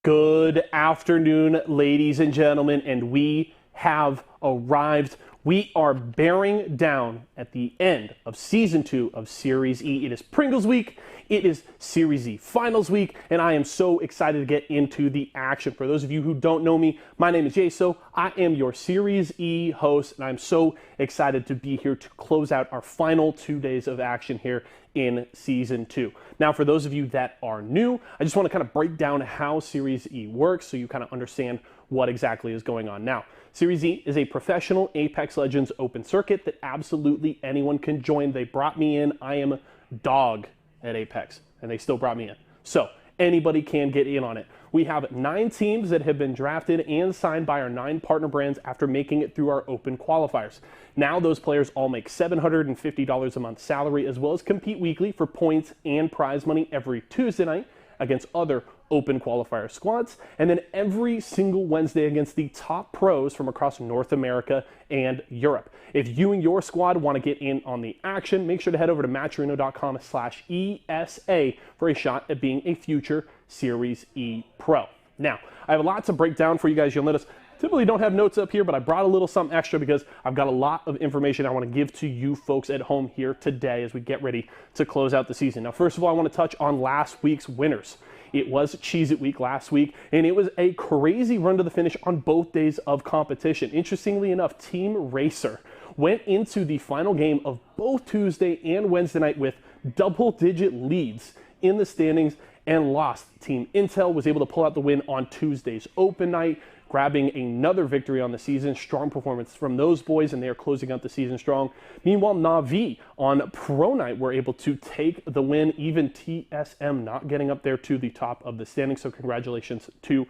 Good afternoon, ladies and gentlemen, and we have arrived. We are bearing down at the end of Season 2 of Series E. It is Pringles week, it is Series E Finals week, and I am so excited to get into the action. For those of you who don't know me, my name is Jay, so I am your Series E host, and I'm so excited to be here to close out our final 2 days of action here in Season 2. Now, for those of you that are new, I just want to kind of break down how Series E works so you kind of understand what exactly is going on. Now, SeriesE is a professional Apex Legends open circuit that absolutely anyone can join. They brought me in. I am dog at Apex, and they still brought me in. So anybody can get in on it. We have 9 teams that have been drafted and signed by our 9 partner brands after making it through our open qualifiers. Now those players all make $750 a month salary, as well as compete weekly for points and prize money every Tuesday night against other open qualifier squads, and then every single Wednesday against the top pros from across North America and Europe. If you and your squad want to get in on the action, make sure to head over to matcherino.com/ESA for a shot at being a future SeriesE Pro. Now, I have a lot to break down for you guys. You'll notice typically don't have notes up here, but I brought a little something extra because I've got a lot of information I want to give to you folks at home here today as we get ready to close out the season. Now, first of all, I want to touch on last week's winners. It was Cheez-It Week last week, and it was a crazy run to the finish on both days of competition. Interestingly enough, Team Racer went into the final game of both Tuesday and Wednesday night with double-digit leads in the standings and lost. Team Intel was able to pull out the win on Tuesday's open night, grabbing another victory on the season. Strong performance from those boys, and they are closing out the season strong. Meanwhile, Na'Vi on Pro Night were able to take the win, even TSM not getting up there to the top of the standings, so congratulations to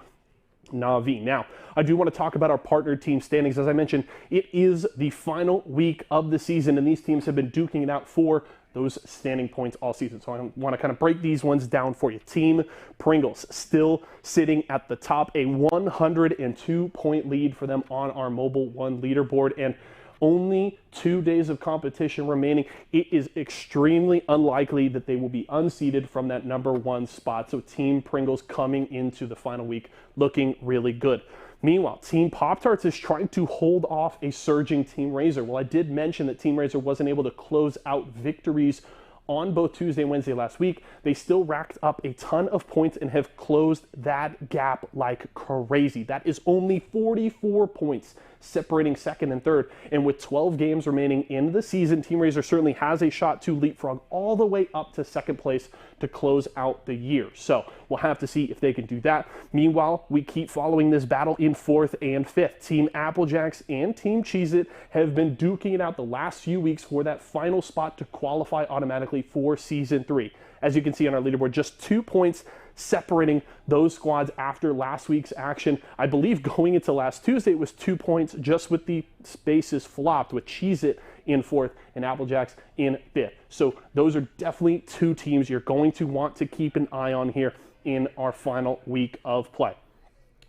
Na'Vi. Now, I do want to talk about our partner team standings. As I mentioned, it is the final week of the season, and these teams have been duking it out for those standing points all season. So I want to kind of break these ones down for you. Team Pringles still sitting at the top, a 102-point lead for them on our Mobile One leaderboard, and only 2 days of competition remaining. It is extremely unlikely that they will be unseated from that #1 spot. So Team Pringles coming into the final week looking really good. Meanwhile, Team Pop-Tarts is trying to hold off a surging Team Razor. Well, I did mention that Team Razor wasn't able to close out victories on both Tuesday and Wednesday last week. They still racked up a ton of points and have closed that gap like crazy. That is only 44 points separating second and third. And with 12 games remaining in the season, Team Razor certainly has a shot to leapfrog all the way up to second place to close out the year. So we'll have to see if they can do that. Meanwhile, we keep following this battle in 4th and 5th. Team Applejacks and Team Cheez-It have been duking it out the last few weeks for that final spot to qualify automatically for Season 3. As you can see on our leaderboard, just 2 points separating those squads after last week's action. I believe going into last Tuesday, it was 2 points just with the spaces flopped, with Cheez-It in 4th and Applejacks in 5th. So those are definitely 2 teams you're going to want to keep an eye on here in our final week of play.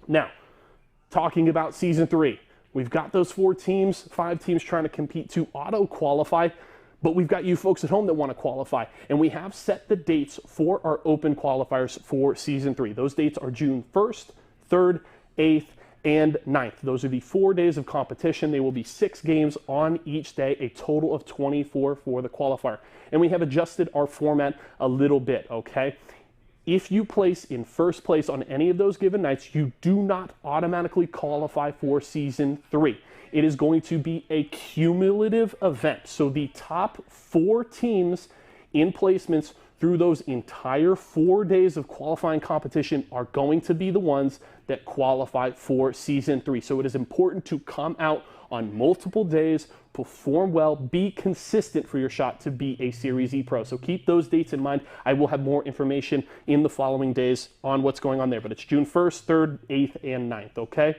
Now, talking about Season 3, we've got those 5 teams trying to compete to auto-qualify. But we've got you folks at home that want to qualify, and we have set the dates for our open qualifiers for Season 3. Those dates are June 1st, 3rd, 8th, and 9th. Those are the 4 days of competition. They will be 6 games on each day, a total of 24 for the qualifier. And we have adjusted our format a little bit, okay? If you place in first place on any of those given nights, you do not automatically qualify for Season 3. It is going to be a cumulative event. So the top 4 teams in placements through those entire 4 days of qualifying competition are going to be the ones that qualify for Season 3. So it is important to come out on multiple days, perform well, be consistent for your shot to be a SeriesE Pro. So keep those dates in mind. I will have more information in the following days on what's going on there, but it's June 1st, 3rd, 8th, and 9th, okay?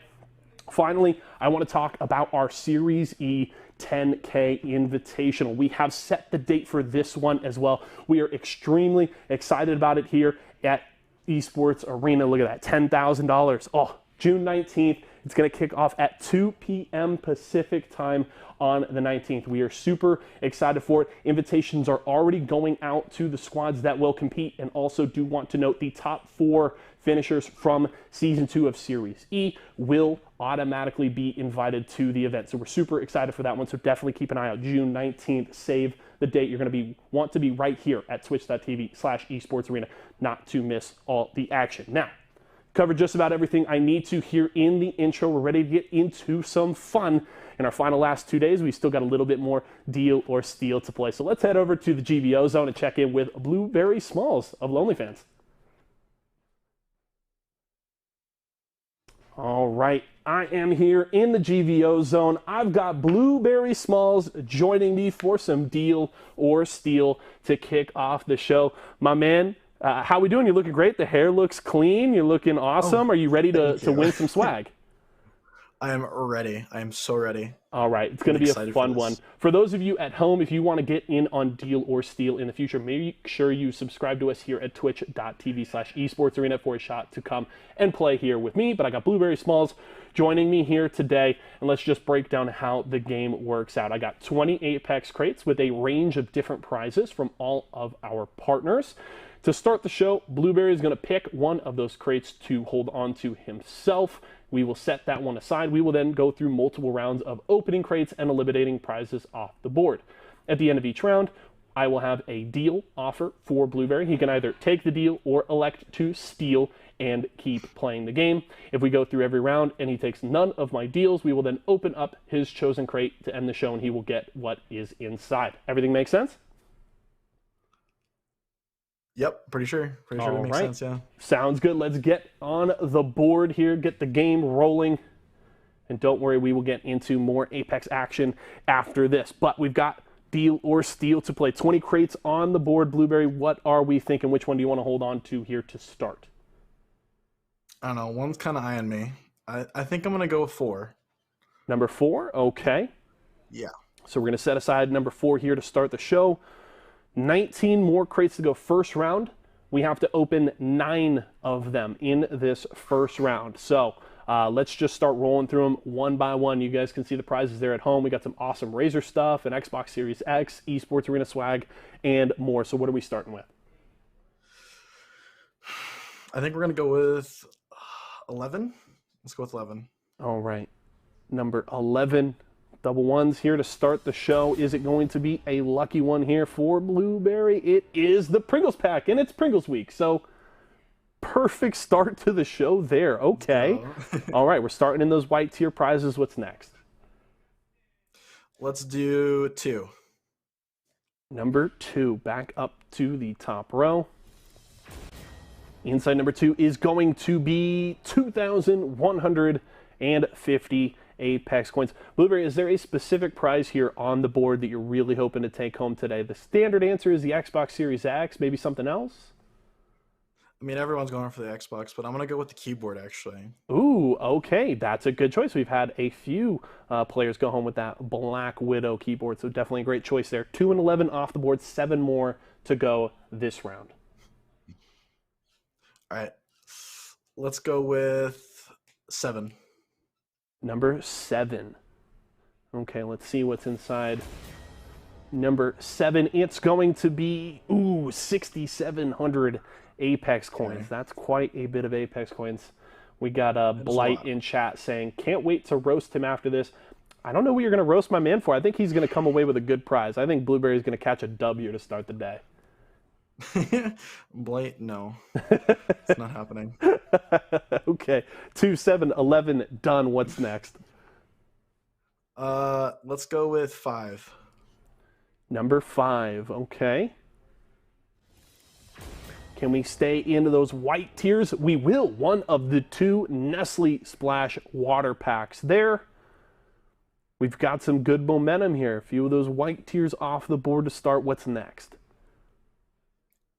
Finally, I want to talk about our SeriesE 10K Invitational. We have set the date for this one as well. We are extremely excited about it here at Esports Arena. Look at that, $10,000. Oh, June 19th. It's going to kick off at 2 p.m. Pacific time on the 19th. We are super excited for it. Invitations are already going out to the squads that will compete, and also do want to note the top 4 finishers from Season 2 of SeriesE will automatically be invited to the event. So we're super excited for that one. So definitely keep an eye out. June 19th, save the date. You're going to want to be right here at twitch.tv/esportsarena not to miss all the action. Now, covered just about everything I need to here in the intro. We're ready to get into some fun in our final last 2 days. We still got a little bit more deal or steal to play. So let's head over to the GBO zone and check in with Blueberry Smalls of Lonely Fans. All right, I am here in the GVO zone. I've got Blueberry Smalls joining me for some deal or steal to kick off the show. My man, how we doing? You're looking great. The hair looks clean. You're looking awesome. Are you ready to win some swag? I am ready. I am so ready. All right, it's going to be a fun one. For those of you at home, if you want to get in on Deal or Steal in the future, make sure you subscribe to us here at twitch.tv/esportsarena for a shot to come and play here with me. But I got Blueberry Smalls joining me here today, and let's just break down how the game works out. I got 20 Apex crates with a range of different prizes from all of our partners. To start the show, Blueberry is going to pick one of those crates to hold on to himself. We will set that one aside. We will then go through multiple rounds of opening crates and eliminating prizes off the board. At the end of each round, I will have a deal offer for Blueberry. He can either take the deal or elect to steal and keep playing the game. If we go through every round and he takes none of my deals, we will then open up his chosen crate to end the show and he will get what is inside. Everything make sense? Yep, pretty sure. Pretty sure that makes sense, yeah. Sounds good. Let's get on the board here, get the game rolling. And don't worry, we will get into more Apex action after this. But we've got Deal or Steal to play. 20 crates on the board. Blueberry, what are we thinking? Which one do you want to hold on to here to start? I don't know. One's kind of eyeing me. I think I'm going to go with 4. Number 4? Okay. Yeah. So we're going to set aside number 4 here to start the show. 19 more crates to go first round. We have to open 9 of them in this first round. So let's just start rolling through them one by one. You guys can see the prizes there at home. We got some awesome Razer stuff, an Xbox Series X, Esports Arena swag, and more. So what are we starting with? I think we're going to go with 11. Let's go with 11. All right. Number 11. Double ones here to start the show. Is it going to be a lucky one here for Blueberry? It is the Pringles pack, and it's Pringles week. So perfect start to the show there. Okay. All right, we're starting in those white tier prizes. What's next? Let's do 2. Number 2, back up to the top row. Inside number 2 is going to be 2,150 Apex coins. Blueberry, is there a specific prize here on the board that you're really hoping to take home today? The standard answer is the Xbox Series X, maybe something else? I mean, everyone's going for the Xbox, but I'm going to go with the keyboard, actually. Ooh, okay. That's a good choice. We've had a few players go home with that Black Widow keyboard, so definitely a great choice there. 2 and 11 off the board, 7 more to go this round. All right. Let's go with 7. Number 7. Okay, let's see what's inside. Number 7, it's going to be, 6,700 Apex coins. Okay. That's quite a bit of Apex coins. We got a Blight in chat saying, can't wait to roast him after this. I don't know what you're going to roast my man for. I think he's going to come away with a good prize. I think Blueberry's going to catch a W to start the day. Blight, no. It's not happening. Okay. 2, 7, 11, done. What's next? Let's go with 5. Number 5. Okay. Can we stay into those white tiers? We will. One of the 2 Nestle Splash water packs there. We've got some good momentum here. A few of those white tiers off the board to start. What's next?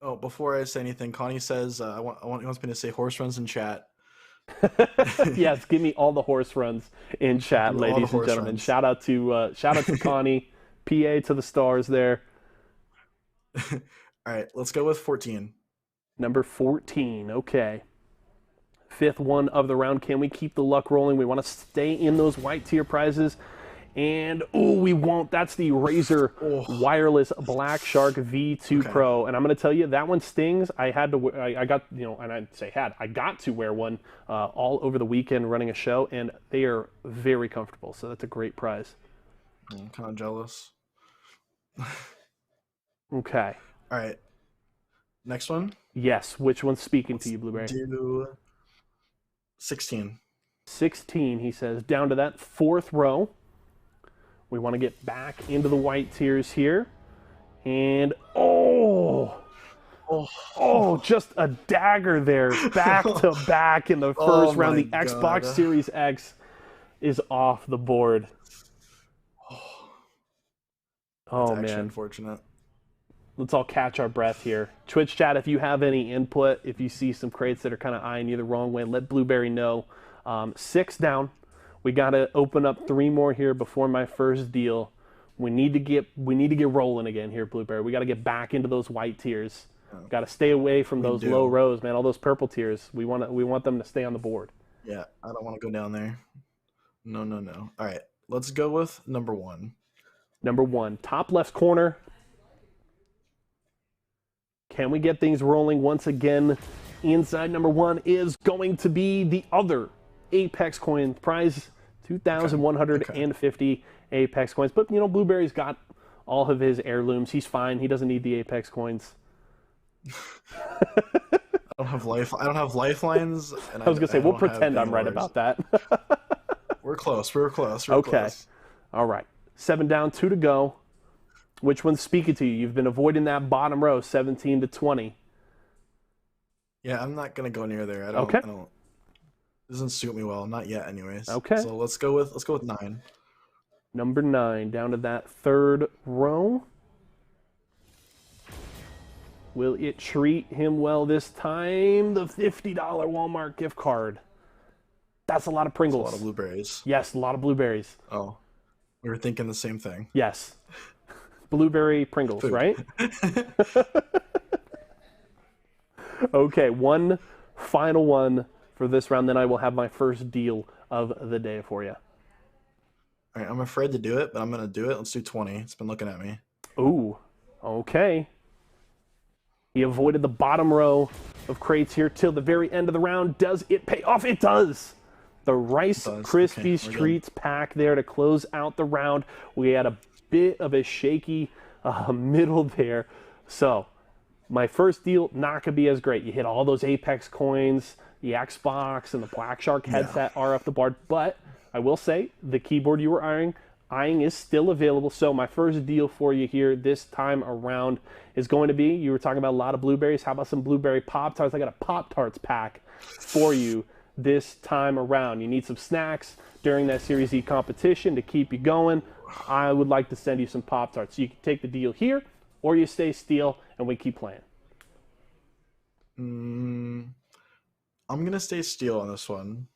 Oh, before I say anything, Connie says he wants me to say horse runs in chat. Yes, give me all the horse runs in chat, ladies and gentlemen. Shout out to Connie, PA to the stars there. All right, let's go with 14. Number 14, okay. 5th one of the round. Can we keep the luck rolling? We want to stay in those white tier prizes. And, we won't. That's the Razer Wireless Black Shark V2 Pro. And I'm going to tell you, that one stings. I had to, I got, and I'd say I got to wear one all over the weekend running a show, and they are very comfortable. So that's a great prize. I'm kind of jealous. Okay. All right. Next one? Yes. Which one's speaking to you, Blueberry? Do 16. 16, he says. Down to that 4th row. We want to get back into the white tiers here. And, Oh, Oh, just a dagger there, back to back in the oh first round. my The Xbox God. Series X is off the board. Oh, that's Oh, actually man. unfortunate. Let's all catch our breath here. Twitch chat, if you have any input, if you see some crates that are kind of eyeing you the wrong way, let Blueberry know. 6 down. We got to open up 3 more here before my first deal. We need to get rolling again here, Blueberry. We got to get back into those white tiers. Got to stay away from those low rows, man. All those purple tiers. We want them to stay on the board. Yeah, I don't want to go down there. No, no, no. All right, let's go with number 1. Number 1, top left corner. Can we get things rolling once again? Inside number 1 is going to be the other Apex coin prize, 2,150 Apex coins. But, Blueberry's got all of his heirlooms. He's fine. He doesn't need the Apex coins. I don't have lifelines. And I was going to say, we'll pretend I'm right about that. We're close. We're close. Okay. Close. All right. 7 down, 2 to go. Which one's speaking to you? You've been avoiding that bottom row, 17 to 20. Yeah, I'm not gonna go near there. I don't. It doesn't suit me well. Not yet, anyways. Okay. So let's go with 9. Number 9, down to that 3rd row. Will it treat him well this time? The $50 Walmart gift card. That's a lot of Pringles. That's a lot of blueberries. Yes, a lot of blueberries. Oh, we were thinking the same thing. Yes. Blueberry Pringles, Food. Right? Okay, one final one for this round, then I will have my first deal of the day for you. All right, I'm afraid to do it, but I'm going to do it. Let's do 20. It's been looking at me. Ooh, okay. He avoided the bottom row of crates here till the very end of the round. Does it pay off? It does. The Rice Krispies Treats pack there to close out the round. We had a bit of a shaky middle there. So my first deal, not going to be as great. You hit all those Apex coins, the Xbox and the Black Shark headset are off the board. But I will say the keyboard you were eyeing is still available. So my first deal for you here this time around is going to be, you were talking about a lot of blueberries. How about some blueberry Pop-Tarts? I got a Pop-Tarts pack for you this time around. You need some snacks during that Series E competition to keep you going. I would like to send you some Pop-Tarts. So you can take the deal here, or you stay steel and we keep playing. I'm going to stay steel on this one.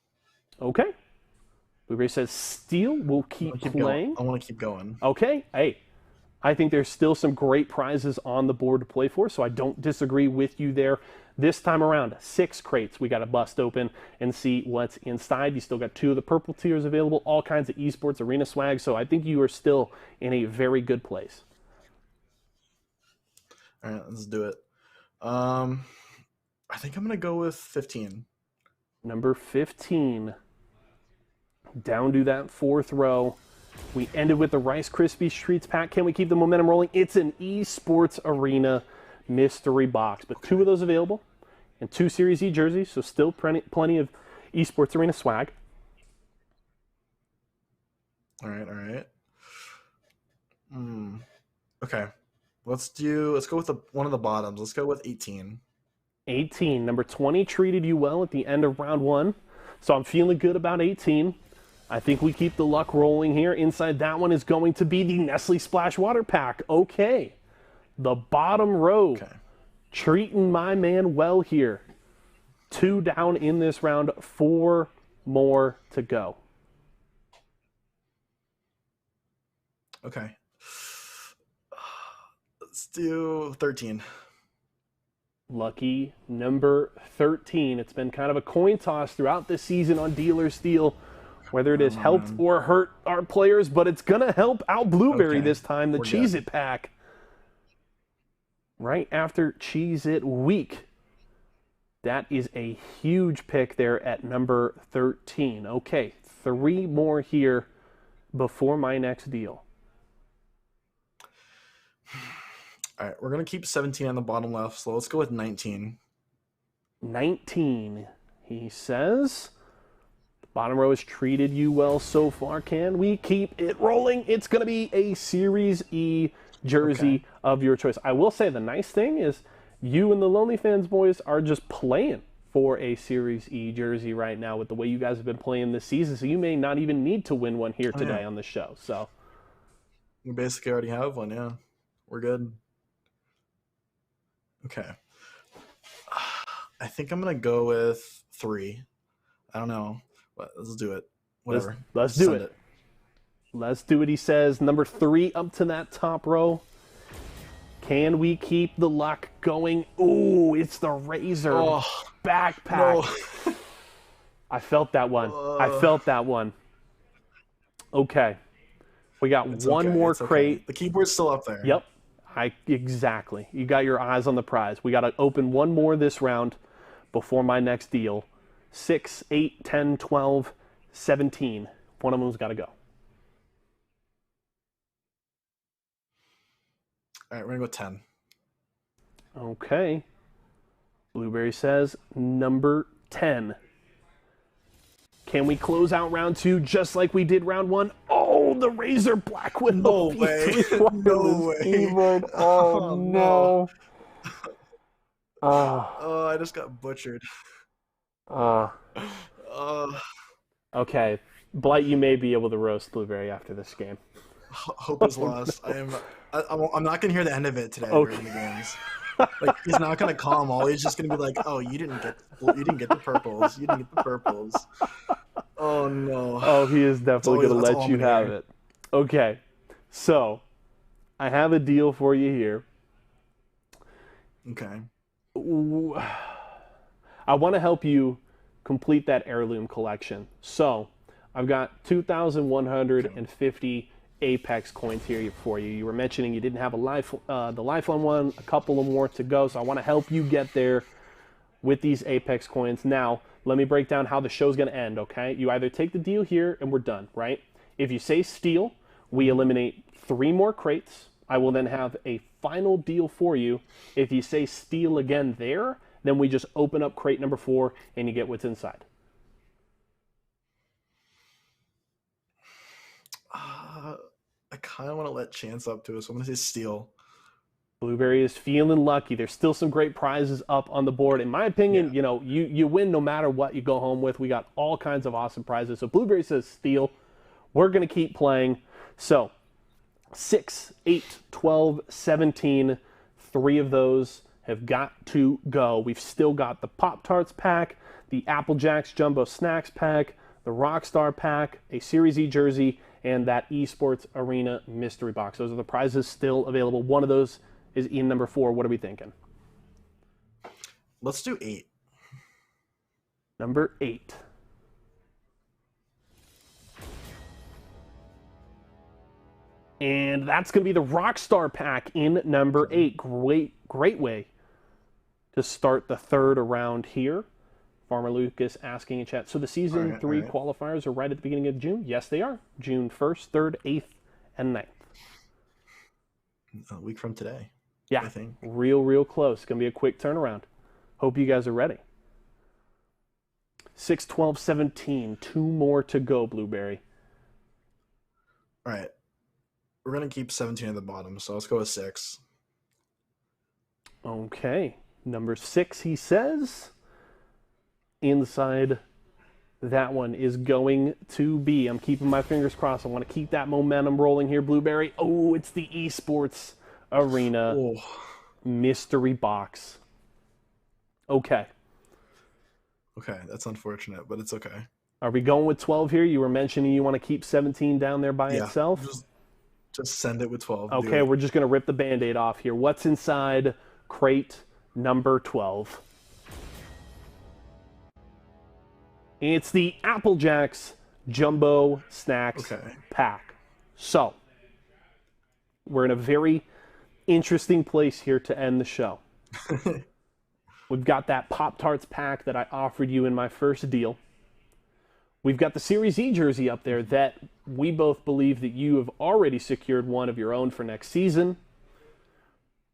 Okay. Blueberry says steel. We'll keep playing. I want to keep going. Okay. Hey, I think there's still some great prizes on the board to play for, so I don't disagree with you there. This time around, 6 crates we got to bust open and see what's inside. You still got 2 of the purple tiers available, all kinds of esports arena swag, so I think you are still in a very good place. All right, let's do it. I think I'm going to go with 15. Number 15. Down to that 4th row. We ended with the Rice Krispies Treats pack. Can we keep the momentum rolling? It's an esports arena mystery box, but 2 of those available and 2 Series E jerseys, so still plenty of esports arena swag. All right. Okay. Let's go with one of the bottoms. Let's go with 18. 18. Number 20 treated you well at the end of round 1, so I'm feeling good about 18. I think we keep the luck rolling here. Inside that one is going to be the Nestle Splash Water Pack. Okay. The bottom row. Treating my man well here. 2 down in this round. 4 more to go. Okay. Let's do 13. Lucky number 13. It's been kind of a coin toss throughout this season on Dealer Steal, whether it has helped or hurt our players, but it's going to help out Blueberry this time. The Cheez-It pack. Right after Cheez-It Week. That is a huge pick there at number 13. Okay, 3 more here before my next deal. All right, we're going to keep 17 on the bottom left, so let's go with 19. 19, he says. The bottom row has treated you well so far. Can we keep it rolling? It's going to be a Series E jersey of your choice. I will say the nice thing is you and the Lonely Fans boys are just playing for a Series E jersey right now with the way you guys have been playing this season. So you may not even need to win one here today on the show. So we basically already have one. Yeah, we're good. Okay. I think I'm gonna go with 3. I don't know. But let's do it. Whatever. Let's do it. Let's do it, he says. Number 3 up to that top row. Can we keep the luck going? Ooh, it's the Razor backpack. No. I felt that one. I felt that one. Okay. We got one more crate. Okay. The keyboard's still up there. Yep. Exactly. You got your eyes on the prize. We got to open one more this round before my next deal. 6, 8, 10, 12, 17. One of them's got to go. All right, we're going to go 10. Okay. Blueberry says number 10. Can we close out round 2 just like we did round 1? Oh, the Razor Black with no way. No way. Oh, no. Oh, I just got butchered. Okay. Blight, you may be able to roast Blueberry after this game. Hope is lost. No. I'm not going to hear the end of it today during the games. Like, he's not going to call them all. He's just going to be like, oh, you didn't get the purples. You didn't get the purples. Oh, no. Oh, he is definitely going to let you have it. Okay. So, I have a deal for you here. Okay. I want to help you complete that heirloom collection. So, I've got 2,150 Apex coins here for you. You were mentioning you didn't have the Lifeline one, a couple of more to go, so I want to help you get there with these Apex coins. Now, let me break down how the show's going to end, okay? You either take the deal here and we're done, right? If you say steal, we eliminate 3 more crates. I will then have a final deal for you. If you say steal again there, then we just open up crate number 4 and you get what's inside. I kind of want to let chance up to it, so I'm going to say steal. Blueberry is feeling lucky. There's still some great prizes up on the board. In my opinion, you know, you win no matter what you go home with. We got all kinds of awesome prizes. So Blueberry says steal. We're going to keep playing. So 6, 8, 12, 17. 3 of those have got to go. We've still got the Pop-Tarts pack, the Apple Jacks Jumbo Snacks pack, the Rockstar pack, a Series E jersey, and that Esports Arena mystery box. Those are the prizes still available. One of those is in number 4. What are we thinking? Let's do 8. Number 8. And that's going to be the Rockstar pack in number 8. Great way to start the third round here. Farmer Lucas asking in chat, so the Season 3 qualifiers are right at the beginning of June? Yes, they are. June 1st, 3rd, 8th, and 9th. A week from today. Yeah, I think. real close. It's going to be a quick turnaround. Hope you guys are ready. 6, 12, 17. 2 more to go, Blueberry. All right. We're going to keep 17 at the bottom, so let's go with 6. Okay. Number 6, he says. Inside that one is going to be, I'm keeping my fingers crossed. I want to keep that momentum rolling here, Blueberry. Oh, it's the Esports Arena mystery box. Okay. Okay, that's unfortunate, but it's okay. Are we going with 12 here? You were mentioning you want to keep 17 down there by itself? Just send it with 12. Okay, we're just going to rip the Band-Aid off here. What's inside crate number 12? It's the Apple Jacks Jumbo Snacks pack. So, we're in a very interesting place here to end the show. We've got that Pop-Tarts pack that I offered you in my first deal. We've got the Series E jersey up there that we both believe that you have already secured one of your own for next season.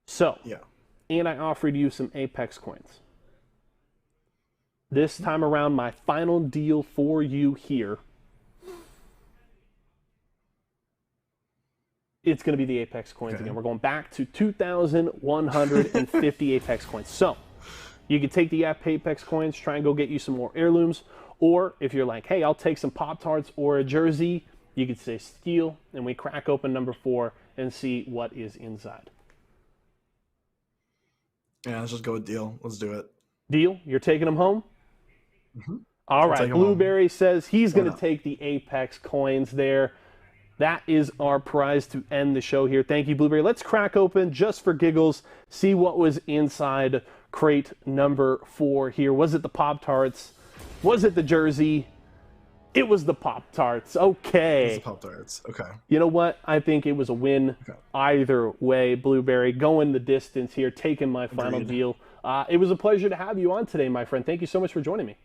So, and I offered you some Apex coins. This time around, my final deal for you here It's going to be the Apex coins again. We're going back to 2,150 Apex coins. So you can take the Apex coins, try and go get you some more heirlooms. Or if you're like, hey, I'll take some Pop-Tarts or a jersey, you could say steal, and we crack open number 4 and see what is inside. Yeah, let's just go with deal. Let's do it. Deal? You're taking them home? Mm-hmm. All right. Blueberry says he's going to take the Apex coins there. That is our prize to end the show here. Thank you, Blueberry. Let's crack open just for giggles, see what was inside crate number 4 here. Was it the Pop-Tarts? Was it the jersey? It was the Pop-Tarts. Okay. It was the Pop-Tarts. Okay. You know what? I think it was a win either way. Blueberry going the distance here, taking my final deal. It was a pleasure to have you on today, my friend. Thank you so much for joining me.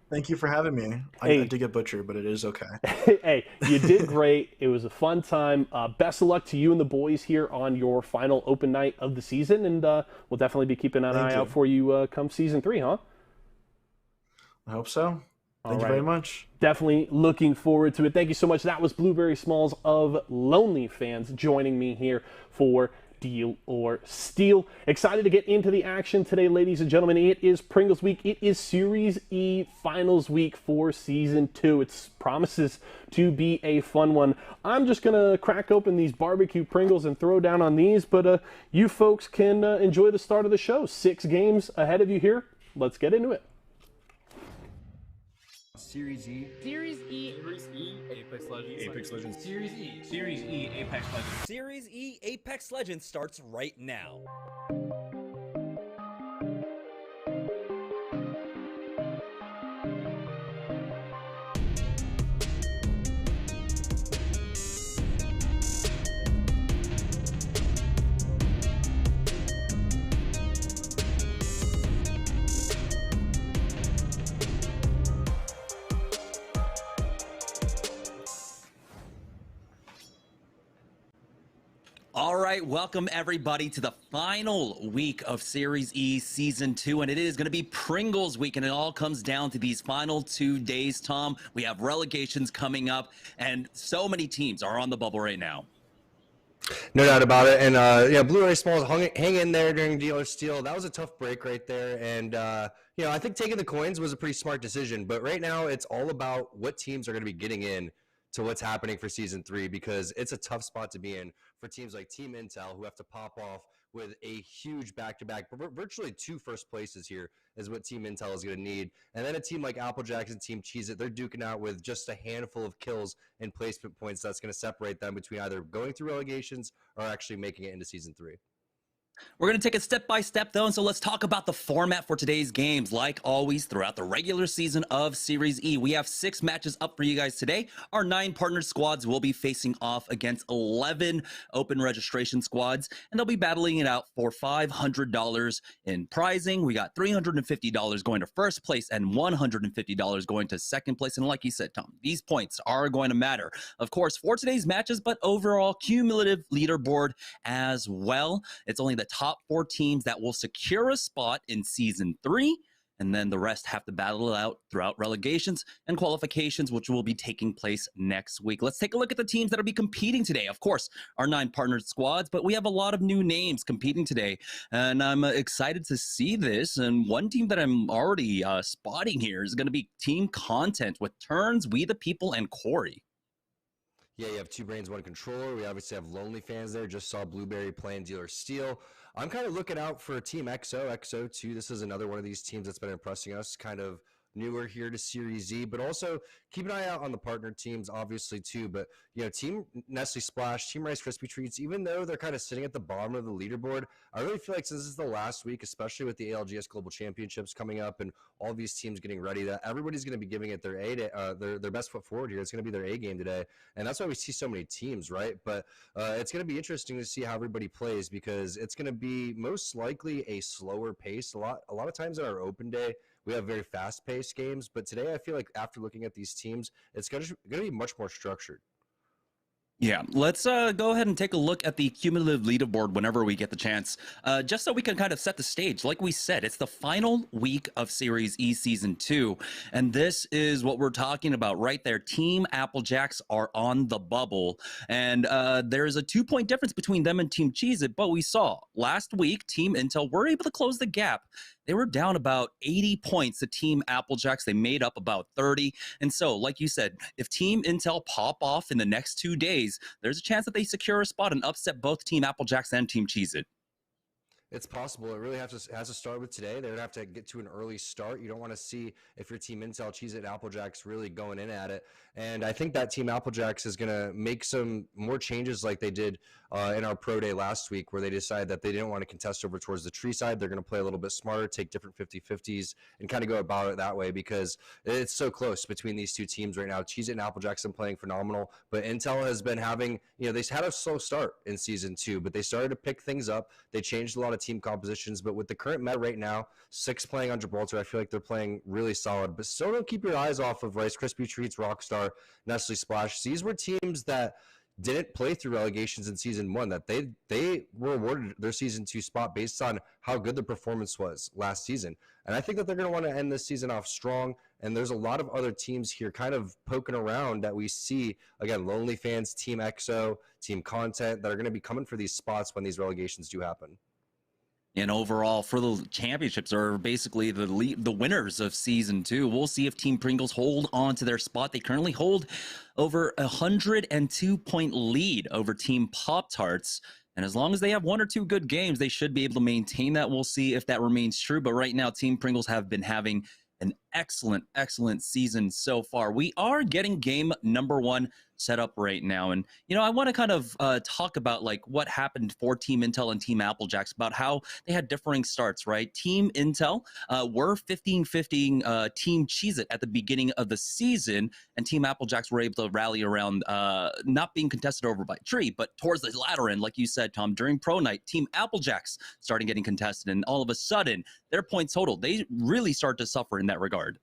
Thank you for having me. I did get butchered, but it is okay. Hey, you did great. It was a fun time. Best of luck to you and the boys here on your final open night of the season, and we'll definitely be keeping an eye out for you come season 3, huh? I hope so. Thank you very much. Definitely looking forward to it. Thank you so much. That was Blueberry Smalls of Lonely Fans joining me here for Deal or Steal. Excited to get into the action today, ladies and gentlemen. It is Pringles week. It is Series E finals week for season 2. It promises to be a fun one. I'm just gonna crack open these barbecue Pringles and throw down on these, but you folks can enjoy the start of the show. 6 games ahead of you here. Let's get into it. Series E. Series E. Series E. Apex Legends. Apex Legends. Series E. Series E. Apex Legends. Series E Apex Legends starts right now. All right, welcome everybody to the final week of Series E Season 2, and it is going to be Pringles week, and it all comes down to these final 2 days, Tom. We have relegations coming up, and so many teams are on the bubble right now. No doubt about it, and yeah, Blu-ray Smalls hang in there during Deal or Steal. That was a tough break right there, and you know, I think taking the coins was a pretty smart decision, but right now it's all about what teams are going to be getting in to what's happening for Season 3, because it's a tough spot to be in for teams like Team Intel, who have to pop off with a huge back-to-back, virtually 2 first places here is what Team Intel is going to need. And then a team like Applejacks and Team Cheez-It, they're duking out with just a handful of kills and placement points that's going to separate them between either going through relegations or actually making it into Season 3. We're going to take it step by step, though, and so let's talk about the format for today's games. Like always, throughout the regular season of Series E, we have 6 matches up for you guys today. Our 9 partner squads will be facing off against 11 open registration squads, and they'll be battling it out for $500 in prizing. We got $350 going to first place and $150 going to second place. And like you said, Tom, these points are going to matter, of course, for today's matches, but overall cumulative leaderboard as well. It's only the top 4 teams that will secure a spot in Season 3, and then the rest have to battle it out throughout relegations and qualifications, which will be taking place next week. Let's take a look at the teams that will be competing today. Of course, our 9 partnered squads, but we have a lot of new names competing today, and I'm excited to see this. And one team that I'm already spotting here is going to be Team Content with Turns, We the People, and Corey. Yeah, you have 2 Brains, 1 Controller. We obviously have Lonely Fans there. Just saw Blueberry playing Deal or Steal. I'm kind of looking out for Team XO2. This is another one of these teams that's been impressing us, kind of newer here to Series E, but also keep an eye out on the partner teams, obviously, too. But, you know, Team Nestle Splash, Team Rice Krispie Treats, even though they're kind of sitting at the bottom of the leaderboard, I really feel like since this is the last week, especially with the ALGS Global Championships coming up and all these teams getting ready, that everybody's going to be giving it their best foot forward here. It's going to be their A game today, and that's why we see so many teams, right? But it's going to be interesting to see how everybody plays, because it's going to be most likely a slower pace. A lot of times on our open day, we have very fast-paced games, but today I feel like after looking at these teams, it's going to be much more structured. Yeah, let's go ahead and take a look at the cumulative leaderboard whenever we get the chance, just so we can kind of set the stage. Like we said, it's the final week of Series E Season 2, and this is what we're talking about right there. Team Applejacks are on the bubble, and there's a 2-point difference between them and Team Cheez-It, but we saw last week, Team Intel were able to close the gap. They were down about 80 points to Team Applejacks. They made up about 30. And so, like you said, if Team Intel pop off in the next 2 days, there's a chance that they secure a spot and upset both Team Applejacks and Team Cheez-It. It's possible. It really has to start with today. They would have to get to an early start. You don't want to see if your Team Intel, Cheez-It, Applejacks really going in at it. And I think that Team Applejacks is going to make some more changes like they did in our pro day last week, where they decided that they didn't want to contest over towards the tree side. They're going to play a little bit smarter, take different 50-50s, and kind of go about it that way, because it's so close between these two teams right now. Cheez-It and Applejacks have been playing phenomenal, but Intel has been having, they had a slow start in Season 2, but they started to pick things up. They changed a lot of team compositions, but with the current meta right now, 6 playing on Gibraltar, I feel like they're playing really solid. But still don't keep your eyes off of Rice Krispie Treats, Rockstar, Nestle Splash. These were teams that didn't play through relegations in Season 1, that they were awarded their Season 2 spot based on how good the performance was last season. And I think that they're going to want to end this season off strong. And there's a lot of other teams here kind of poking around that we see, again, Lonely Fans, Team EXO, Team Content, that are going to be coming for these spots when these relegations do happen. And overall, for the championships are basically the winners of Season 2. We'll see if Team Pringles hold on to their spot. They currently hold over 102-point lead over Team Pop-Tarts. And as long as they have 1 or 2 good games, they should be able to maintain that. We'll see if that remains true. But right now, Team Pringles have been having an excellent season so far. We are getting game number 1 set up right now. And, I want to kind of talk about like what happened for Team Intel and Team Applejacks, about how they had differing starts, right? Team Intel were 15-15 Team Cheez-It at the beginning of the season, and Team Applejacks were able to rally around not being contested over by Tree, but towards the latter end, like you said, Tom, during Pro Night, Team Applejacks started getting contested, and all of a sudden, their points total, they really start to suffer in that regard.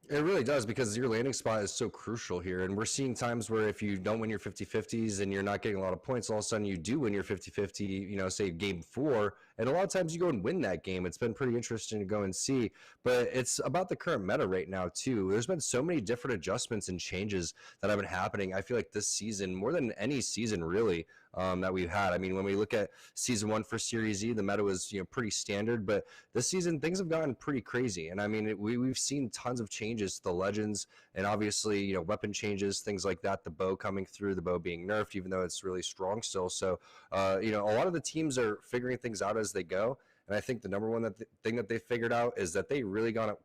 It really does, because your landing spot is so crucial here. And we're seeing times where if you don't win your 50-50s and you're not getting a lot of points, all of a sudden you do win your 50-50, say game 4. And a lot of times you go and win that game. It's been pretty interesting to go and see. But it's about the current meta right now, too. There's been so many different adjustments and changes that have been happening. I feel like this season, more than any season really, that we've had. I mean, when we look at Season 1 for SeriesE, the meta was pretty standard, but this season things have gotten pretty crazy. And I mean, we've seen tons of changes to the legends, and obviously weapon changes, things like that. The bow coming through, the bow being nerfed, even though it's really strong still. So a lot of the teams are figuring things out as they go. And I think the number one thing that they figured out is that they really got to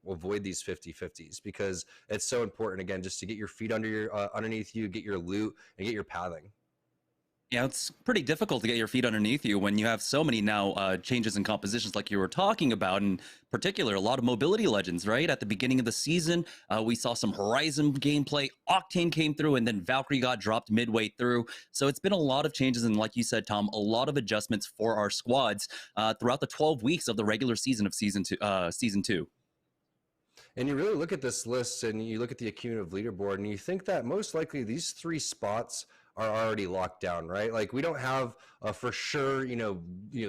avoid these 50-50s, because it's so important, again, just to get your feet underneath you, get your loot, and get your pathing. Yeah, it's pretty difficult to get your feet underneath you when you have so many now changes in compositions like you were talking about. In particular, a lot of mobility legends, right? At the beginning of the season, we saw some Horizon gameplay. Octane came through, and then Valkyrie got dropped midway through. So it's been a lot of changes, and like you said, Tom, a lot of adjustments for our squads throughout the 12 weeks of the regular season of Season 2. And you really look at this list and you look at the cumulative leaderboard, and you think that most likely these 3 spots are already locked down, right? Like, we don't have for sure,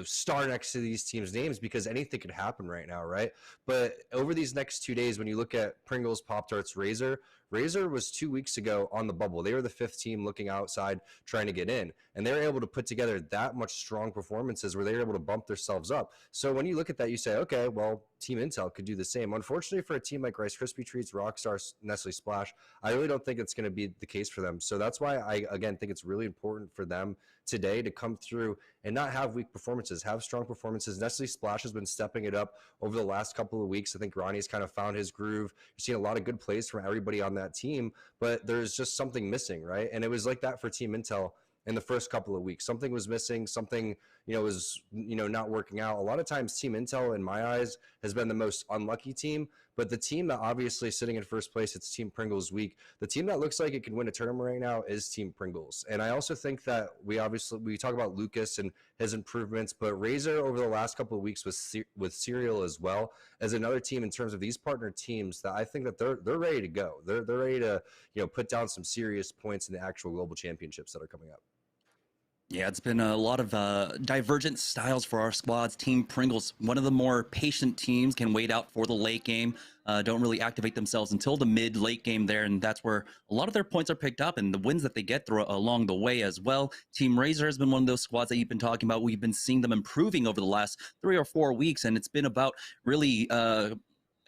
star next to these teams' names, because anything could happen right now, right? But over these next 2 days, when you look at Pringles, Pop-Tarts, Razor was 2 weeks ago on the bubble. They were the 5th team looking outside, trying to get in. And they were able to put together that much strong performances where they were able to bump themselves up. So when you look at that, you say, okay, well, Team Intel could do the same. Unfortunately, for a team like Rice Krispie Treats, Rockstar, Nestle Splash, I really don't think it's going to be the case for them. So that's why I, again, think it's really important for them today to come through and not have weak performances, have strong performances. Nestle Splash has been stepping it up over the last couple of weeks. I think Ronnie's kind of found his groove. You're seeing a lot of good plays from everybody on that team, but there's just something missing, right? And it was like that for Team Intel in the first couple of weeks. Something was missing, something, not working out. A lot of times Team Intel, in my eyes, has been the most unlucky team. But the team that obviously sitting in first place, it's Team Pringles week. The team that looks like it can win a tournament right now is Team Pringles. And I also think that we talk about Lucas and his improvements, but Razor over the last couple of weeks with Serial as well as another team in terms of these partner teams that I think that they're ready to go. They're ready to put down some serious points in the actual global championships that are coming up. Yeah, it's been a lot of divergent styles for our squads. Team Pringles, one of the more patient teams, can wait out for the late game, don't really activate themselves until the mid-late game there, and that's where a lot of their points are picked up and the wins that they get through along the way as well. Team Razor has been one of those squads that you've been talking about. We've been seeing them improving over the last 3 or 4 weeks, and it's been about really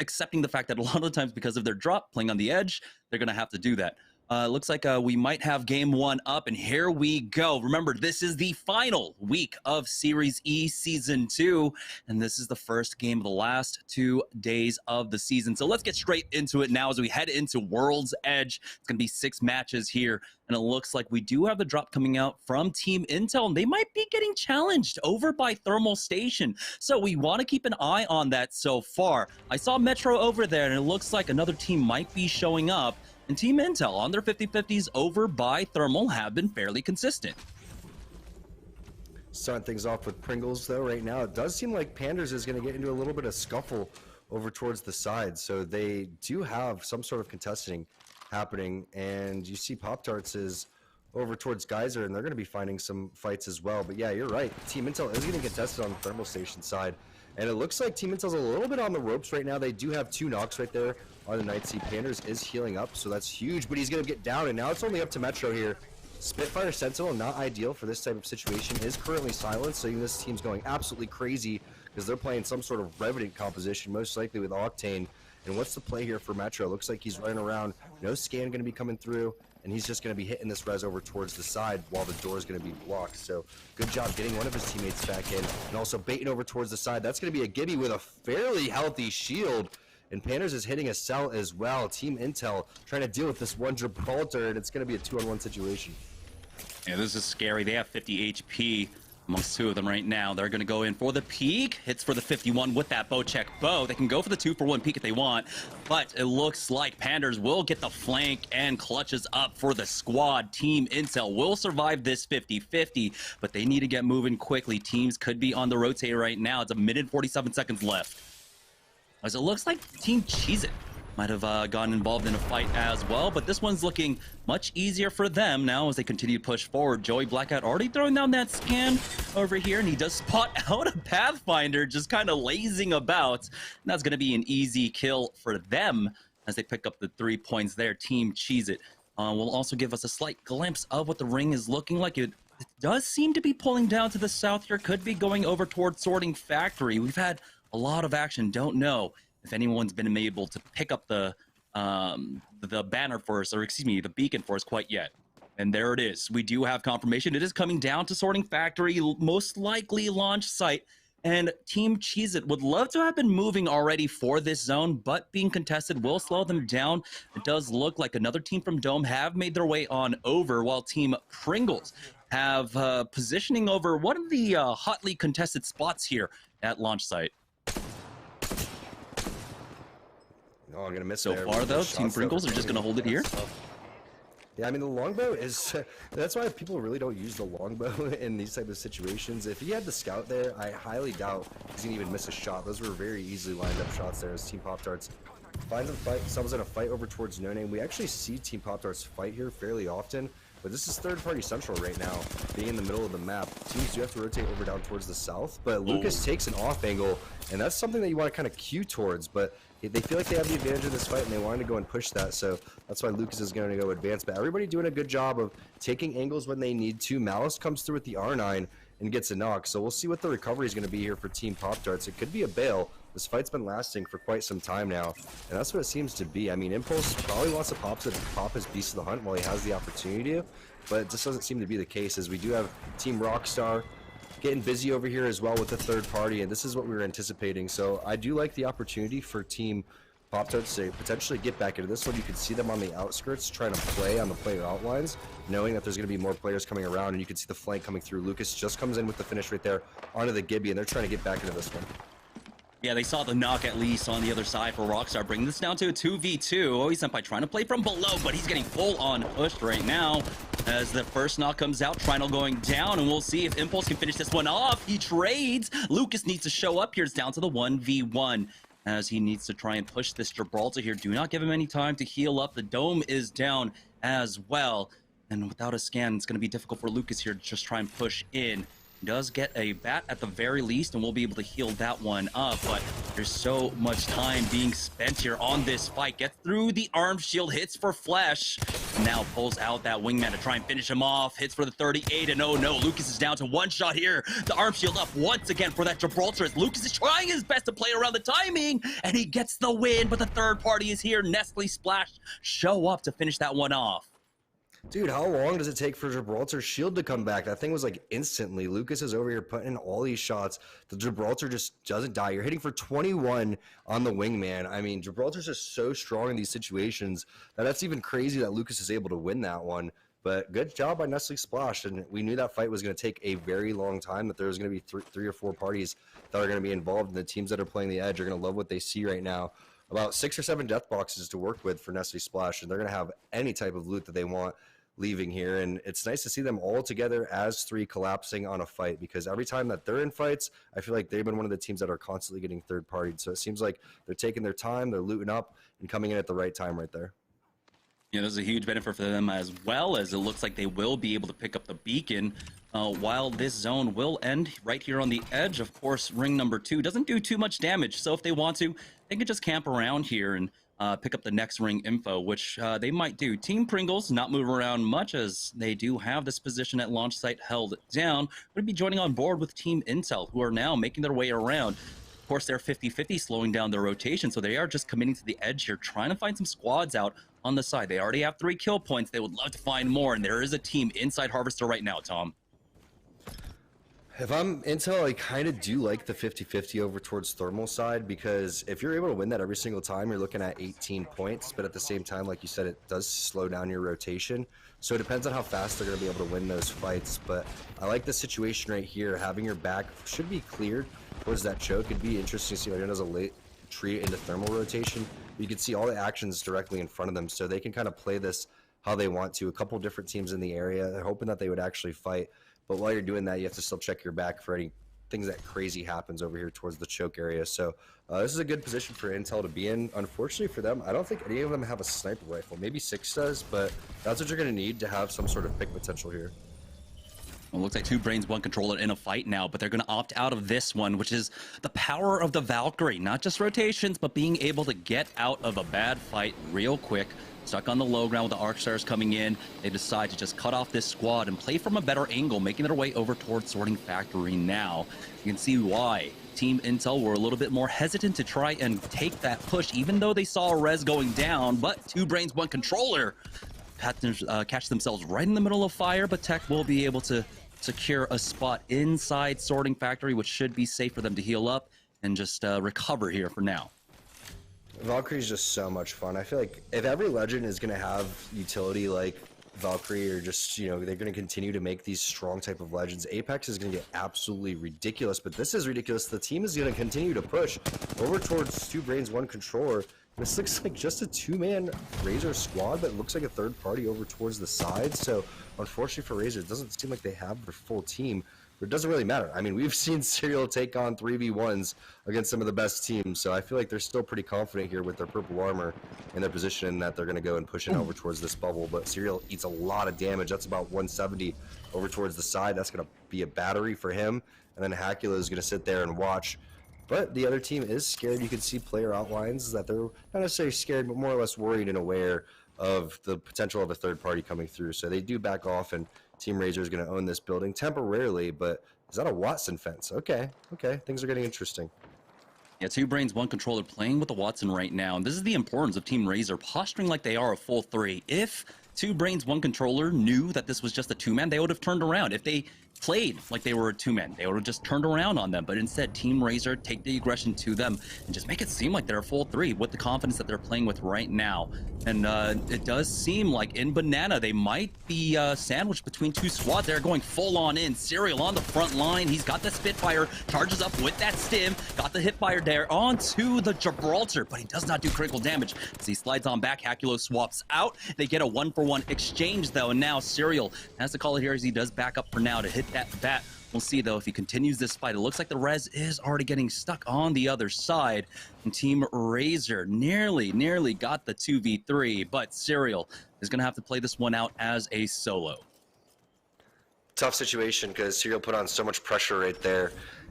accepting the fact that a lot of the times, because of their drop, playing on the edge, they're going to have to do that. Looks like we might have game 1 up, and here we go. Remember, this is the final week of Series E Season 2, and this is the first game of the last 2 days of the season. So let's get straight into it now as we head into World's Edge. It's going to be 6 matches here, and it looks like we do have the drop coming out from Team Intel, and they might be getting challenged over by Thermal Station. So we want to keep an eye on that so far. I saw Metro over there, and it looks like another team might be showing up. And Team Intel on their 50-50s over by Thermal have been fairly consistent. Starting things off with Pringles, though, right now, it does seem like Panders is going to get into a little bit of scuffle over towards the side. So they do have some sort of contesting happening. And you see Pop-Tarts is over towards Geyser, and they're going to be finding some fights as well. But yeah, you're right. Team Intel is going to get tested on the Thermal Station side. And it looks like Team Intel's a little bit on the ropes right now. They do have 2 knocks right there on the Night Sea. Panders is healing up, so that's huge, but he's going to get down, and now it's only up to Metro here. Spitfire Sentinel, not ideal for this type of situation, is currently silenced, so this team's going absolutely crazy because they're playing some sort of Revenant composition, most likely with Octane. And what's the play here for Metro? Looks like he's running around, no scan going to be coming through, and he's just going to be hitting this res over towards the side while the door is going to be blocked. So good job getting one of his teammates back in, and also baiting over towards the side. That's going to be a Gibby with a fairly healthy shield, and Panders is hitting a cell as well. Team Intel trying to deal with this one Gibraltar, and it's going to be a 2-on-1 situation. Yeah, this is scary. They have 50 HP amongst 2 of them right now. They're going to go in for the peek. Hits for the 51 with that bow check bow. They can go for the 2-for-1 peek if they want, but it looks like Panders will get the flank and clutches up for the squad. Team Intel will survive this 50-50, but they need to get moving quickly. Teams could be on the rotate right now. It's 1 minute 47 seconds left. As it looks like Team Cheez-It might have gotten involved in a fight as well, but this one's looking much easier for them now as they continue to push forward. Joey Blackout already throwing down that scan over here, and he does spot out a Pathfinder just kind of lazing about. And that's going to be an easy kill for them as they pick up the 3 points there. Team Cheez-It will also give us a slight glimpse of what the ring is looking like. It does seem to be pulling down to the south here, could be going over towards Sorting Factory. We've had a lot of action. Don't know if anyone's been able to pick up the banner for us, or excuse me, the beacon for us quite yet. And there it is. We do have confirmation. It is coming down to Sorting Factory, most likely launch site. And Team Cheez-It would love to have been moving already for this zone, but being contested will slow them down. It does look like another team from Dome have made their way on over, while Team Pringles have positioning over one of the hotly contested spots here at launch site. Oh, I'm going to miss so far, though, Team Pringles are just going to hold it here. Yeah, I mean, the longbow is... that's why people really don't use the longbow in these type of situations. If he had the scout there, I highly doubt he's going to even miss a shot. Those were very easily lined up shots there as Team Pop-Tarts finds themselves in a fight over towards No Name. We actually see Team Pop-Tarts fight here fairly often, but this is third-party central right now, being in the middle of the map. Teams do have to rotate over down towards the south, but Lucas takes an off angle, and that's something that you want to kind of cue towards, but they feel like they have the advantage in this fight, and they wanted to go and push that, so that's why Lucas is going to go advance. But everybody doing a good job of taking angles when they need to. Malice comes through with the R9 and gets a knock, so we'll see what the recovery is going to be here for Team Pop-Tarts. It could be a bail. This fight's been lasting for quite some time now, and that's what it seems to be. I mean, Impulse probably wants to pop his Beast of the Hunt while he has the opportunity to, but it just doesn't seem to be the case, as we do have Team Rockstar getting busy over here as well with the third party, and this is what we were anticipating. So I do like the opportunity for Team Pop Tarts to potentially get back into this one. You can see them on the outskirts trying to play on the player outlines, knowing that there's going to be more players coming around, and you can see the flank coming through. Lucas just comes in with the finish right there onto the Gibby, and they're trying to get back into this one. Yeah, they saw the knock at least on the other side for Rockstar, bringing this down to a 2v2. Always Senpai trying to play from below, but he's getting full-on pushed right now as the first knock comes out. Triangle going down, and we'll see if Impulse can finish this one off. He trades. Lucas needs to show up here. It's down to the 1v1 as he needs to try and push this Gibraltar here. Do not give him any time to heal up. The dome is down as well, and without a scan, it's going to be difficult for Lucas here to just try and push in. Does get a bat at the very least, and we'll be able to heal that one up, but there's so much time being spent here on this fight. Gets through the arm shield, hits for Flesh, now pulls out that wingman to try and finish him off. Hits for the 38, and oh no, Lucas is down to one shot here. The arm shield up once again for that Gibraltar as Lucas is trying his best to play around the timing, and he gets the win, but the third party is here. Nestle Splash show up to finish that one off. Dude, how long does it take for Gibraltar's shield to come back? That thing was like instantly. Lucas is over here putting in all these shots. The Gibraltar just doesn't die. You're hitting for 21 on the wingman. I mean, Gibraltar's just so strong in these situations that's even crazy that Lucas is able to win that one. But good job by Nestle Splash. And we knew that fight was going to take a very long time, that there was going to be three or four parties that are going to be involved. And the teams that are playing the edge are going to love what they see right now. About 6 or 7 death boxes to work with for Nestle Splash, and they're going to have any type of loot that they want leaving here. And it's nice to see them all together as 3 collapsing on a fight, because every time that they're in fights, I feel like they've been one of the teams that are constantly getting third partied. So it seems like they're taking their time, they're looting up and coming in at the right time right there. Yeah, there's a huge benefit for them, as well as it looks like they will be able to pick up the beacon while this zone will end right here on the edge. Of course, ring number 2 doesn't do too much damage, so if they want to, they can just camp around here and pick up the next ring info, which they might do. Team Pringles not move around much, as they do have this position at launch site held down. Would be joining on board with Team Intel, who are now making their way around. Of course, they're 50-50, slowing down their rotation, so they are just committing to the edge here, trying to find some squads out on the side. They already have 3 kill points. They would love to find more, and there is a team inside Harvester right now, Tom. If I'm Intel, I kind of do like the 50-50 over towards Thermal side, because if you're able to win that every single time, you're looking at 18 points, but at the same time, like you said, it does slow down your rotation. So it depends on how fast they're going to be able to win those fights, but I like the situation right here. Having your back should be cleared towards that choke. It'd be interesting to see if anyone does a late retreat into Thermal rotation. You can see all the actions directly in front of them, so they can kind of play this how they want to. A couple different teams in the area, they're hoping that they would actually fight. But while you're doing that, you have to still check your back for any things that crazy happens over here towards the choke area. So this is a good position for Intel to be in. Unfortunately for them, I don't think any of them have a sniper rifle. Maybe 6 does, but that's what you're going to need to have some sort of pick potential here. Well, it looks like 2 brains, 1 controller in a fight now, but they're going to opt out of this one, which is the power of the Valkyrie. Not just rotations, but being able to get out of a bad fight real quick. Stuck on the low ground with the Arcstars coming in, they decide to just cut off this squad and play from a better angle, making their way over towards Sorting Factory now. You can see why Team Intel were a little bit more hesitant to try and take that push, even though they saw Rez going down, but 2 brains, 1 controller catch themselves right in the middle of fire, but Tech will be able to secure a spot inside Sorting Factory, which should be safe for them to heal up and just recover here for now. Valkyrie is just so much fun. I feel like if every legend is going to have utility like Valkyrie, or just, you know, they're going to continue to make these strong type of legends, Apex is going to get absolutely ridiculous. But this is ridiculous. The team is going to continue to push over towards 2 brains, 1 controller. This looks like just a 2-man Razor squad, but it looks like a third party over towards the side. So unfortunately for Razor, it doesn't seem like they have their full team. But it doesn't really matter. I mean, we've seen Serial take on 3v1s against some of the best teams, so I feel like they're still pretty confident here with their purple armor and their position that they're going to go and push it over towards this bubble. But Serial eats a lot of damage. That's about 170 over towards the side. That's going to be a battery for him. And then Hakula is going to sit there and watch. But the other team is scared. You can see player outlines that they're not necessarily scared, but more or less worried and aware of the potential of a third party coming through. So they do back off, and Team Razor is going to own this building temporarily. But is that a Watson fence? Okay, things are getting interesting. Yeah, 2 brains, 1 controller playing with the Watson right now. And this is the importance of Team Razor posturing like they are a full 3. If 2 brains, 1 controller knew that this was just a 2-man, they would have turned around. If they played like they were a two-man. They would have just turned around on them, but instead Team Razor take the aggression to them and just make it seem like they're a full three with the confidence that they're playing with right now. And it does seem like in Banana they might be sandwiched between two squads. They're going full on in. Serial on the front line. He's got the Spitfire, charges up with that stim, got the hipfire there onto the Gibraltar, but he does not do critical damage as he slides on back. Hakulo swaps out. They get a 1-for-1 exchange though, and now Serial has to call it here as he does back up for now to hit that bat. We'll see though if he continues this fight. It looks like the res is already getting stuck on the other side, and Team Razor nearly got the 2v3, but Serial is gonna have to play this one out as a solo. Tough situation because Serial put on so much pressure right there,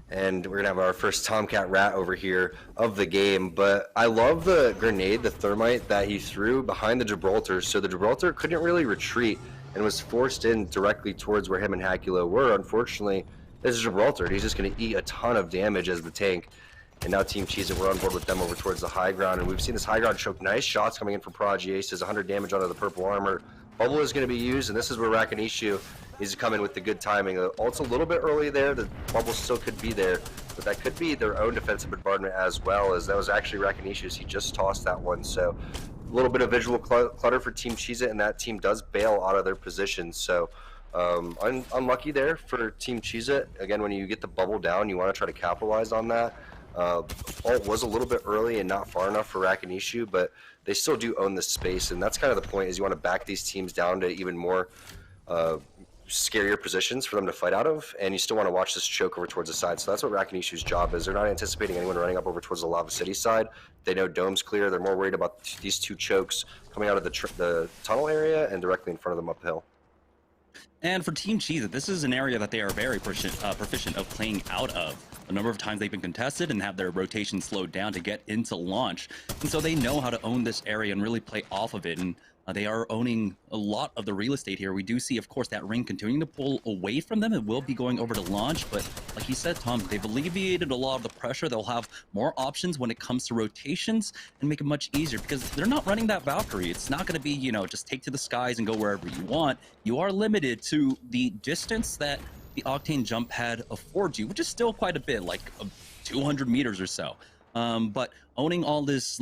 and we're gonna have our first Tomcat Rat over here of the game. But I love the grenade, the thermite that he threw behind the Gibraltar, so the Gibraltar couldn't really retreat and was forced in directly towards where him and Hakulo were. Unfortunately, this is Gibraltar. He's just going to eat a ton of damage as the tank. And now Team Cheese It, we're on board with them over towards the high ground. And we've seen this high ground choke. Nice shots coming in from Prodigy Aces. 100 damage onto the purple armor. Bubble is going to be used, and this is where Rakanishu needs to come in with the good timing. It's a little bit early there. The bubble still could be there, but that could be their own defensive bombardment as well, as that was actually Rakanishu's. He just tossed that one. So a little bit of visual clutter for Team Cheez It, and that team does bail out of their positions. So unlucky there for Team Cheez It. Again, when you get the bubble down, you want to try to capitalize on that. Ult was a little bit early and not far enough for Rakanishu, but they still do own the space, and that's kind of the point, is you want to back these teams down to even more scarier positions for them to fight out of, and you still want to watch this choke over towards the side. So that's what Rakanishu's job is. They're not anticipating anyone running up over towards the Lava City side. They know Dome's clear. They're more worried about these two chokes coming out of the tunnel area and directly in front of them uphill. And for Team Cheez It, this is an area that they are very proficient of playing out of. A number of times they've been contested and have their rotation slowed down to get into launch. And so they know how to own this area and really play off of it. And they are owning a lot of the real estate here. We do see, of course, that ring continuing to pull away from them. It will be going over to launch, but like you said, Tom, they've alleviated a lot of the pressure. They'll have more options when it comes to rotations and make it much easier because they're not running that Valkyrie. It's not going to be, you know, just take to the skies and go wherever you want. You are limited to the distance that the Octane jump pad affords you, which is still quite a bit, like 200 meters or so. But owning all this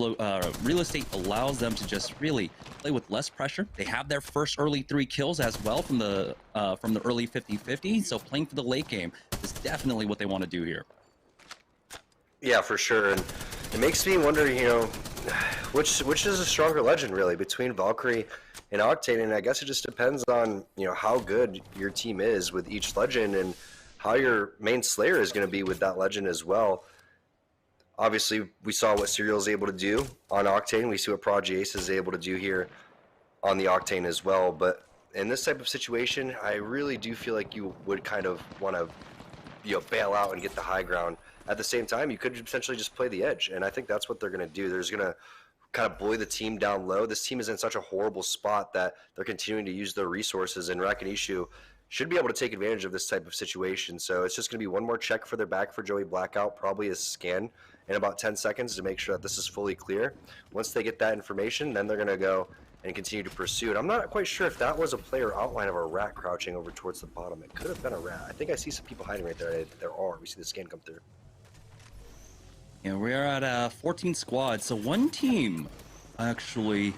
real estate allows them to just really play with less pressure. They have their first early 3 kills as well from the early 50-50. So playing for the late game is definitely what they want to do here. Yeah, for sure. And it makes me wonder, you know, which is a stronger legend really between Valkyrie and Octane. And I guess it just depends on, you know, how good your team is with each legend and how your main Slayer is going to be with that legend as well. Obviously, we saw what Serial is able to do on Octane. We see what Prodigy Ace is able to do here on the Octane as well. But in this type of situation, I really do feel like you would kind of want to, you know, bail out and get the high ground. At the same time, you could potentially just play the edge, and I think that's what they're going to do. They're going to kind of bully the team down low. This team is in such a horrible spot that they're continuing to use their resources, and Rakanishu should be able to take advantage of this type of situation. So it's just going to be one more check for their back for Joey Blackout, probably a scan in about 10 seconds to make sure that this is fully clear. Once they get that information, then they're going to go and continue to pursue it. I'm not quite sure if that was a player outline of a rat crouching over towards the bottom. It could have been a rat. I think I see some people hiding right there. There are. We see the scan come through. Yeah, we're at 14 squads, so one team actually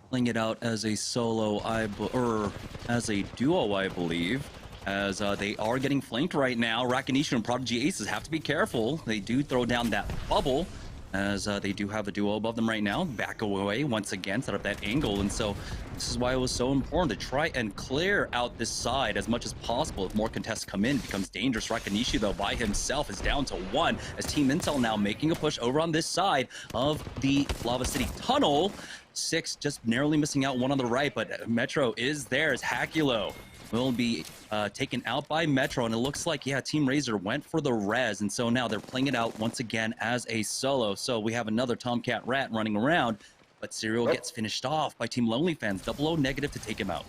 playing it out as a solo, or as a duo, I believe, as they are getting flanked right now. Rakanishu and Prodigy Aces have to be careful. They do throw down that bubble, as they do have a duo above them right now. Back away once again, set up that angle, and so this is why it was so important to try and clear out this side as much as possible. If more contests come in, it becomes dangerous. Rakanishu, though, by himself is down to 1, as Team Intel now making a push over on this side of the Lava City tunnel. 6 just narrowly missing out, 1 on the right, but Metro is there as Hakulo will be taken out by Metro, and it looks like, yeah, Team Razor went for the res, and so now they're playing it out once again as a solo. So we have another Tomcat Rat running around, but Serial gets finished off by Team Lonely Fans. 00 negative to take him out.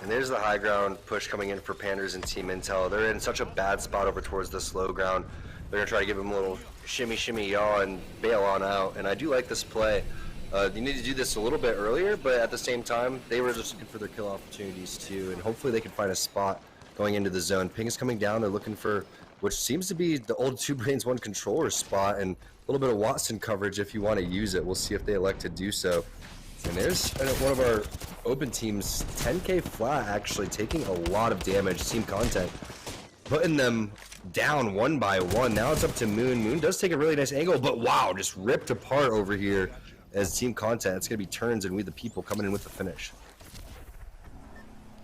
And there's the high ground push coming in for Panders and Team Intel. They're in such a bad spot over towards this low ground. They're going to try to give him a little shimmy, shimmy, yaw, and bail on out. And I do like this play. You need to do this a little bit earlier, but at the same time, they were just looking for their kill opportunities too, and hopefully they can find a spot going into the zone. Ping is coming down. They're looking for which seems to be the old 2 brains 1 controller spot, and a little bit of Watson coverage if you want to use it. We'll see if they elect to do so. And there's one of our open teams, 10k flat, actually taking a lot of damage. Team Content putting them down 1 by 1. Now it's up to Moon. Moon does take a really nice angle, but wow, just ripped apart over here as Team Content. It's going to be Turns and We the People coming in with the finish.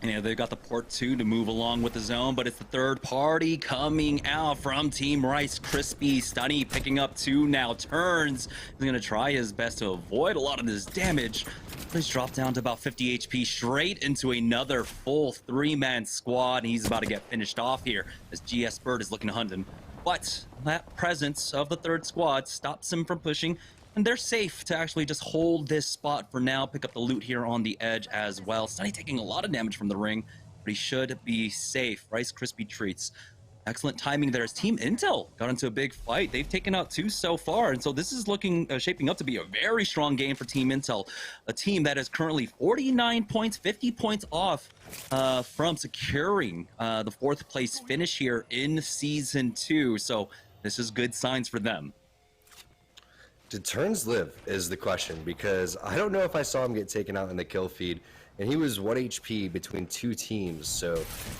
You know, they've got the port 2 to move along with the zone, but it's the third party coming out from Team Rice. Crispy, Stunny picking up 2 now. Turns is going to try his best to avoid a lot of this damage. He's dropped down to about 50 HP straight into another full 3-man squad. He's about to get finished off here as GS Bird is looking to hunt him. But that presence of the third squad stops him from pushing. And they're safe to actually just hold this spot for now, pick up the loot here on the edge as well. Stunny taking a lot of damage from the ring, but he should be safe. Rice Krispie Treats. Excellent timing there as Team Intel got into a big fight. They've taken out 2 so far, and so this is looking shaping up to be a very strong game for Team Intel, a team that is currently 49 points, 50 points off from securing the 4th place finish here in Season 2. So this is good signs for them. Did Turns live is the question, because I don't know if I saw him get taken out in the kill feed, and he was 1 HP between 2 teams, so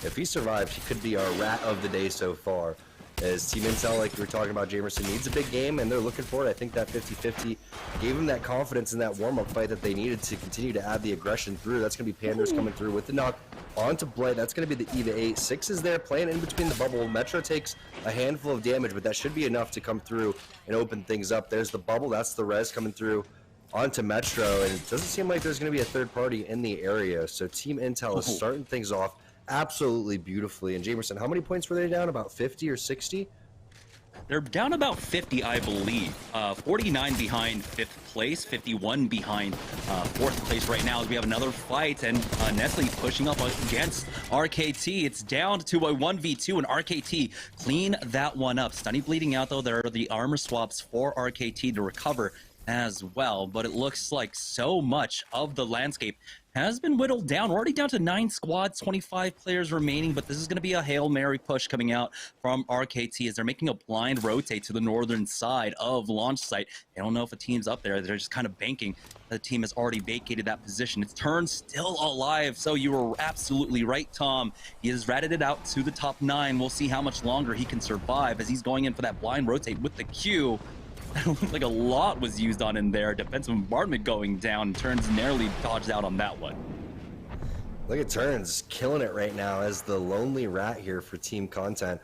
if he survived, he could be our rat of the day so far. As Team Intel, like we were talking about, Jamerson needs a big game, and they're looking for it. I think that 50-50 gave him that confidence in that warm-up fight that they needed to continue to add the aggression through. That's going to be Panders coming through with the knock onto Blight. That's going to be the EVA 8. 6 is there, playing in between the bubble. Metro takes a handful of damage, but that should be enough to come through and open things up. There's the bubble. That's the res coming through onto Metro, and it doesn't seem like there's going to be a third party in the area. So Team Intel is starting things off absolutely beautifully. And Jamerson, how many points were they down? About 50 or 60? They're down about 50, I believe. 49 behind 5th place, 51 behind 4th place right now as we have another fight, and Nestle pushing up against RKT. It's down to a 1v2, and RKT clean that one up. Stunny bleeding out, though. There are the armor swaps for RKT to recover as well, but it looks like so much of the landscape has been whittled down. We're already down to 9 squads, 25 players remaining, but this is going to be a Hail Mary push coming out from RKT as they're making a blind rotate to the northern side of launch site. They don't know if a team's up there. They're just kind of banking. The team has already vacated that position. It's Turns still alive, so you were absolutely right, Tom. He has ratted it out to the top 9. We'll see how much longer he can survive as he's going in for that blind rotate with the Q. It looked like a lot was used on him there. Defensive bombardment going down. Turns narrowly dodged out on that one. Look at Turns killing it right now as the lonely rat here for Team Content.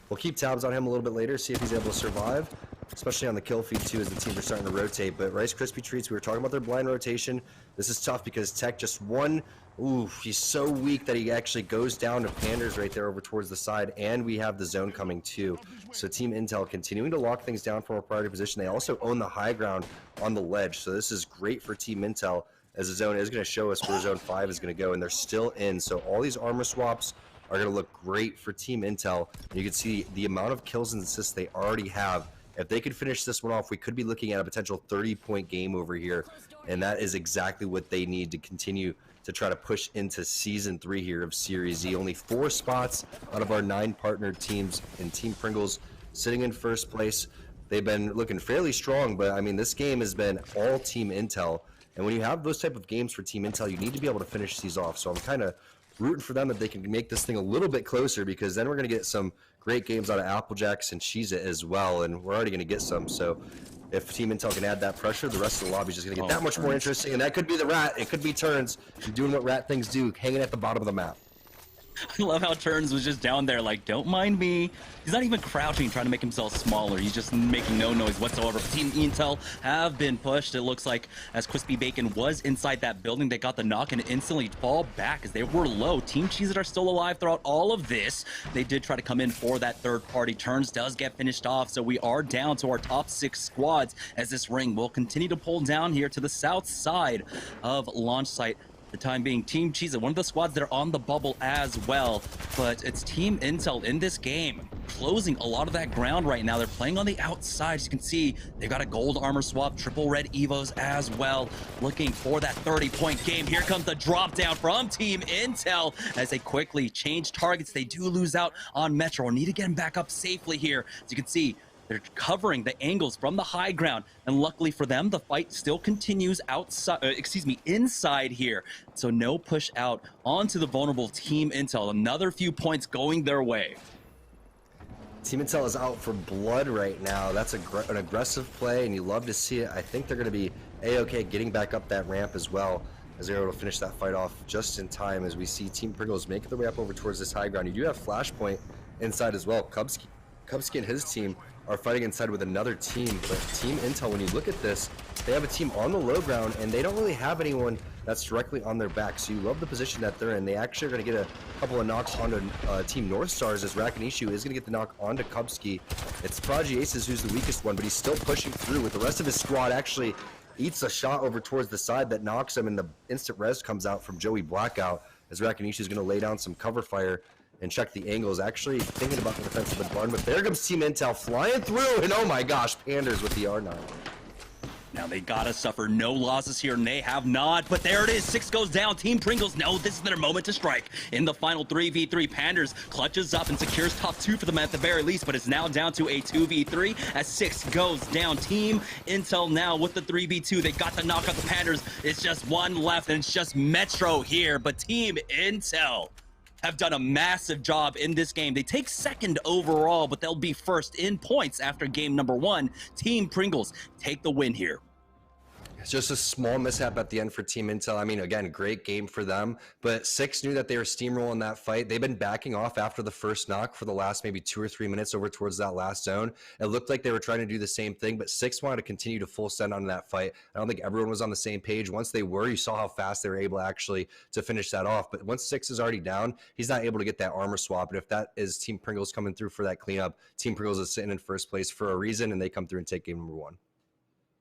We'll keep tabs on him a little bit later, see if he's able to survive, especially on the kill feed too as the teams are starting to rotate. But Rice Krispie Treats, we were talking about their blind rotation. This is tough because Tech just won. Ooh, he's so weak that he actually goes down to Panders right there over towards the side, and we have the zone coming too. So Team Intel continuing to lock things down from a priority position. They also own the high ground on the ledge, so this is great for Team Intel as the zone is going to show us where Zone 5 is going to go, and they're still in. So all these armor swaps are going to look great for Team Intel. You can see the amount of kills and assists they already have. If they could finish this one off, we could be looking at a potential 30-point game over here, and that is exactly what they need to continue to try to push into Season 3 here of SeriesE. Only 4 spots out of our 9 partnered teams, and Team Pringles sitting in first place. They've been looking fairly strong, but I mean, this game has been all Team Intel, and when you have those type of games for Team Intel, you need to be able to finish these off. So I'm kind of rooting for them that they can make this thing a little bit closer, because then we're going to get some great games out of Applejacks and Cheez-It as well, and we're already going to get some. So if Team Intel can add that pressure, the rest of the lobby is just going to get that much more interesting, and that could be the rat. It could be Turns doing what rat things do, hanging at the bottom of the map. I love how Turns was just down there like, don't mind me. He's not even crouching, trying to make himself smaller. He's just making no noise whatsoever. Team Intel have been pushed. It looks like as Crispy Bacon was inside that building, they got the knock and instantly fall back as they were low. Team Cheez-It are still alive throughout all of this. They did try to come in for that third party. Turns does get finished off, so we are down to our top 6 squads as this ring will continue to pull down here to the south side of launch site. The time being Team Cheez-It, one of the squads that are on the bubble as well, but it's Team Intel in this game closing a lot of that ground right now. They're playing on the outside. As you can see, they've got a gold armor swap, triple red Evos as well, looking for that 30-point game. Here comes the drop down from Team Intel as they quickly change targets. They do lose out on Metro. Need to get him back up safely here. As you can see, they're covering the angles from the high ground, and luckily for them, the fight still continues outside, inside here. So no push out onto the vulnerable Team Intel. Another few points going their way. Team Intel is out for blood right now. That's an aggressive play, and you love to see it. I think they're going to be A-okay getting back up that ramp as well, as they're able to finish that fight off just in time as we see Team Pringles make their way up over towards this high ground. You do have Flashpoint inside as well. Kubsky and his team are fighting inside with another team, but Team Intel, when you look at this, they have a team on the low ground, and they don't really have anyone that's directly on their back. So you love the position that they're in. They actually are going to get a couple of knocks onto Team North Stars, as Rakanishu is going to get the knock onto Kubsky. It's Prodigy Aces who's the weakest one, but he's still pushing through with the rest of his squad. Actually eats a shot over towards the side that knocks him, and the instant res comes out from Joey Blackout as Rakanishu is going to lay down some cover fire and check the angles. Actually thinking about the defense of the barn, but there comes Team Intel flying through, and oh my gosh, Panders with the R9. Now they gotta suffer no losses here, and they have not, but there it is. 6 goes down. Team Pringles know this is their moment to strike. In the final 3v3, Panders clutches up and secures top 2 for them at the very least, but it's now down to a 2v3 as 6 goes down. Team Intel now with the 3v2. They got the knock out the Panders. It's just one left, and it's just Metro here, but Team Intel have done a massive job in this game. They take second overall, but they'll be first in points after game number 1. Team Pringles take the win here. It's just a small mishap at the end for Team Intel. I mean, again, great game for them, but 6 knew that they were steamrolling that fight. They've been backing off after the first knock for the last maybe 2 or 3 minutes over towards that last zone. It looked like they were trying to do the same thing, but 6 wanted to continue to full send on that fight. I don't think everyone was on the same page. Once they were, you saw how fast they were able actually to finish that off. But once 6 is already down, he's not able to get that armor swap. And if that is Team Pringles coming through for that cleanup, Team Pringles is sitting in first place for a reason, and they come through and take game number 1.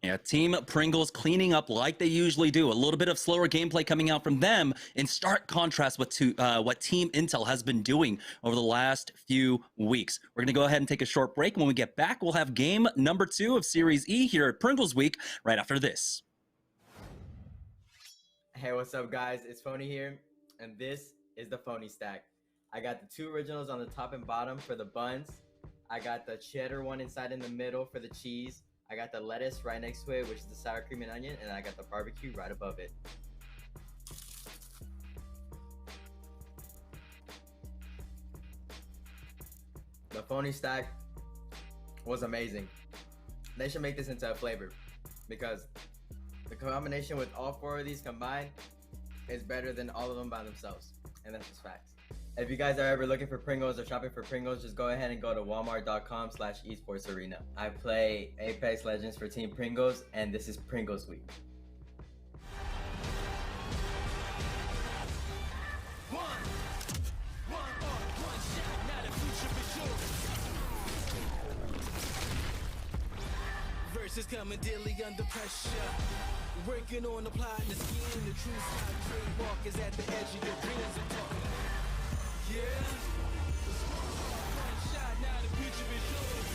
Yeah, Team Pringles cleaning up like they usually do. A little bit of slower gameplay coming out from them in stark contrast with what Team Intel has been doing over the last few weeks. We're going to go ahead and take a short break. When we get back, we'll have game number 2 of Series E here at Pringles Week right after this. Hey, what's up, guys? It's Phony here, and this is the Phony Stack. I got the 2 originals on the top and bottom for the buns. I got the cheddar one inside in the middle for the cheese. I got the lettuce right next to it, which is the sour cream and onion, and I got the barbecue right above it. The Phony Stack was amazing. They should make this into a flavor, because the combination with all 4 of these combined is better than all of them by themselves, and that's just facts. If you guys are ever looking for Pringles or shopping for Pringles, just go ahead and go to walmart.com/esportsarena. I play Apex Legends for Team Pringles, and this is Pringles Week. Versus coming daily under pressure. Working on the plot and the scheme. The true side trademark is at the edge of your dreams. Yeah. One shot, now the future is yours.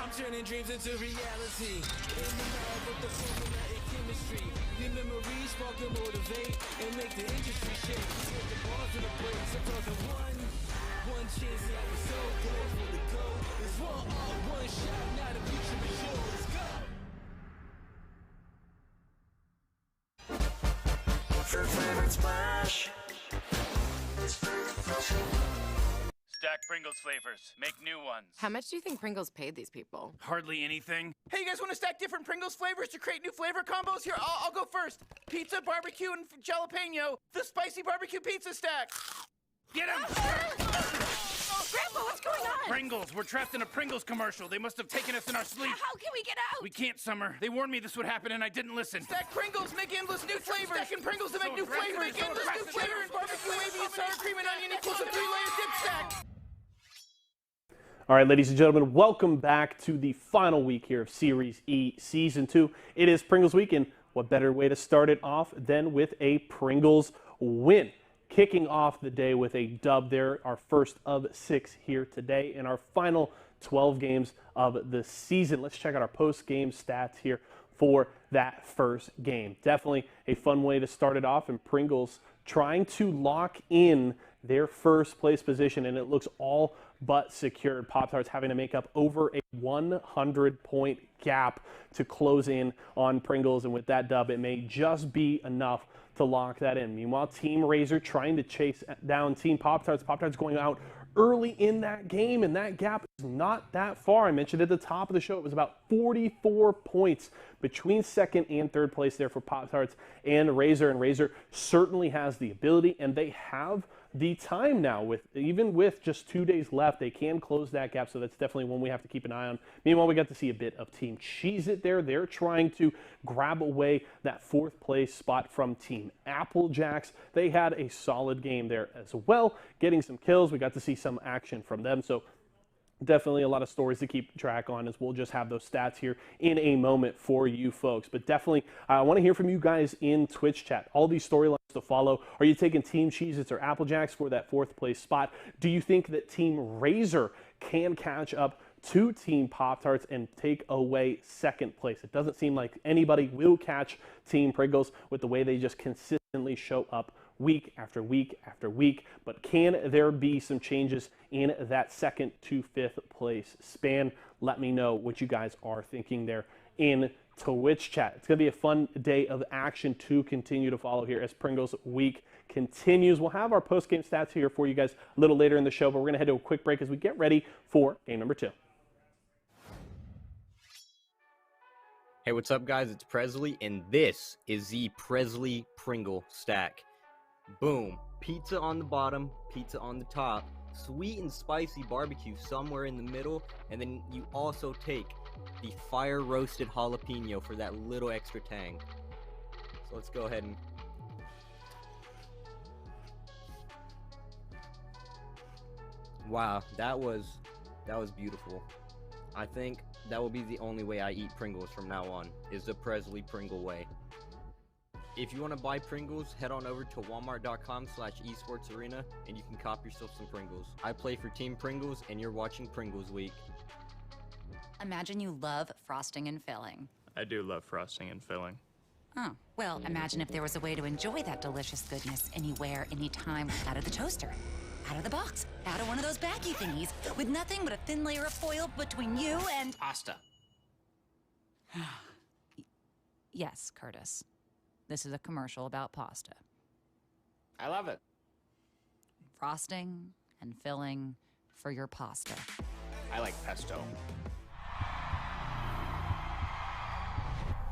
I'm turning dreams into reality. In the lab with the formula and chemistry. Your memories spark and motivate and make the industry shake. Put the bars in the brakes. I'm talking one chance, and I was so close for the goal. It's one shot, now the future is yours. Let's go. For favorite splash. Stack Pringles flavors. Make new ones. How much do you think Pringles paid these people? Hardly anything. Hey, you guys want to stack different Pringles flavors to create new flavor combos? Here, I'll go first. Pizza, barbecue, and jalapeno. The spicy barbecue pizza stack. Get him! Grandpa, what's going on? Pringles. We're trapped in a Pringles commercial. They must have taken us in our sleep. How can we get out? We can't, Summer. They warned me this would happen, and I didn't listen. Stack Pringles, make endless new flavors. Stacking Pringles to make new flavors. Make endless new flavors. Barbecue, wavy, and sour cream and onion equals a 3-layer dip stack. All right, ladies and gentlemen, welcome back to the final week here of Series E Season 2. It is Pringles Week, and what better way to start it off than with a Pringles win? kicking off the day with a dub there, our first of 6 here today in our final 12 games of the season. Let's check out our post-game stats here for that first game. Definitely a fun way to start it off, and Pringles trying to lock in their first place position, and it looks all but secured. Pop-Tarts having to make up over a 100-point gap to close in on Pringles, and with that dub, it may just be enough to lock that in. Meanwhile, Team Razor trying to chase down Team Pop-Tarts. Pop-Tarts going out early in that game, and that gap is not that far. I mentioned at the top of the show, it was about 44 points between second and third place there for Pop-Tarts and Razor certainly has the ability, and they have the time now. Even with just 2 days left, they can close that gap, so that's definitely one we have to keep an eye on. Meanwhile, we got to see a bit of Team Cheez-It there. They're trying to grab away that fourth place spot from Team Applejacks. They had a solid game there as well, getting some kills. We got to see some action from them, so definitely a lot of stories to keep track on, as we'll just have those stats here in a moment for you folks. But definitely, I want to hear from you guys in Twitch chat. All these storylines to follow. Are you taking Team Cheez-Its or Applejacks for that fourth place spot? Do you think that Team Razor can catch up to Team Pop-Tarts and take away second place? It doesn't seem like anybody will catch Team Pringles with the way they just consistently show up week after week after week, but can there be some changes in that second to fifth place span? Let me know what you guys are thinking there in Twitch chat. It's going to be a fun day of action to continue to follow here as Pringles week continues. We'll have our post-game stats here for you guys a little later in the show, but we're going to head to a quick break as we get ready for game number 2. Hey, what's up, guys? It's Presley, and this is the Presley Pringle stack. Boom. Pizza on the bottom, pizza on the top, sweet and spicy barbecue somewhere in the middle, and then you also take the fire roasted jalapeno for that little extra tang. So let's go ahead and wow, that was beautiful. I think that will be the only way I eat Pringles from now on, is the Presley Pringle way. If you want to buy Pringles, head on over to walmart.com/esportsarena and you can cop yourself some Pringles. I play for Team Pringles and you're watching Pringles Week. Imagine you love frosting and filling. I do love frosting and filling. Oh, well, imagine if there was a way to enjoy that delicious goodness anywhere, anytime, out of the toaster, out of the box, out of one of those baggy thingies, with nothing but a thin layer of foil between you and... Pasta. Yes, Curtis. This is a commercial about pasta. I love it. Frosting and filling for your pasta. I like pesto.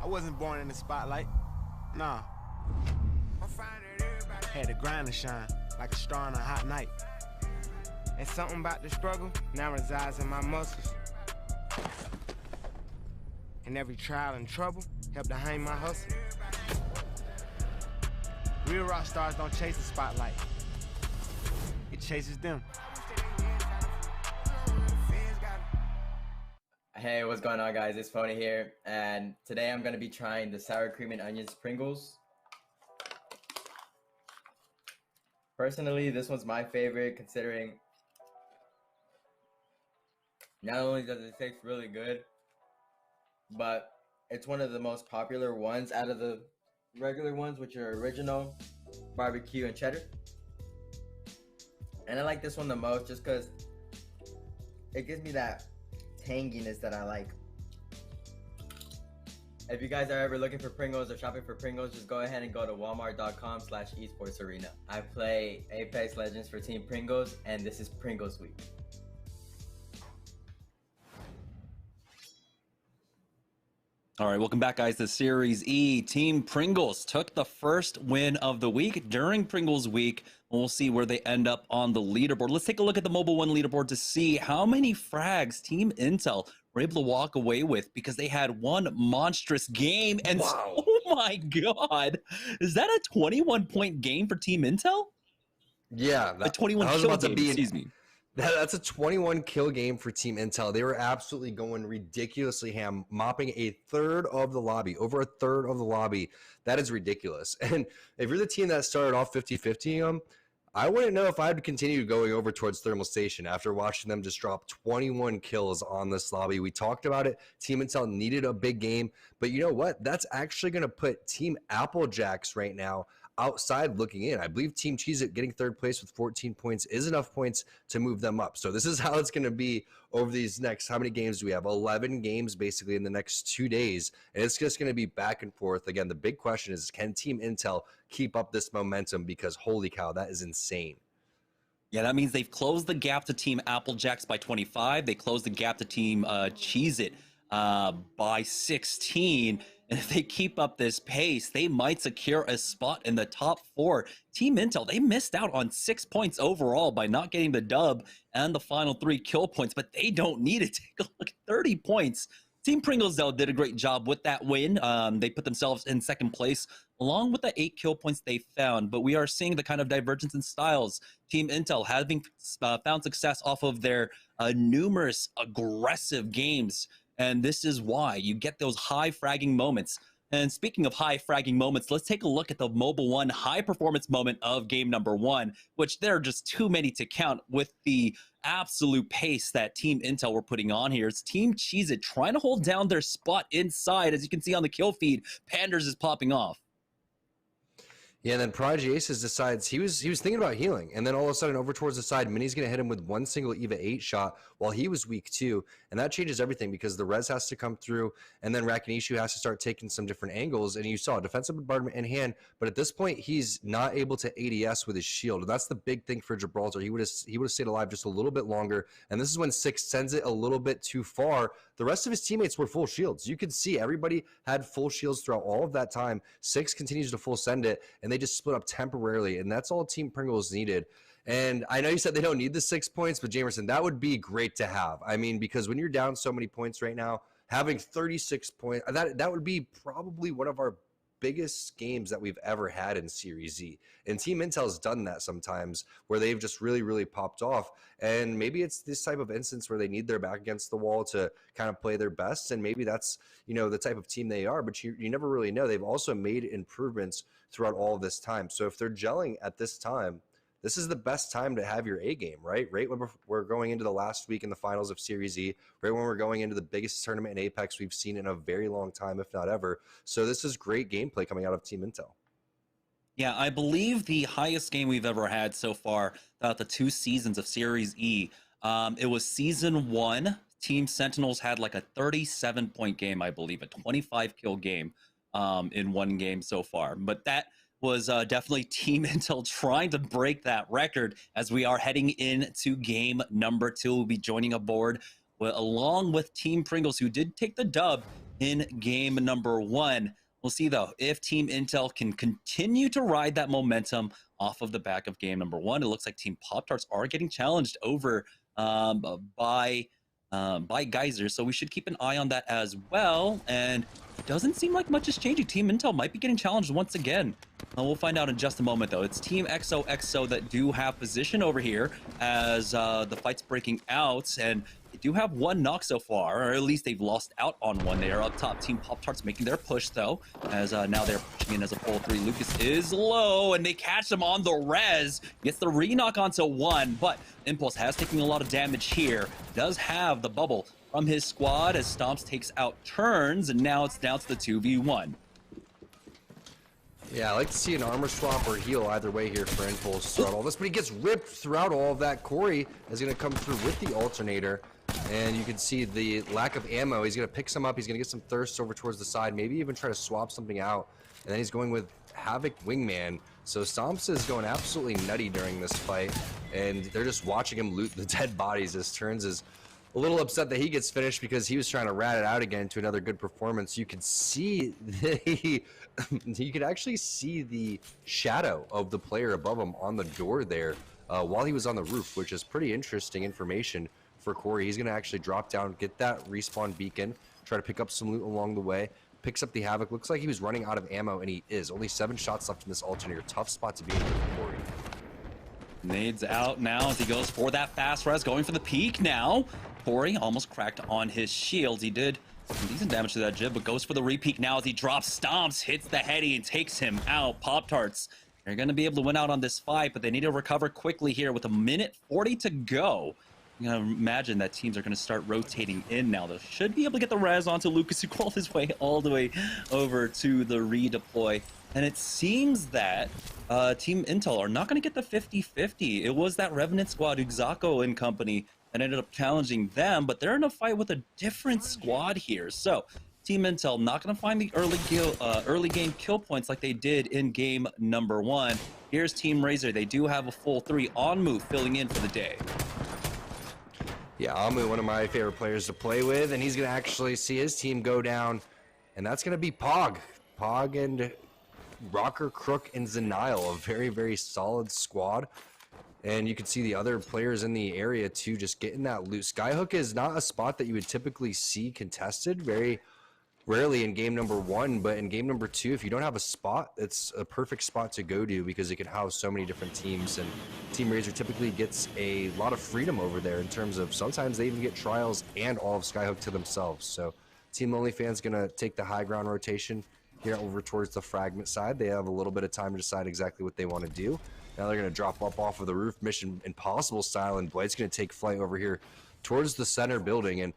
I wasn't born in the spotlight. Nah. Had to grind and shine like a star on a hot night. And something about the struggle now resides in my muscles. And every trial and trouble helped to hang my hustle. Real rock stars don't chase the spotlight. It chases them. Hey, what's going on, guys? It's Phony here, and today I'm going to be trying the sour cream and onions Pringles. Personally, this one's my favorite, considering not only does it taste really good, but it's one of the most popular ones out of the regular ones, which are original, barbecue, and cheddar. And I like this one the most just because it gives me that tanginess that I like. If you guys are ever looking for Pringles or shopping for Pringles, just go ahead and go to walmart.com/esportsarena. I play Apex Legends for Team Pringles, and this is Pringles Week. All right, welcome back, guys, to SeriesE. Team Pringles took the first win of the week during Pringles Week. We'll see where they end up on the leaderboard. Let's take a look at the Mobile One leaderboard to see how many frags Team Intel were able to walk away with, because they had one monstrous game. And wow. Oh my God, is that a 21-point game for Team Intel? Yeah, a 21 kill game, excuse me. That's a 21 kill game for Team Intel. They were absolutely going ridiculously ham, mopping a third of the lobby, over a third of the lobby. That is ridiculous. And if you're the team that started off 50-50, I wouldn't know if I'd continue going over towards Thermal Station after watching them just drop 21 kills on this lobby. We talked about it. Team Intel needed a big game, but you know what? That's actually going to put Team Applejacks right now outside looking in. I believe Team Cheez-It getting third place with 14 points is enough points to move them up. So this is how it's going to be over these next, how many games do we have? 11 games basically in the next 2 days. And it's just going to be back and forth. Again, the big question is, can Team Intel keep up this momentum? Because holy cow, that is insane. Yeah, that means they've closed the gap to Team Applejacks by 25. They closed the gap to Team Cheez-It by 16. And if they keep up this pace, they might secure a spot in the top 4. Team Intel, they missed out on 6 points overall by not getting the dub and the final 3 kill points, but they don't need it. Take a look at 30 points. Team Pringles, though, did a great job with that win. They put themselves in second place, along with the 8 kill points they found. But we are seeing the kind of divergence in styles. Team Intel having found success off of their numerous aggressive games. And this is why you get those high fragging moments. And speaking of high fragging moments, let's take a look at the Mobile One high performance moment of game number 1, which there are just too many to count with the absolute pace that Team Intel were putting on here. It's Team Cheez-It trying to hold down their spot inside. As you can see on the kill feed, Panders is popping off. Yeah, and then Prodigy Aces decides he was thinking about healing, and then all of a sudden over towards the side, Mini's going to hit him with one single EVA 8 shot while he was weak too, and that changes everything because the res has to come through, and then Rakinishu has to start taking some different angles, and you saw defensive bombardment in hand, but at this point he's not able to ADS with his shield, and that's the big thing for Gibraltar. He would have stayed alive just a little bit longer, and this is when Six sends it a little bit too far. The rest of his teammates were full shields. You could see everybody had full shields throughout all of that time. Six continues to full send it, and they just split up temporarily, and that's all Team Pringles needed. And I know you said they don't need the 6 points, but Jamerson, that would be great to have. I mean, because when you're down so many points right now, having 36 points, that would be probably one of our biggest games that we've ever had in SeriesE. And Team Intel's done that sometimes where they've just really, really popped off. And maybe it's this type of instance where they need their back against the wall to kind of play their best. And maybe that's, you know, the type of team they are, but you never really know. They've also made improvements throughout all of this time. So if they're gelling at this time, this is the best time to have your A game, right? Right when we're going into the last week in the finals of SeriesE, right when we're going into the biggest tournament in Apex we've seen in a very long time, if not ever. So this is great gameplay coming out of Team Intel. Yeah, I believe the highest game we've ever had so far throughout the 2 seasons of SeriesE, it was Season 1. Team Sentinels had like a 37-point game, I believe, a 25-kill game in one game so far. But that was definitely Team Intel trying to break that record as we are heading into game number 2. We'll be joining aboard along with Team Pringles, who did take the dub in game number 1. We'll see, though, if Team Intel can continue to ride that momentum off of the back of game number 1. It looks like Team Pop-Tarts are getting challenged over by Geyser, so we should keep an eye on that as well. And it doesn't seem like much is changing. Team Intel might be getting challenged once again. We'll find out in just a moment, though. It's Team XOXO that do have position over here as the fight's breaking out, and they do have one knock so far, or at least they've lost out on one. They are up top. Team Pop-Tarts making their push, though, as now they're pushing in as a full 3. Lucas is low, and they catch him on the res. Gets the re-knock onto 1, but Impulse has taken a lot of damage here. Does have the bubble from his squad as Stomps takes out Turns, and now it's down to the 2v1. Yeah, I like to see an armor swap or heal either way here for Impulse throughout all this, but he gets ripped throughout all of that. Corey is going to come through with the alternator, and you can see the lack of ammo. He's going to pick some up. He's going to get some thirst over towards the side, maybe even try to swap something out, and then he's going with Havoc Wingman. So Stomps is going absolutely nutty during this fight, and they're just watching him loot the dead bodies as Turns is a little upset that he gets finished because he was trying to rat it out again to another good performance. You could see you could actually see the shadow of the player above him on the door there while he was on the roof, which is pretty interesting information for Corey. He's going to actually drop down, get that respawn beacon, try to pick up some loot along the way, picks up the Havoc. Looks like he was running out of ammo, and he is. Only 7 shots left in this alternator. Tough spot to be in for Corey. Nades out now as he goes for that fast res, going for the peak now. Corey almost cracked on his shields. He did some decent damage to that jib, but goes for the repeat now as he drops Stomps, hits the heady, and takes him out. Pop-Tarts They're going to be able to win out on this fight, but they need to recover quickly here with 1:40 to go. You know, imagine that teams are going to start rotating in now. They should be able to get the res onto Lucas, who crawled his way all the way over to the redeploy. And it seems that Team Intel are not going to get the 50-50. It was that Revenant squad, Uxako and company, that ended up challenging them, but they're in a fight with a different squad here. So Team Intel not going to find the early game kill points like they did in game number 1. Here's Team Razor. They do have a full 3 on move filling in for the day. Yeah, Amu, one of my favorite players to play with, and he's going to actually see his team go down, and that's going to be Pog. Pog and Rocker, Crook, and Zenile, a very, very solid squad. And you can see the other players in the area, too, just getting that loot. Skyhook is not a spot that you would typically see contested very rarely in game number 1, but in game number 2, if you don't have a spot, it's a perfect spot to go to because it can house so many different teams, and Team Razor typically gets a lot of freedom over there in terms of sometimes they even get trials and all of Skyhook to themselves. So Team Lonely Fan's gonna take the high ground rotation here over towards the fragment side. They have a little bit of time to decide exactly what they want to do. Now they're gonna drop up off of the roof, Mission Impossible style, and Blight's gonna take flight over here towards the center building, and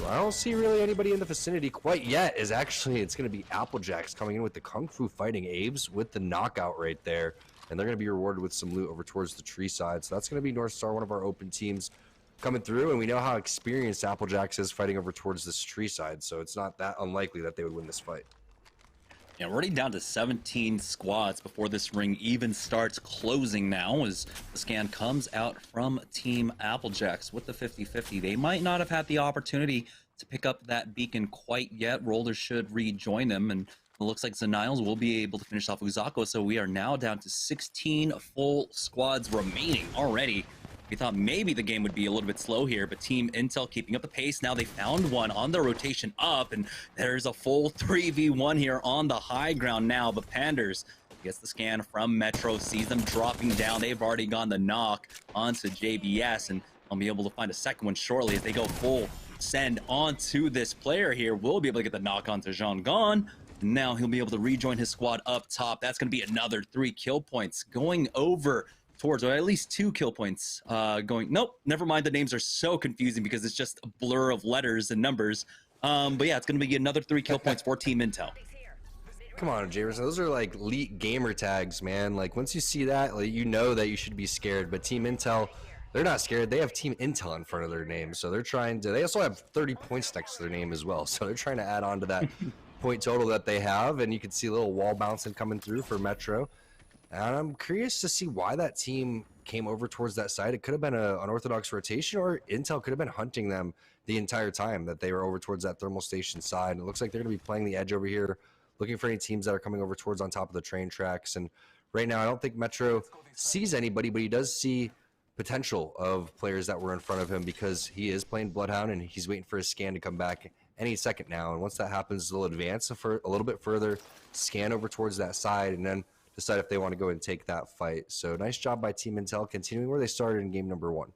I don't see really anybody in the vicinity quite yet. It's going to be Applejacks coming in with the Kung Fu Fighting Abes with the knockout right there. And they're going to be rewarded with some loot over towards the tree side. So that's going to be North Star, one of our open teams coming through. And we know how experienced Applejacks is fighting over towards this tree side. So it's not that unlikely that they would win this fight. Yeah, we're already down to 17 squads before this ring even starts closing now as the scan comes out from Team Applejacks with the 50-50. They might not have had the opportunity to pick up that beacon quite yet. Rollers should rejoin them, and it looks like Zeniles will be able to finish off Uxako, so we are now down to 16 full squads remaining already. We thought maybe the game would be a little bit slow here, but Team Intel keeping up the pace. Now they found one on the rotation up, and there's a full 3v1 here on the high ground now. But Panders gets the scan from Metro, sees them dropping down. They've already gone the knock onto JBS, and I'll be able to find a second one shortly as they go full send onto this player here. We'll be able to get the knock onto Jean Gon. Now he'll be able to rejoin his squad up top. That's going to be another 3 kill points going over towards, or at least 2 kill points going. Nope, never mind. The names are so confusing because it's just a blur of letters and numbers. But yeah, it's going to be another 3 kill points for Team Intel. Come on, James. Those are like elite gamer tags, man. Like once you see that, like, you know that you should be scared. But Team Intel, they're not scared. They have Team Intel in front of their name. So they're trying to, they also have 30 points next to their name as well. So they're trying to add on to that point total that they have. And you can see a little wall bouncing coming through for Metro. And I'm curious to see why that team came over towards that side. It could have been an unorthodox rotation, or Intel could have been hunting them the entire time that they were over towards that thermal station side. And it looks like they're going to be playing the edge over here, looking for any teams that are coming over towards on top of the train tracks. And right now, I don't think Metro sees anybody, but he does see potential of players that were in front of him because he is playing Bloodhound and he's waiting for his scan to come back any second now. And once that happens, they'll advance for a little bit further, scan over towards that side, and then decide if they want to go and take that fight. So nice job by Team Intel, continuing where they started in game number 1.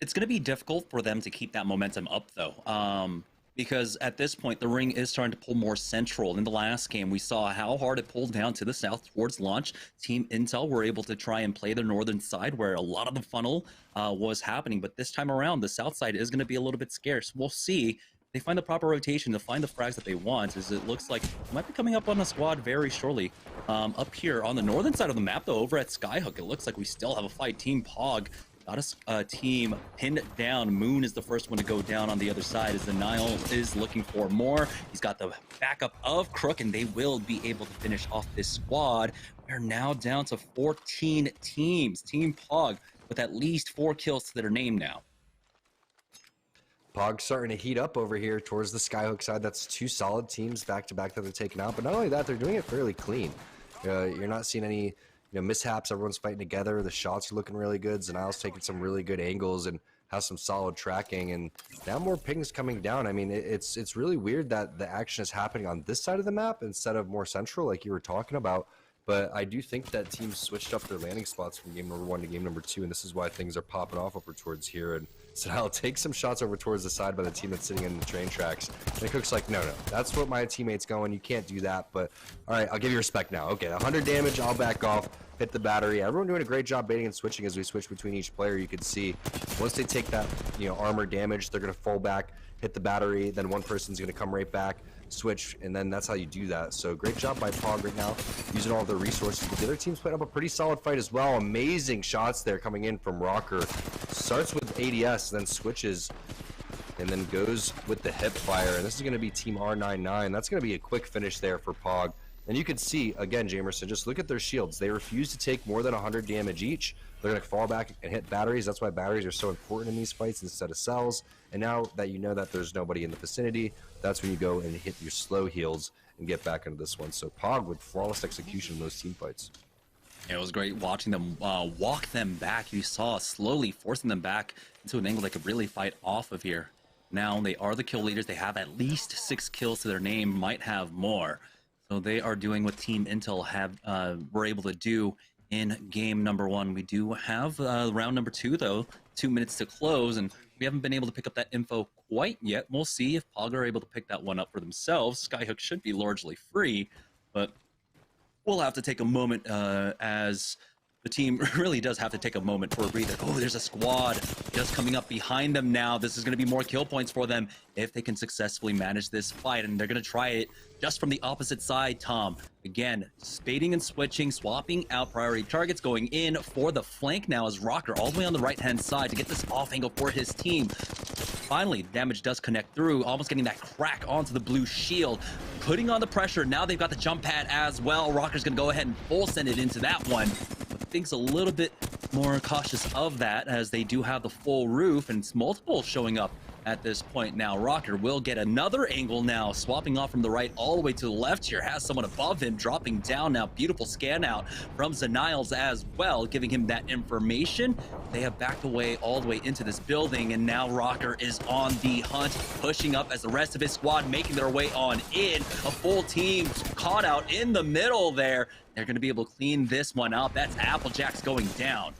It's going to be difficult for them to keep that momentum up, though, because at this point, the ring is starting to pull more central. In the last game, we saw how hard it pulled down to the south towards launch. Team Intel were able to try and play the northern side where a lot of the funnel was happening. But this time around, the south side is going to be a little bit scarce. We'll see. They find the proper rotation to find the frags that they want, as it looks like it might be coming up on a squad very shortly. Up here on the northern side of the map, though, over at Skyhook, it looks like we still have a fight. Team Pog got a team pinned down. Moon is the first one to go down on the other side as the Nile is looking for more. He's got the backup of Crook, and they will be able to finish off this squad. We're now down to 14 teams. Team Pog with at least 4 kills to their name now. Pog starting to heat up over here towards the Skyhook side. That's 2 solid teams back-to-back that they're taking out. But not only that, they're doing it fairly clean. You're not seeing any mishaps. Everyone's fighting together. The shots are looking really good. Zenile's taking some really good angles and has some solid tracking. And now more pings coming down. I mean, it's really weird that the action is happening on this side of the map instead of more central like you were talking about. But I do think that teams switched up their landing spots from game number 1 to game number 2, and this is why things are popping off over towards here. And So now take some shots over towards the side by the team that's sitting in the train tracks. And Cook's like, no, that's what my teammate's going. You can't do that. But all right, I'll give you respect now. Okay, 100 damage. I'll back off. Hit the battery. Everyone doing a great job baiting and switching as we switch between each player. You can see once they take that, armor damage, they're going to fall back, hit the battery. Then one person's going to come right back, switch, and then that's how you do that. So great job by Pog right now, using all of their resources. But the other team's putting up a pretty solid fight as well. Amazing shots there coming in from Rocker. Starts with ADS, then switches, and then goes with the hip fire. And this is going to be Team R99. That's going to be a quick finish there for Pog. And you can see, again, Jamerson, just look at their shields. They refuse to take more than 100 damage each. They're going to fall back and hit batteries. That's why batteries are so important in these fights instead of cells. And now that you know that there's nobody in the vicinity, that's when you go and hit your slow heals and get back into this one. So Pog with flawless execution in those team fights. It was great watching them walk them back. You saw slowly forcing them back into an angle they could really fight off of here. Now they are the kill leaders. They have at least 6 kills to their name, might have more. So they are doing what Team Intel were able to do in game number 1. We do have round number 2, though. 2 minutes to close, and we haven't been able to pick up that info quite yet. We'll see if Pog are able to pick that one up for themselves. Skyhook should be largely free, but we'll have to take a moment as the team really does have to take a moment for a breather. Oh, there's a squad just coming up behind them now. This is going to be more kill points for them if they can successfully manage this fight. And they're going to try it just from the opposite side, Tom. Again, spading and switching, swapping out priority targets, going in for the flank now as Rocker all the way on the right-hand side to get this off angle for his team. Finally, damage does connect through, almost getting that crack onto the blue shield. Putting on the pressure, now they've got the jump pad as well. Rocker's going to go ahead and full send it into that one. Think's a little bit more cautious of that as they do have the full roof and it's multiple showing up at this point. Now Rocker will get another angle now, swapping off from the right all the way to the left here, has someone above him dropping down now. Beautiful scan out from Zaniles as well, giving him that information. They have backed away all the way into this building, and now Rocker is on the hunt, pushing up as the rest of his squad making their way on in. A full team caught out in the middle there. They're going to be able to clean this one out. That's Applejacks going down.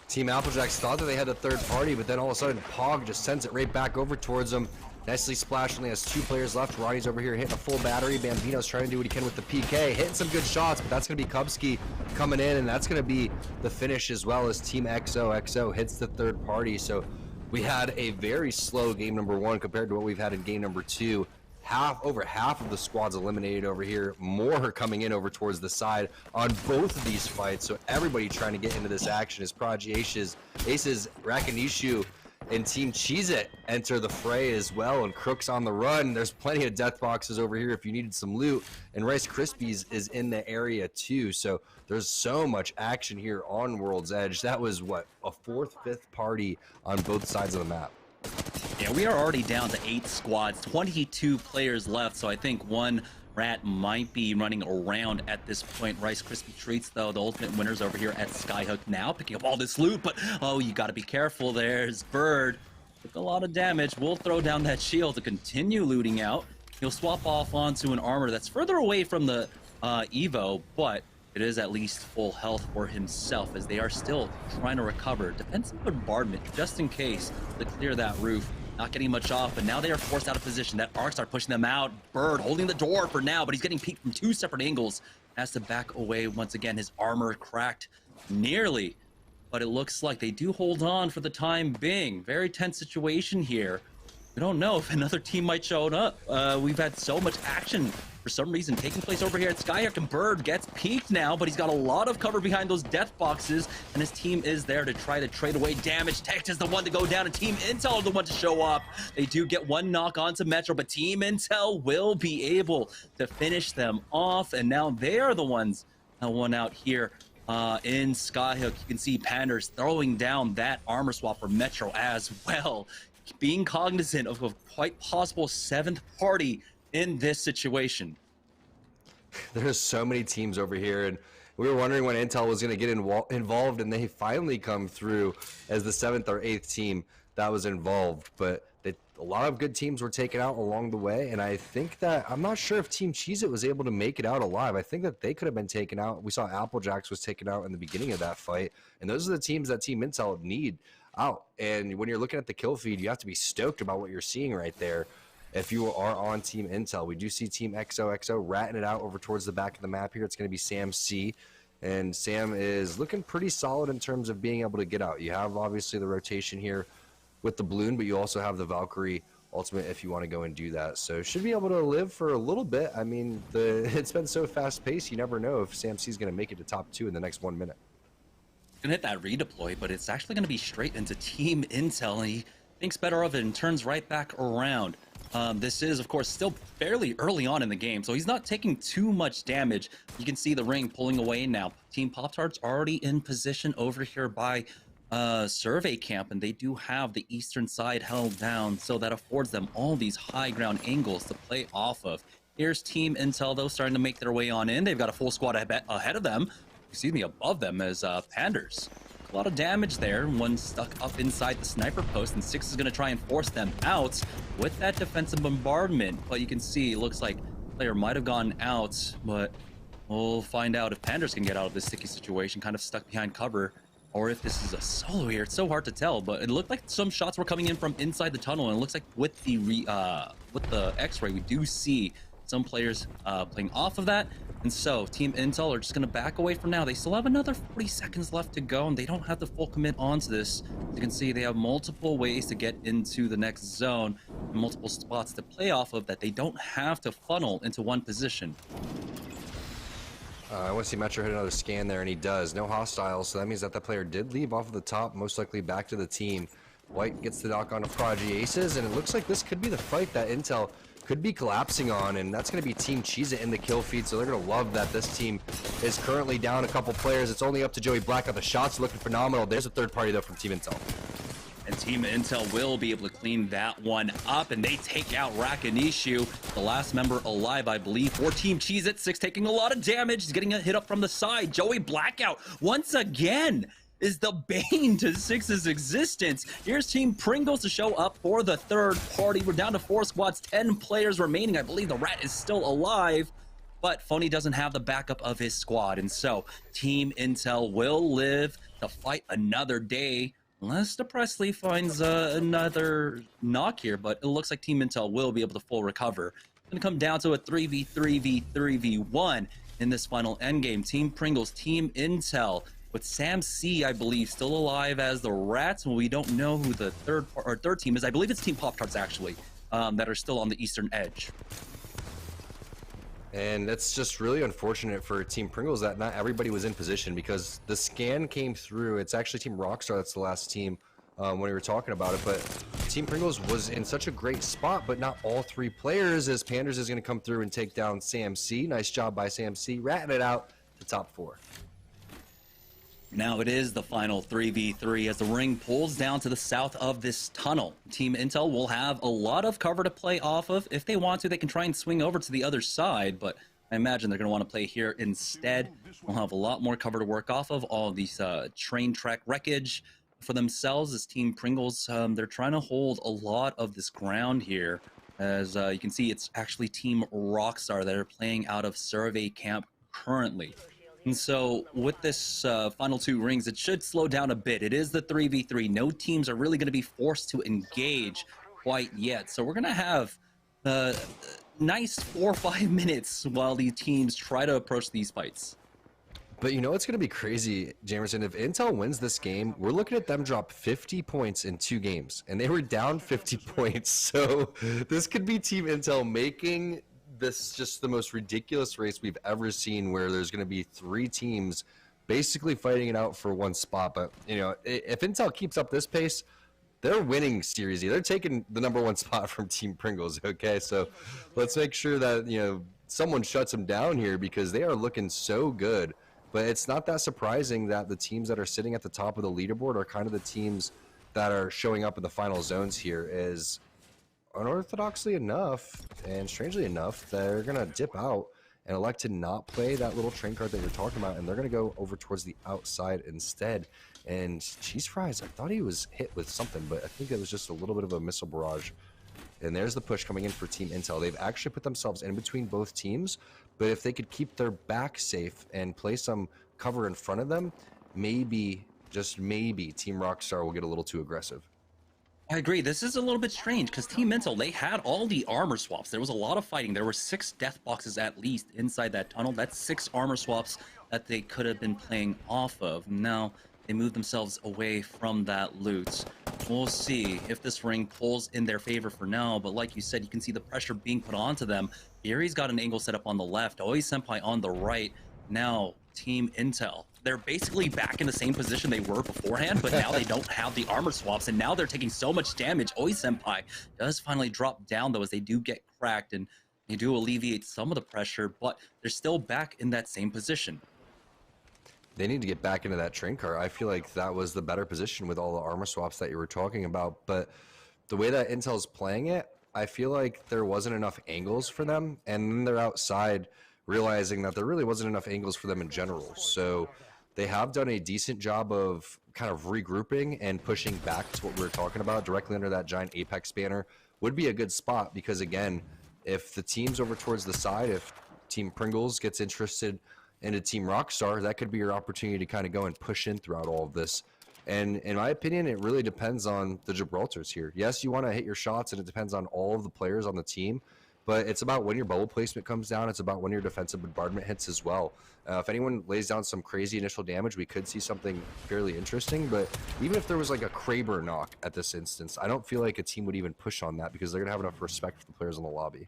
Team Applejacks thought that they had a third party, but then all of a sudden Pog just sends it right back over towards them. Nicely splashed, only has 2 players left. Ronnie's over here hitting a full battery. Bambino's trying to do what he can with the PK, hitting some good shots, but that's going to be Kubsky coming in, and that's going to be the finish as well as Team XO hits the third party. So we had a very slow game number 1 compared to what we've had in game number 2. Over half of the squads eliminated over here. More coming in over towards the side on both of these fights. So everybody trying to get into this action as Prodigy Aces, Rakanishu, and Team Cheez-It enter the fray as well. And Crook's on the run. There's plenty of death boxes over here if you needed some loot. And Rice Krispies is in the area too. So there's so much action here on World's Edge. That was what, a 4th, 5th party on both sides of the map. Yeah, we are already down to 8 squads, 22 players left, so I think one rat might be running around at this point. Rice Krispie Treats, though, the ultimate winners over here at Skyhook now, picking up all this loot, but oh, you gotta be careful. There's Bird. Took a lot of damage. We'll throw down that shield to continue looting out. He'll swap off onto an armor that's further away from the Evo, but it is at least full health for himself as they are still trying to recover. Defensive bombardment, just in case, to clear that roof. Not getting much off, but now they are forced out of position. That Arc are pushing them out. Bird holding the door for now, but he's getting peeked from 2 separate angles. Has to back away once again. His armor cracked nearly, but it looks like they do hold on for the time being. Very tense situation here. We don't know if another team might show up. We've had so much action for some reason taking place over here at Skyhook, and Bird gets peeked now, but he's got a lot of cover behind those death boxes, and his team is there to try to trade away damage. Text is the one to go down, and Team Intel is the one to show up. They do get one knock onto Metro, but Team Intel will be able to finish them off, and now they are the ones that won out here in Skyhook. You can see Panders throwing down that armor swap for Metro as well, being cognizant of a quite possible 7th party in this situation. There's so many teams over here, and we were wondering when Intel was going to get involved, and they finally come through as the 7th or 8th team that was involved. But a lot of good teams were taken out along the way, and I think that I'm not sure if Team Cheez-It was able to make it out alive. I think that they could have been taken out. We saw Applejacks was taken out in the beginning of that fight, and those are the teams that Team Intel need. out. And when you're looking at the kill feed, you have to be stoked about what you're seeing right there. If you are on Team Intel, we do see Team XOXO ratting it out over towards the back of the map here. It's going to be Sam C. And Sam is looking pretty solid in terms of being able to get out. You have obviously the rotation here with the balloon, but you also have the Valkyrie ultimate if you want to go and do that. So should be able to live for a little bit. I mean, it's been so fast paced, you never know if Sam C is going to make it to top 2 in the next 1 minute. Gonna hit that redeploy, but it's actually gonna be straight into Team Intel, and he thinks better of it and turns right back around. This is, of course, still fairly early on in the game, so he's not taking too much damage. You can see the ring pulling away now. Team Pop-Tarts already in position over here by survey camp, and they do have the eastern side held down, so that affords them all these high ground angles to play off of. Here's Team Intel, though, starting to make their way on in. They've got a full squad ahead of them, excuse me, above them as Panders. A lot of damage there. One stuck up inside the sniper post, and Six is going to try and force them out with that defensive bombardment. But you can see, it looks like player might have gone out, but we'll find out if Panders can get out of this sticky situation, kind of stuck behind cover, or if this is a solo here. It's so hard to tell, but it looked like some shots were coming in from inside the tunnel, and it looks like with the X-ray, we do see some players playing off of that. And so Team Intel are just going to back away from now. They still have another 40 seconds left to go, and they don't have the full commit onto this. As you can see, they have multiple ways to get into the next zone, and multiple spots to play off of that they don't have to funnel into one position. I want to see Metro hit another scan there, and he does. No hostiles, so that means that the player did leave off of the top, most likely back to the team. White gets the knock on to Prodigy Aces, and it looks like this could be the fight that Intel could be collapsing on, and that's going to be Team Cheez-It in the kill feed, so they're going to love that this team is currently down a couple players. It's only up to Joey Blackout. The shots looking phenomenal. There's a third party, though, from Team Intel. And Team Intel will be able to clean that one up, and they take out Rakanishu, the last member alive, I believe, for Team Cheez-It. Six taking a lot of damage. He's getting a hit up from the side. Joey Blackout, once again, is the bane to Six's existence. Here's Team Pringles to show up for the third party. We're down to 4 squads, 10 players remaining. I believe the Rat is still alive, but Phony doesn't have the backup of his squad. And so Team Intel will live to fight another day, unless the Presley finds another knock here, but it looks like Team Intel will be able to full recover. It's gonna come down to a 3v3v3v1 in this final endgame. Team Pringles, Team Intel, with Sam C, I believe, still alive as the Rats. Well, we don't know who the third team is. I believe it's Team Pop-Tarts, actually, that are still on the eastern edge. And that's just really unfortunate for Team Pringles that not everybody was in position, because the scan came through. It's actually Team Rockstar that's the last team when we were talking about it. But Team Pringles was in such a great spot, but not all 3 players, as Panders is going to come through and take down Sam C. Nice job by Sam C, ratting it out to top 4. Now it is the final 3v3 as the ring pulls down to the south of this tunnel. Team Intel will have a lot of cover to play off of. If they want to, they can try and swing over to the other side, but I imagine they're going to want to play here instead. We'll have a lot more cover to work off of. All of these train track wreckage for themselves as Team Pringles. They're trying to hold a lot of this ground here. As you can see, it's actually Team Rockstar that are playing out of survey camp currently. And so with this final 2 rings, it should slow down a bit. It is the 3v3. No teams are really going to be forced to engage quite yet. So we're going to have a nice 4 or 5 minutes while the teams try to approach these fights. But you know what's going to be crazy, Jamerson? If Intel wins this game, we're looking at them drop 50 points in 2 games. And they were down 50 points. So this could be Team Intel making this just the most ridiculous race we've ever seen, where there's going to be 3 teams basically fighting it out for 1 spot. But you know, if Intel keeps up this pace, they're winning SeriesE. They're taking the #1 spot from Team Pringles. Okay, so let's make sure that, you know, someone shuts them down here, because they are looking so good. But it's not that surprising that the teams that are sitting at the top of the leaderboard are kind of the teams that are showing up in the final zones here. Is unorthodoxly enough, and strangely enough, they're going to dip out and elect to not play that little train card that you're talking about, and they're going to go over towards the outside instead. And Cheese Fries, I thought he was hit with something, but I think it was just a little bit of a missile barrage. And there's the push coming in for Team Intel. They've actually put themselves in between both teams, but if they could keep their back safe and play some cover in front of them, maybe just maybe Team Rockstar will get a little too aggressive. I agree. This is a little bit strange because Team Intel, they had all the armor swaps. There was a lot of fighting. There were 6 death boxes at least inside that tunnel. That's 6 armor swaps that they could have been playing off of. Now they moved themselves away from that loot. We'll see if this ring pulls in their favor for now. But like you said, you can see the pressure being put onto them. Gary's got an angle set up on the left. Oi Senpai on the right. Now Team Intel, they're basically back in the same position they were beforehand, but now they don't have the armor swaps, and now they're taking so much damage. Oi Senpai does finally drop down, though, as they do get cracked, and they do alleviate some of the pressure, but they're still back in that same position. They need to get back into that train car. I feel like that was the better position with all the armor swaps that you were talking about, but the way that Intel's playing it, I feel like there wasn't enough angles for them, and then they're outside realizing that there really wasn't enough angles for them in general. So they have done a decent job of kind of regrouping and pushing back to what we were talking about. Directly under that giant apex banner would be a good spot because, again, if the team's over towards the side, if Team Pringles gets interested into Team Rockstar, that could be your opportunity to kind of go and push in throughout all of this. And in my opinion, it really depends on the Gibraltars here. Yes, you want to hit your shots, and it depends on all of the players on the team, but it's about when your bubble placement comes down. It's about when your defensive bombardment hits as well. If anyone lays down some crazy initial damage, we could see something fairly interesting. But even if there was like a Kraber knock at this instance, I don't feel like a team would even push on that because they're going to have enough respect for the players in the lobby.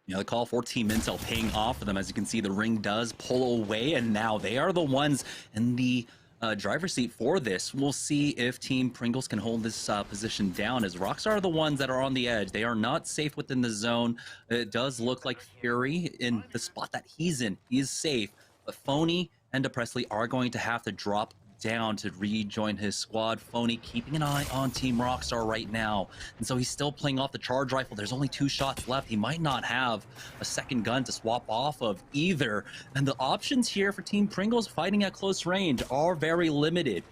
Yeah, the call for Team Intel paying off for them. As you can see, the ring does pull away, and now they are the ones in the driver's seat for this. We'll see if Team Pringles can hold this position down, as Rockstar are the ones that are on the edge. They are not safe within the zone. It does look like Fury in the spot that he's in. He is safe, but Phony and DePresley are going to have to drop down to rejoin his squad. Phony keeping an eye on Team Rockstar right now, and so he's still playing off the charge rifle. There's only 2 shots left. He might not have a second gun to swap off of either, and the options here for Team Pringles fighting at close range are very limited.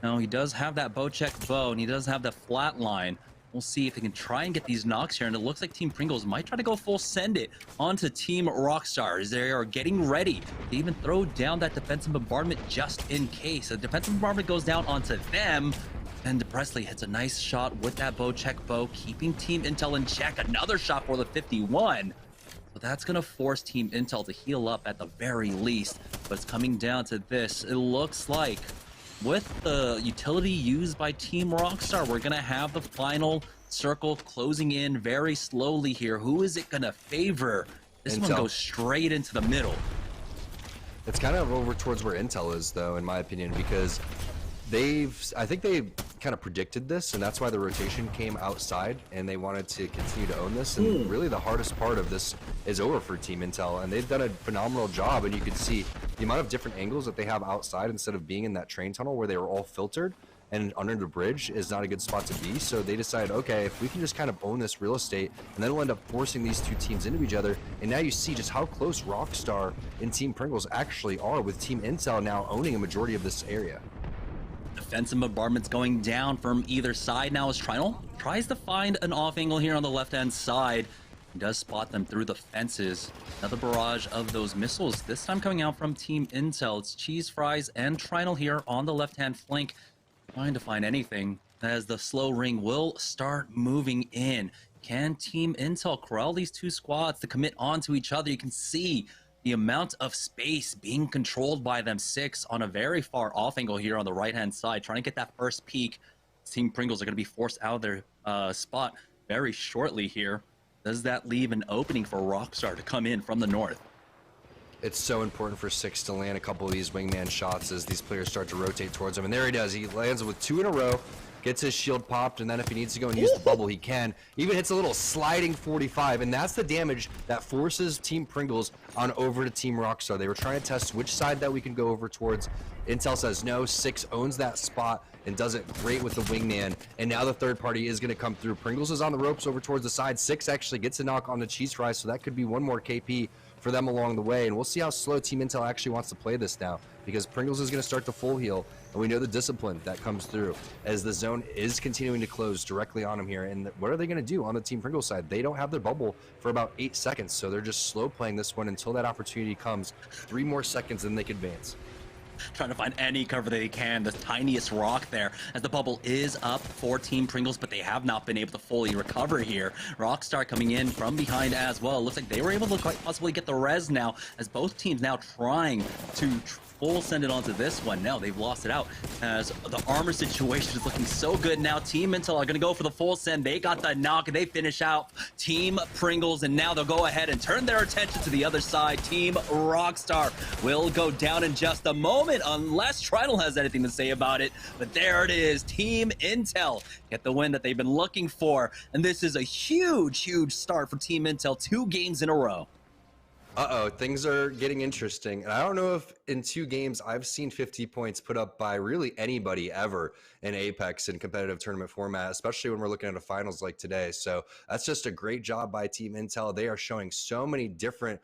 Now he does have that bow check bow, and he does have the flat line. We'll see if he can try and get these knocks here, and it looks like Team Pringles might try to go full send it onto Team Rockstar as they are getting ready to even throw down that defensive bombardment just in case. The defensive bombardment goes down onto them, and DePresley hits a nice shot with that bow check bow, keeping Team Intel in check. Another shot for the 51. So that's going to force Team Intel to heal up at the very least, but it's coming down to this. It looks like with the utility used by Team Rockstar, we're going to have the final circle closing in very slowly here. Who is it going to favor? This one goes straight into the middle. It's kind of over towards where Intel is, though, in my opinion, because I think they kind of predicted this, and that's why the rotation came outside, and they wanted to continue to own this. And really the hardest part of this is over for Team Intel, and they've done a phenomenal job. And you can see the amount of different angles that they have outside instead of being in that train tunnel where they were all filtered, and under the bridge is not a good spot to be. So they decided, okay, if we can just kind of own this real estate, and then we'll end up forcing these 2 teams into each other. And now you see just how close Rockstar and Team Pringles actually are, with Team Intel now owning a majority of this area. Defensive bombardments going down from either side now as Trinal tries to find an off angle here on the left-hand side. He does spot them through the fences. Another barrage of those missiles, this time coming out from Team Intel. It's Cheese Fries and Trinal here on the left-hand flank, trying to find anything as the slow ring will start moving in. Can Team Intel corral these 2 squads to commit onto each other? You can see the amount of space being controlled by them. 6 on a very far off angle here on the right-hand side, trying to get that first peek. Team Pringles are going to be forced out of their spot very shortly here. Does that leave an opening for Rockstar to come in from the north? It's so important for 6 to land a couple of these wingman shots as these players start to rotate towards him. And there he does. He lands with 2 in a row, gets his shield popped, and then if he needs to go and use the bubble, he can. Even hits a little sliding 45, and that's the damage that forces Team Pringles on over to Team Rockstar. They were trying to test which side that we can go over towards. Intel says no. 6 owns that spot and does it great with the wingman, and now the third party is going to come through. Pringles is on the ropes over towards the side. 6 actually gets a knock on the Cheese Fries, so that could be one more KP for them along the way, and we'll see how slow Team Intel actually wants to play this now, because Pringles is going to start to full heal, and we know the discipline that comes through as the zone is continuing to close directly on him here. And what are they going to do on the Team Pringles side? They don't have their bubble for about 8 seconds, so they're just slow playing this one until that opportunity comes. 3 more seconds, and they can advance. Trying to find any cover they can, the tiniest rock there, as the bubble is up for Team Pringles, but they have not been able to fully recover here. Rockstar coming in from behind as well. Looks like they were able to quite possibly get the res now, as both teams now trying to full send it onto this one. No, they've lost it out, as the armor situation is looking so good now. Team Intel are going to go for the full send. They got the knock, and they finish out Team Pringles, and now they'll go ahead and turn their attention to the other side. Team Rockstar will go down in just a moment, unless Tridal has anything to say about it. But there it is. Team Intel get the win that they've been looking for, and this is a huge start for Team Intel. 2 games in a row. Uh-oh, things are getting interesting. And I don't know if in 2 games I've seen 50 points put up by really anybody ever in Apex in competitive tournament format, especially when we're looking at a finals like today. So that's just a great job by Team Intel. They are showing so many different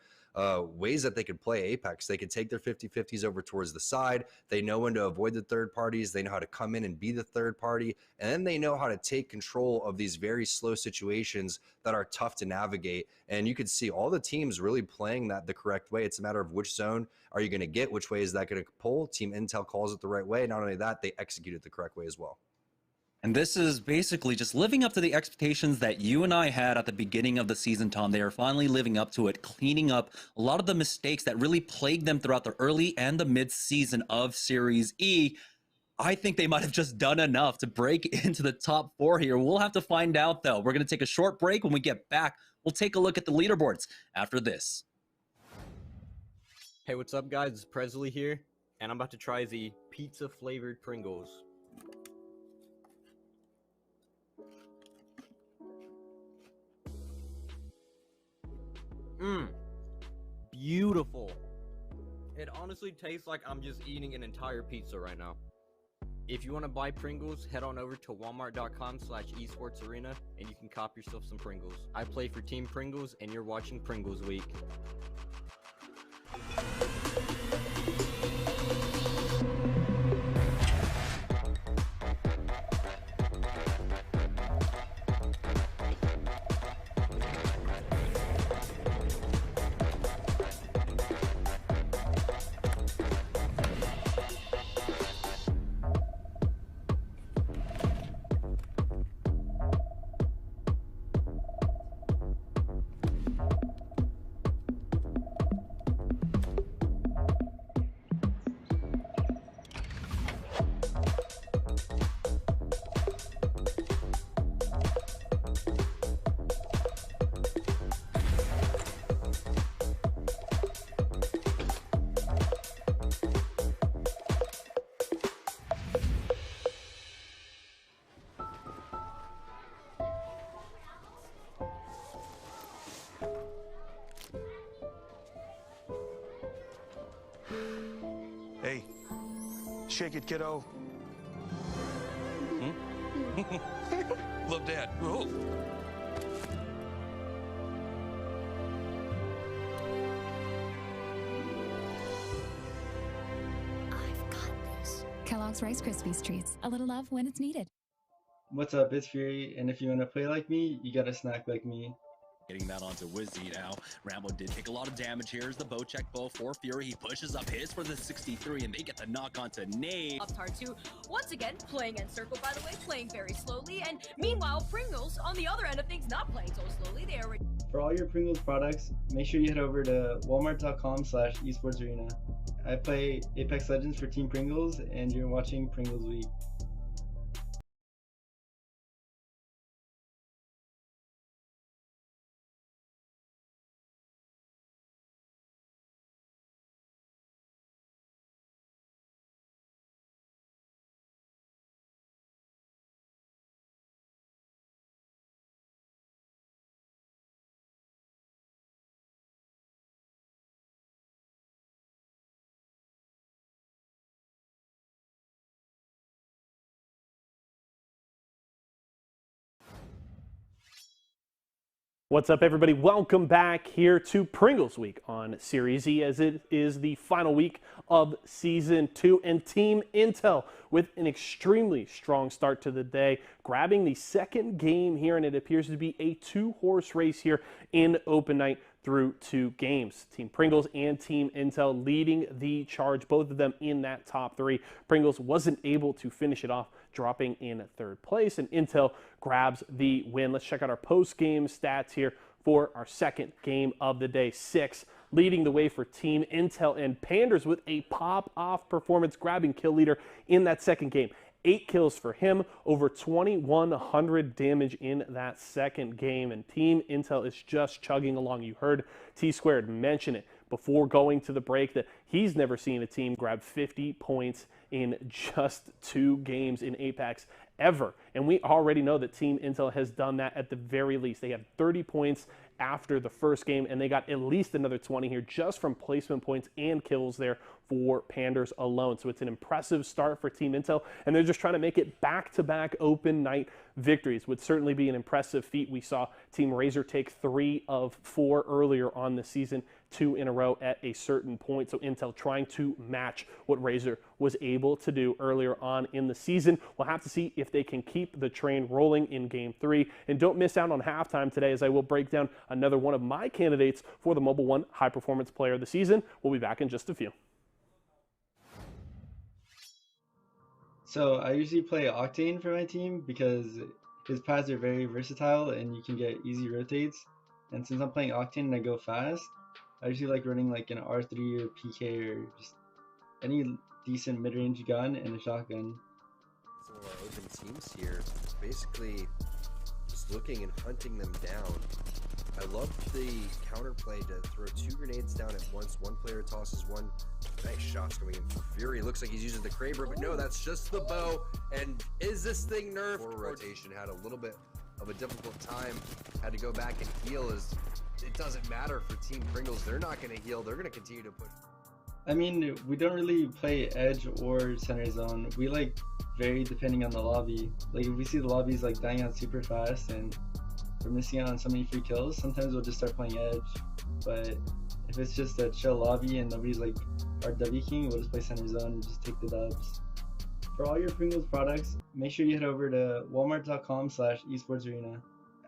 ways that they could play Apex. They could take their 50-50s over towards the side. They know when to avoid the third parties. They know how to come in and be the third party. And then they know how to take control of these very slow situations that are tough to navigate. And you could see all the teams really playing that the correct way. It's a matter of which zone are you going to get, which way is that going to pull. Team Intel calls it the right way. Not only that, they execute it the correct way as well. And this is basically just living up to the expectations that you and I had at the beginning of the season, Tom. They are finally living up to it, cleaning up a lot of the mistakes that really plagued them throughout the early and the mid-season of Series E. I think they might have just done enough to break into the top 4 here. We'll have to find out, though. We're going to take a short break. When we get back, we'll take a look at the leaderboards after this. Hey, what's up, guys? It's Presley here, and I'm about to try the pizza-flavored Pringles. Beautiful. It honestly tastes like I'm just eating an entire pizza right now. If you want to buy Pringles, head on over to walmart.com/esportsarena and you can cop yourself some Pringles. I play for Team Pringles and you're watching Pringles Week. Hey, shake it, kiddo. Love Dad. Oh. Kellogg's Rice Krispies Treats. A little love when it's needed. What's up, it's Fury, and if you want to play like me, you gotta snack like me. Getting that onto Wizzy now. Rambo did take a lot of damage. Here's the bow check bow for Fury. He pushes up his for the 63, and they get the knock onto Nate. Uptard 2, once again, playing Encircle, by the way, playing very slowly. And meanwhile, Pringles, on the other end of things, not playing so slowly. They are... For all your Pringles products, make sure you head over to walmart.com/esportsarena. I play Apex Legends for Team Pringles, and you're watching Pringles Week. What's up, everybody? Welcome back here to Pringles Week on SeriesE, as it is the final week of Season 2, and Team Intel with an extremely strong start to the day, grabbing the second game here, and it appears to be a 2-horse race here in Open Night. through 2 games. Team Pringles and Team Intel leading the charge, both of them in that top 3. Pringles wasn't able to finish it off, dropping in 3rd place, and Intel grabs the win. Let's check out our post-game stats here for our second game of the day. 6 leading the way for Team Intel, and Panders with a pop-off performance, grabbing kill leader in that second game. 8 kills for him, over 2,100 damage in that second game, and Team Intel is just chugging along. You heard T-Squared mention it before going to the break that he's never seen a team grab 50 points in just 2 games in Apex ever. And we already know that Team Intel has done that at the very least. They had 30 points after the first game, and they got at least another 20 here just from placement points and kills there for Panders alone. So it's an impressive start for Team Intel, and they're just trying to make it back-to-back open night victories. Would certainly be an impressive feat. We saw Team Razor take 3 of 4 earlier on the season, 2 in a row at a certain point. So Intel trying to match what Razor was able to do earlier on in the season. We'll have to see if they can keep the train rolling in Game 3. And don't miss out on halftime today, as I will break down another one of my candidates for the Mobile One High Performance Player of the Season. We'll be back in just a few. So I usually play Octane for my team because his paths are very versatile and you can get easy rotates. And since I'm playing Octane and I go fast, I usually like running like an R3 or PK or just any decent mid-range gun and a shotgun. Some of our open teams here, basically just looking and hunting them down. I love the counterplay to throw 2 grenades down at once. One player tosses one. Nice shots coming in for Fury. Looks like he's using the Kraber, but no, that's just the bow. And is this thing nerfed? Forward rotation had a little bit of a difficult time. Had to go back and heal. As it doesn't matter for Team Pringles. They're not going to heal. They're going to continue to push. I mean, we don't really play edge or center zone. We like vary depending on the lobby. Like if we see the lobbies like dying out super fast and we're missing out on so many free kills, sometimes we'll just start playing edge. But if it's just a chill lobby and nobody's like our W king, we'll just play center zone and just take the dubs. For all your Pringles products, make sure you head over to walmart.com/esportsarena.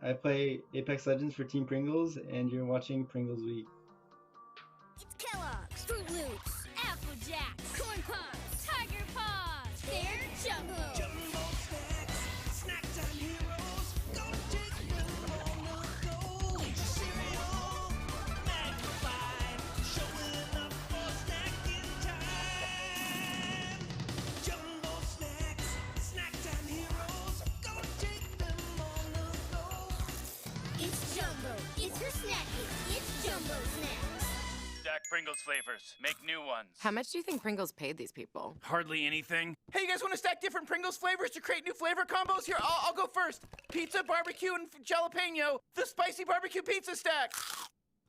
I play Apex Legends for Team Pringles, and you're watching Pringles Week. It's Kellogg's, Fruit Loops, Apple Jacks, Corn Pops, Tiger Paws. They're Jumbo. Jumbo snacks, snack time heroes. Gonna take them on the go. Eat your cereal, magnified, showing up for snacking time. Jumbo snacks, snack time heroes. Gonna take them on the go. It's Jumbo. It's for snacking. It's Jumbo snacks. Stack Pringles flavors. Make new ones. How much do you think Pringles paid these people? Hardly anything. Hey, you guys want to stack different Pringles flavors to create new flavor combos? Here, I'll go first. Pizza, barbecue, and jalapeno. The spicy barbecue pizza stack.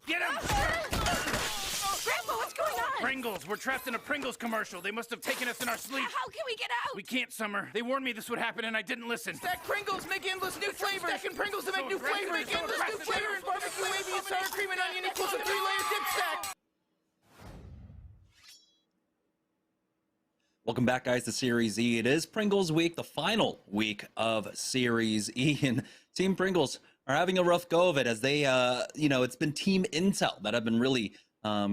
Get him! Grandpa, what's going on? Pringles. We're trapped in a Pringles commercial. They must have taken us in our sleep. How can we get out? We can't, Summer. They warned me this would happen, and I didn't listen. Stack Pringles, make endless new flavors. Stacking Pringles to make new flavors. Make endless new flavors. Barbecue, wavy, and sour cream and onion equals a 3-layer dip stack. Welcome back, guys, to Series E. It is Pringles Week, the final week of Series E, and Team Pringles are having a rough go of it as they, it's been Team Intel that have been really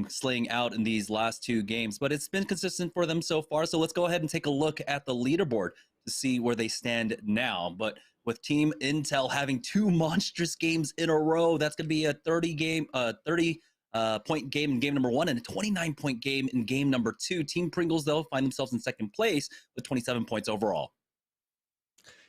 slaying out in these last 2 games, but it's been consistent for them so far. So let's go ahead and take a look at the leaderboard to see where they stand now. But with Team Intel having 2 monstrous games in a row, that's going to be a 30-point game in game number 1 and a 29-point game in game number 2. Team Pringles, though, find themselves in second place with 27 points overall.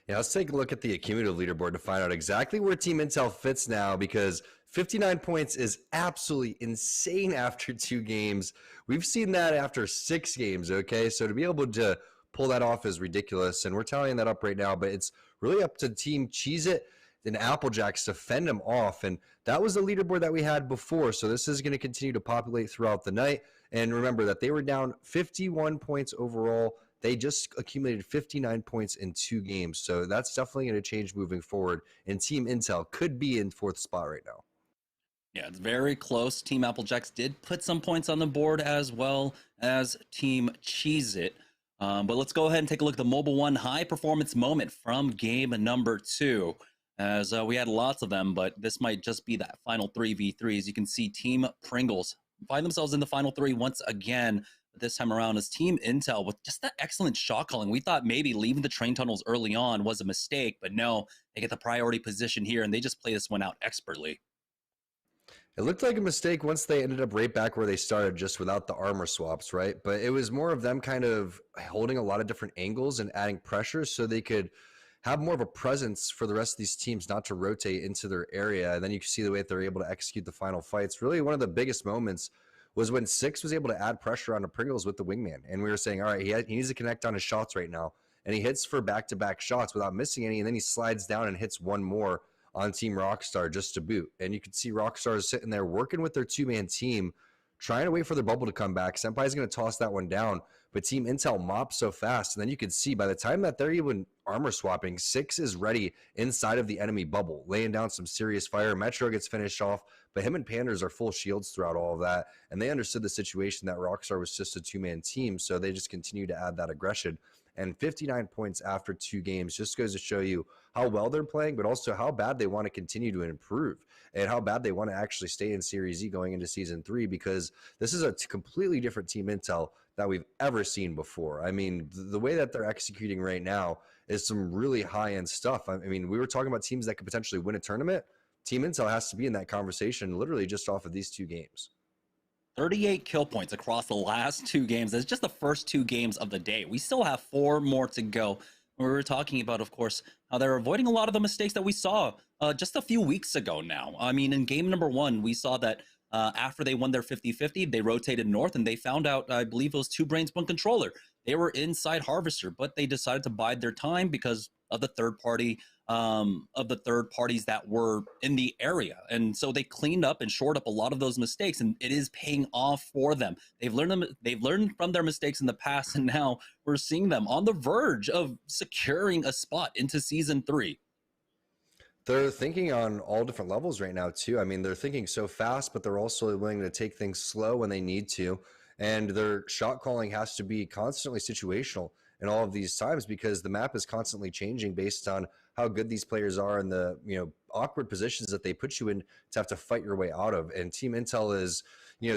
Yeah, let's take a look at the cumulative leaderboard to find out exactly where Team Intel fits now, because 59 points is absolutely insane after 2 games. We've seen that after 6 games, okay? So to be able to pull that off is ridiculous, and we're tallying that up right now, but it's really up to Team Cheez-It and Applejacks to fend them off, and that was the leaderboard that we had before, so this is going to continue to populate throughout the night. And remember that they were down 51 points overall. They just accumulated 59 points in 2 games, so that's definitely going to change moving forward, and Team Intel could be in 4th spot right now. Yeah, it's very close. Team Applejacks did put some points on the board as well as Team Cheez-It. But let's go ahead and take a look at the Mobile One high performance moment from game number 2. as we had lots of them, but this might just be that final 3v3. As you can see, Team Pringles find themselves in the final 3 once again. This time around is Team Intel with just that excellent shot calling. We thought maybe leaving the train tunnels early on was a mistake, but no, they get the priority position here, and they just play this one out expertly. It looked like a mistake once they ended up right back where they started, just without the armor swaps, right? But it was more of them kind of holding a lot of different angles and adding pressure so they could have more of a presence for the rest of these teams not to rotate into their area. And then you can see the way that they're able to execute the final fights. Really, one of the biggest moments was when Six was able to add pressure onto Pringles with the wingman. And we were saying, all right, he needs to connect on his shots right now. And he hits for back-to-back shots without missing any. And then he slides down and hits one more on Team Rockstar just to boot. And you can see Rockstar is sitting there working with their two-man team, trying to wait for their bubble to come back. Senpai's going to toss that one down, but Team Intel mops so fast. And then you can see by the time that they're even armor swapping, Six is ready inside of the enemy bubble, laying down some serious fire. Metro gets finished off, but him and Panders are full shields throughout all of that. And they understood the situation that Rockstar was just a two-man team, so they just continue to add that aggression. And 59 points after 2 games just goes to show you how well they're playing, but also how bad they want to continue to improve and how bad they want to actually stay in Series E going into Season 3, because this is a completely different Team Intel that we've ever seen before. I mean, the way that they're executing right now is some really high-end stuff. I mean, we were talking about teams that could potentially win a tournament. Team Intel has to be in that conversation literally just off of these 2 games. 38 kill points across the last 2 games. That's just the first 2 games of the day. We still have 4 more to go. We were talking about, of course, how they're avoiding a lot of the mistakes that we saw just a few weeks ago now. I mean, in game number 1, we saw that after they won their 50-50, they rotated north and they found out, I believe it was 2 brains, 1 controller. They were inside Harvester, but they decided to bide their time because of the third parties that were in the area. And so they cleaned up and shored up a lot of those mistakes, and it is paying off for them. They've learned from their mistakes in the past, and now we're seeing them on the verge of securing a spot into Season 3. They're thinking on all different levels right now, too. I mean, they're thinking so fast, but they're also willing to take things slow when they need to. And their shot calling has to be constantly situational in all of these times, because the map is constantly changing based on how good these players are and the awkward positions that they put you in to have to fight your way out of. And Team Intel is,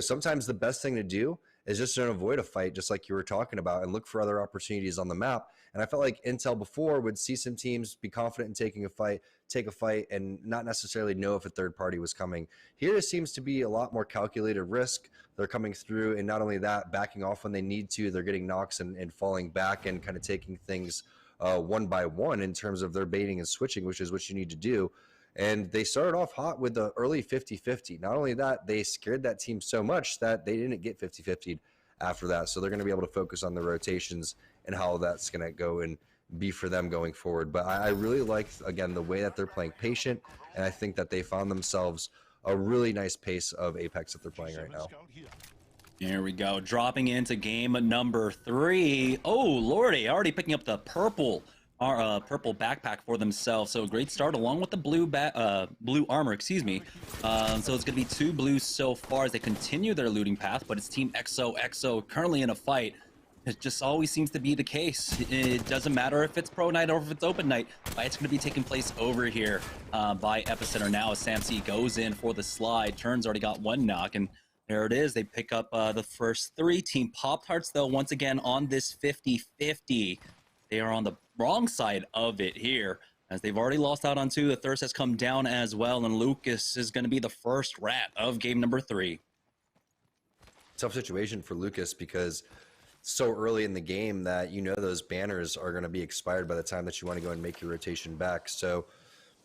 sometimes the best thing to do is just to avoid a fight, just like you were talking about, and look for other opportunities on the map. And I felt like Intel before would see some teams be confident in taking a fight, take a fight, and not necessarily know if a third party was coming. Here it seems to be a lot more calculated risk. They're coming through, and not only that, backing off when they need to. They're getting knocks and falling back and kind of taking things one by one in terms of their baiting and switching, which is what you need to do. And they started off hot with the early 50-50. Not only that, they scared that team so much that they didn't get 50-50'd after that. So they're going to be able to focus on the rotations and how that's going to go and be for them going forward. But I really like, again, the way that they're playing patient, and I think that they found themselves a really nice pace of Apex that they're playing right now. Here we go, dropping into game number 3. Oh, lordy, already picking up the purple backpack for themselves. So a great start along with the blue armor, excuse me. So it's going to be 2 blues so far as they continue their looting path, but it's Team XOXO currently in a fight. It just always seems to be the case. It doesn't matter if it's pro night or if it's open night. Fight's going to be taking place over here by Epicenter now as Samc goes in for the slide. Turn's already got 1 knock, and there it is. They pick up the first 3. Team Pop-Tarts, though, once again on this 50-50. They are on the wrong side of it here, as they've already lost out on 2. The thirst has come down as well, and Lucas is going to be the first rat of game number 3. Tough situation for Lucas, because so early in the game that those banners are going to be expired by the time that you want to go and make your rotation back. So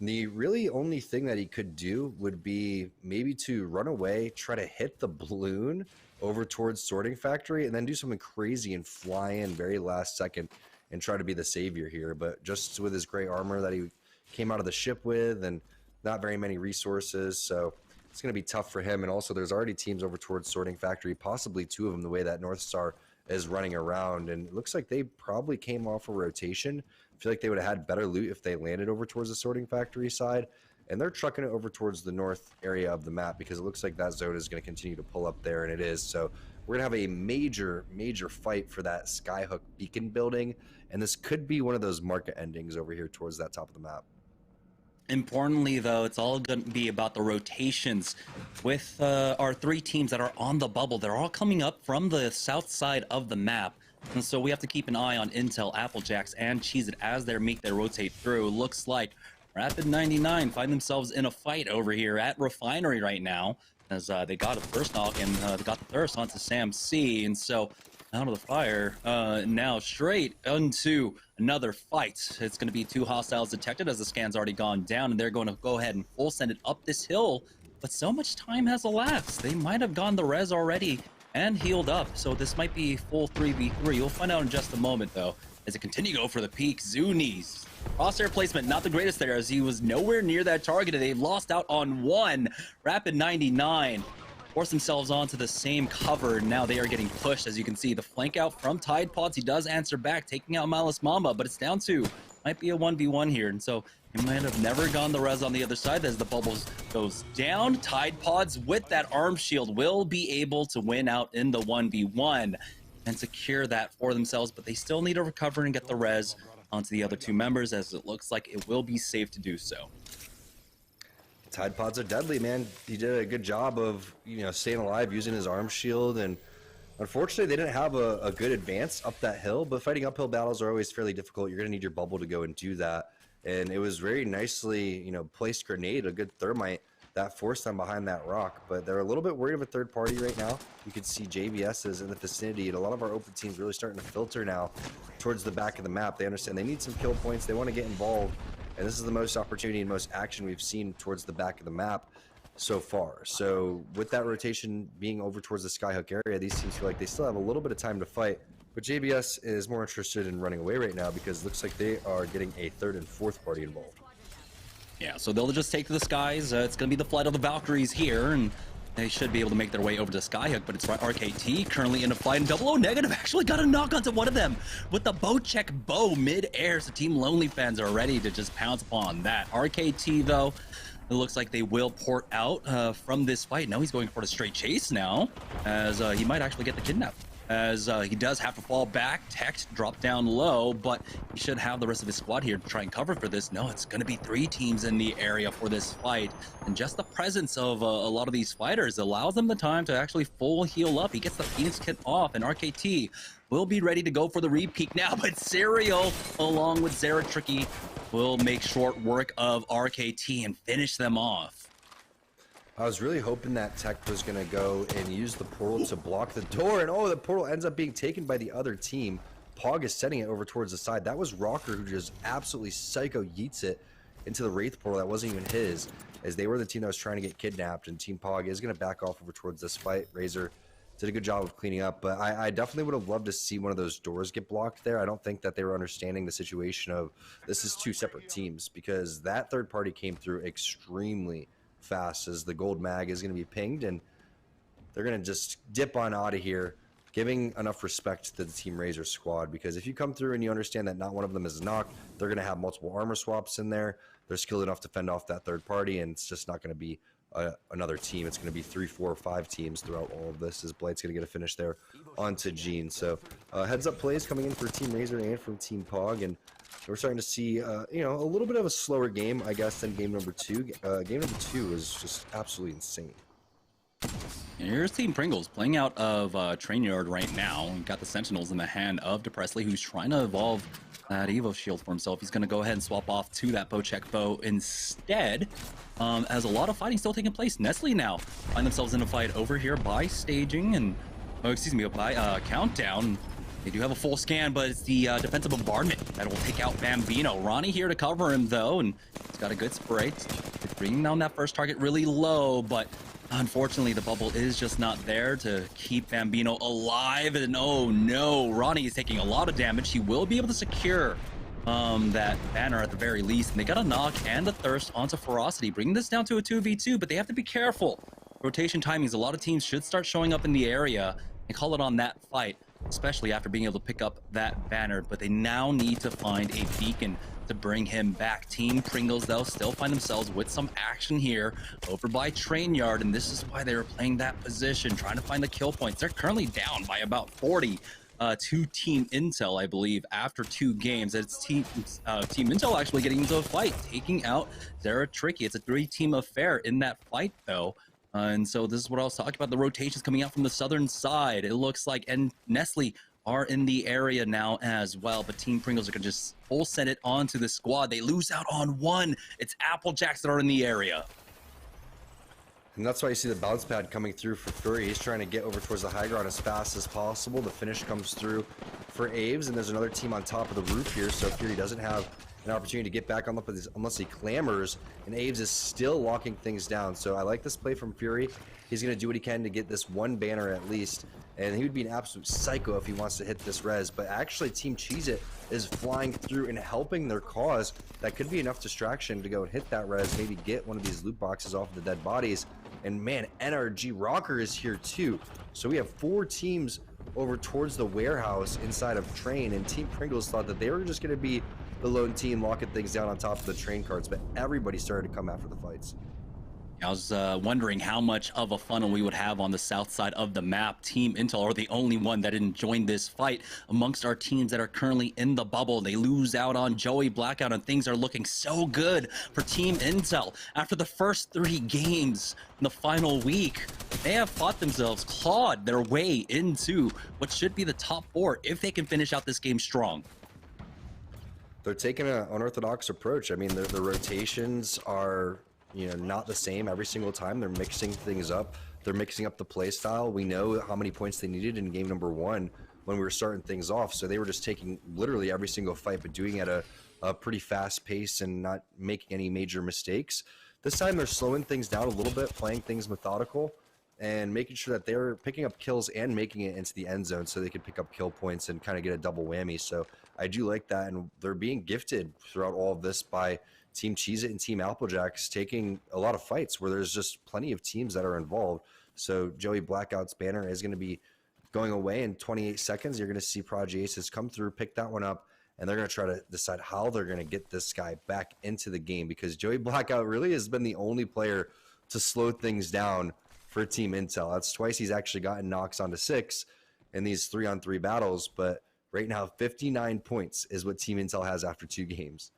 the really only thing that he could do would be maybe to run away, try to hit the balloon over towards Sorting Factory, and then do something crazy and fly in very last second and try to be the savior here. But just with his gray armor that he came out of the ship with, and not very many resources, so it's going to be tough for him. And also there's already teams over towards Sorting Factory, possibly 2 of them, the way that North Star is running around, and it looks like they probably came off a rotation. I feel like they would have had better loot if they landed over towards the Sorting Factory side, and they're trucking it over towards the north area of the map, because it looks like that zone is going to continue to pull up there, and it is. So we're going to have a major fight for that Skyhook beacon building, and this could be one of those market endings over here towards that top of the map. Importantly, though, it's all going to be about the rotations with our 3 teams that are on the bubble. They're all coming up from the south side of the map. And so we have to keep an eye on Intel, Applejacks, and Cheez-It as they make their rotate through. Looks like Rapid 99 find themselves in a fight over here at Refinery right now, as they got a first knock and they got the thirst onto Sam C. And so out of the fire, now straight into another fight. It's going to be 2 hostiles detected as the scan's already gone down, and they're going to go ahead and full send it up this hill. But so much time has elapsed. They might have gone the res already and healed up, so this might be full 3v3. You'll find out in just a moment, though, as they continue to go for the peak. Zuni's crosshair placement, not the greatest there, as he was nowhere near that target, and they've lost out on 1. Rapid 99 force themselves onto the same cover. Now they are getting pushed, as you can see. The flank out from Tide Pods, he does answer back, taking out Malice Mamba, but it's down to, might be a 1v1 here, and so he might have never gone the res on the other side as the bubbles goes down. Tide Pods with that arm shield will be able to win out in the 1v1 and secure that for themselves, but they still need to recover and get the res onto the other 2 members, as it looks like it will be safe to do so. Tide Pods are deadly, man. He did a good job of, staying alive using his arm shield, and unfortunately they didn't have a good advance up that hill, but fighting uphill battles are always fairly difficult. You're going to need your bubble to go and do that, and it was very nicely, placed grenade, a good thermite, that forced them behind that rock, but they're a little bit worried of a third party right now. You can see JBS is in the vicinity, and a lot of our open teams really starting to filter now towards the back of the map. They understand they need some kill points, they want to get involved, and this is the most opportunity and most action we've seen towards the back of the map so far. So with that rotation being over towards the Skyhook area, these teams feel like they still have a little bit of time to fight, but JBS is more interested in running away right now because it looks like they are getting a 3rd and 4th party involved. Yeah, so they'll just take to the skies. It's going to be the flight of the Valkyries here, and they should be able to make their way over to Skyhook, but it's right. RKT currently in a fight, and 00 Negative actually got a knock onto one of them with the bow check bow mid-air, so Team Lonely fans are ready to just pounce upon that. RKT, though, it looks like they will port out from this fight. No, he's going for a straight chase now, as he might actually get the kidnap, as he does have to fall back. Tech drop down low, but he should have the rest of his squad here to try and cover for this. No, it's going to be 3 teams in the area for this fight, and just the presence of a lot of these fighters allows them the time to actually full heal up. He gets the Phoenix kit off, and RKT will be ready to go for the repeat now, but Serial along with Zara Tricky will make short work of RKT and finish them off. I was really hoping that Tech was going to go and use the portal to block the door, and the portal ends up being taken by the other team. Pog is setting it over towards the side. That was Rocker who just absolutely psycho yeets it into the Wraith portal that wasn't even his, as they were the team that was trying to get kidnapped, and Team Pog is going to back off over towards this fight. Razor did a good job of cleaning up, but I definitely would have loved to see one of those doors get blocked there. I don't think that they were understanding the situation of this is 2 separate teams, because that third party came through extremely fast, as the gold mag is going to be pinged, and they're going to just dip on out of here, giving enough respect to the Team Razor squad, because if you come through and you understand that not one of them is knocked, they're going to have multiple armor swaps in there. They're skilled enough to fend off that third party, and it's just not going to be another team. It's going to be 3, 4, 5 teams throughout all of this, as Blight's going to get a finish there onto Gene. So heads up plays coming in for Team Razor and from Team Pog, and we're starting to see a little bit of a slower game, I guess, than game number 2. Game number 2 was just absolutely insane. And here's Team Pringles playing out of Train Yard right now. We've got the Sentinels in the hand of Depressley, who's trying to evolve that Evo shield for himself. He's going to go ahead and swap off to that bow check bow instead, as a lot of fighting still taking place. Nestle now find themselves in a fight over here by staging and, by countdown. They do have a full scan, but it's the defensive bombardment that will take out Bambino. Ronnie here to cover him, though, and he's got a good spray. They're bringing down that first target really low, but unfortunately, the bubble is just not there to keep Bambino alive. And oh no, Ronnie is taking a lot of damage. He will be able to secure that banner at the very least. And they got a knock and the thirst onto Ferocity, bringing this down to a 2v2, but they have to be careful. Rotation timings, a lot of teams should start showing up in the area and call it on that fight, especially after being able to pick up that banner. But they now need to find a beacon to bring him back. Team Pringles, though, still find themselves with some action here over by Train Yard, and this is why they were playing that position, trying to find the kill points. They're currently down by about 40 to Team Intel, I believe, after 2 games. It's Team Intel actually getting into a fight, taking out Zara Tricky. It's a 3-team affair in that fight, though. And so this is what I was talking about, the rotations coming out from the southern side. It looks like, and Nestle are in the area now as well, but Team Pringles are going to just full send it onto the squad. They lose out on 1. It's Applejacks that are in the area. And that's why you see the bounce pad coming through for Fury. He's trying to get over towards the high ground as fast as possible. The finish comes through for Aves, and there's another team on top of the roof here, so Fury doesn't have an opportunity to get back on up with this unless he clambers, and Aves is still locking things down. So I like this play from Fury. He's going to do what he can to get this 1 banner at least, and he would be an absolute psycho if he wants to hit this res. But actually, Team Cheez-It is flying through and helping their cause. That could be enough distraction to go and hit that res, maybe get one of these loot boxes off of the dead bodies. And man, NRG Rocker is here too. So we have 4 teams over towards the warehouse inside of Train, and Team Pringles thought that they were just going to be the lone team locking things down on top of the train carts, but everybody started to come after the fights. I was wondering how much of a funnel we would have on the south side of the map. Team Intel are the only one that didn't join this fight amongst our teams that are currently in the bubble. They lose out on Joey Blackout, and things are looking so good for Team Intel. After the first 3 games in the final week, they have fought themselves, clawed their way into what should be the top 4 if they can finish out this game strong. They're taking an unorthodox approach. I mean, the rotations are, you know, not the same every single time. They're mixing things up. They're mixing up the play style. We know how many points they needed in game number 1 when we were starting things off. So they were just taking literally every single fight, but doing it at a pretty fast pace and not making any major mistakes. This time they're slowing things down a little bit, playing things methodical, and making sure that they're picking up kills and making it into the end zone so they can pick up kill points and kind of get a double whammy. So I do like that, and they're being gifted throughout all of this by Team Cheez-It and Team Applejacks taking a lot of fights where there's just plenty of teams that are involved. So Joey Blackout's banner is going to be going away in 28 seconds. You're going to see Prodigy Aces come through, pick that one up, and they're going to try to decide how they're going to get this guy back into the game, because Joey Blackout really has been the only player to slow things down for Team Intel. That's twice he's actually gotten knocks onto 6 in these 3-on-3 battles, but right now 59 points is what Team Intel has after 2 games.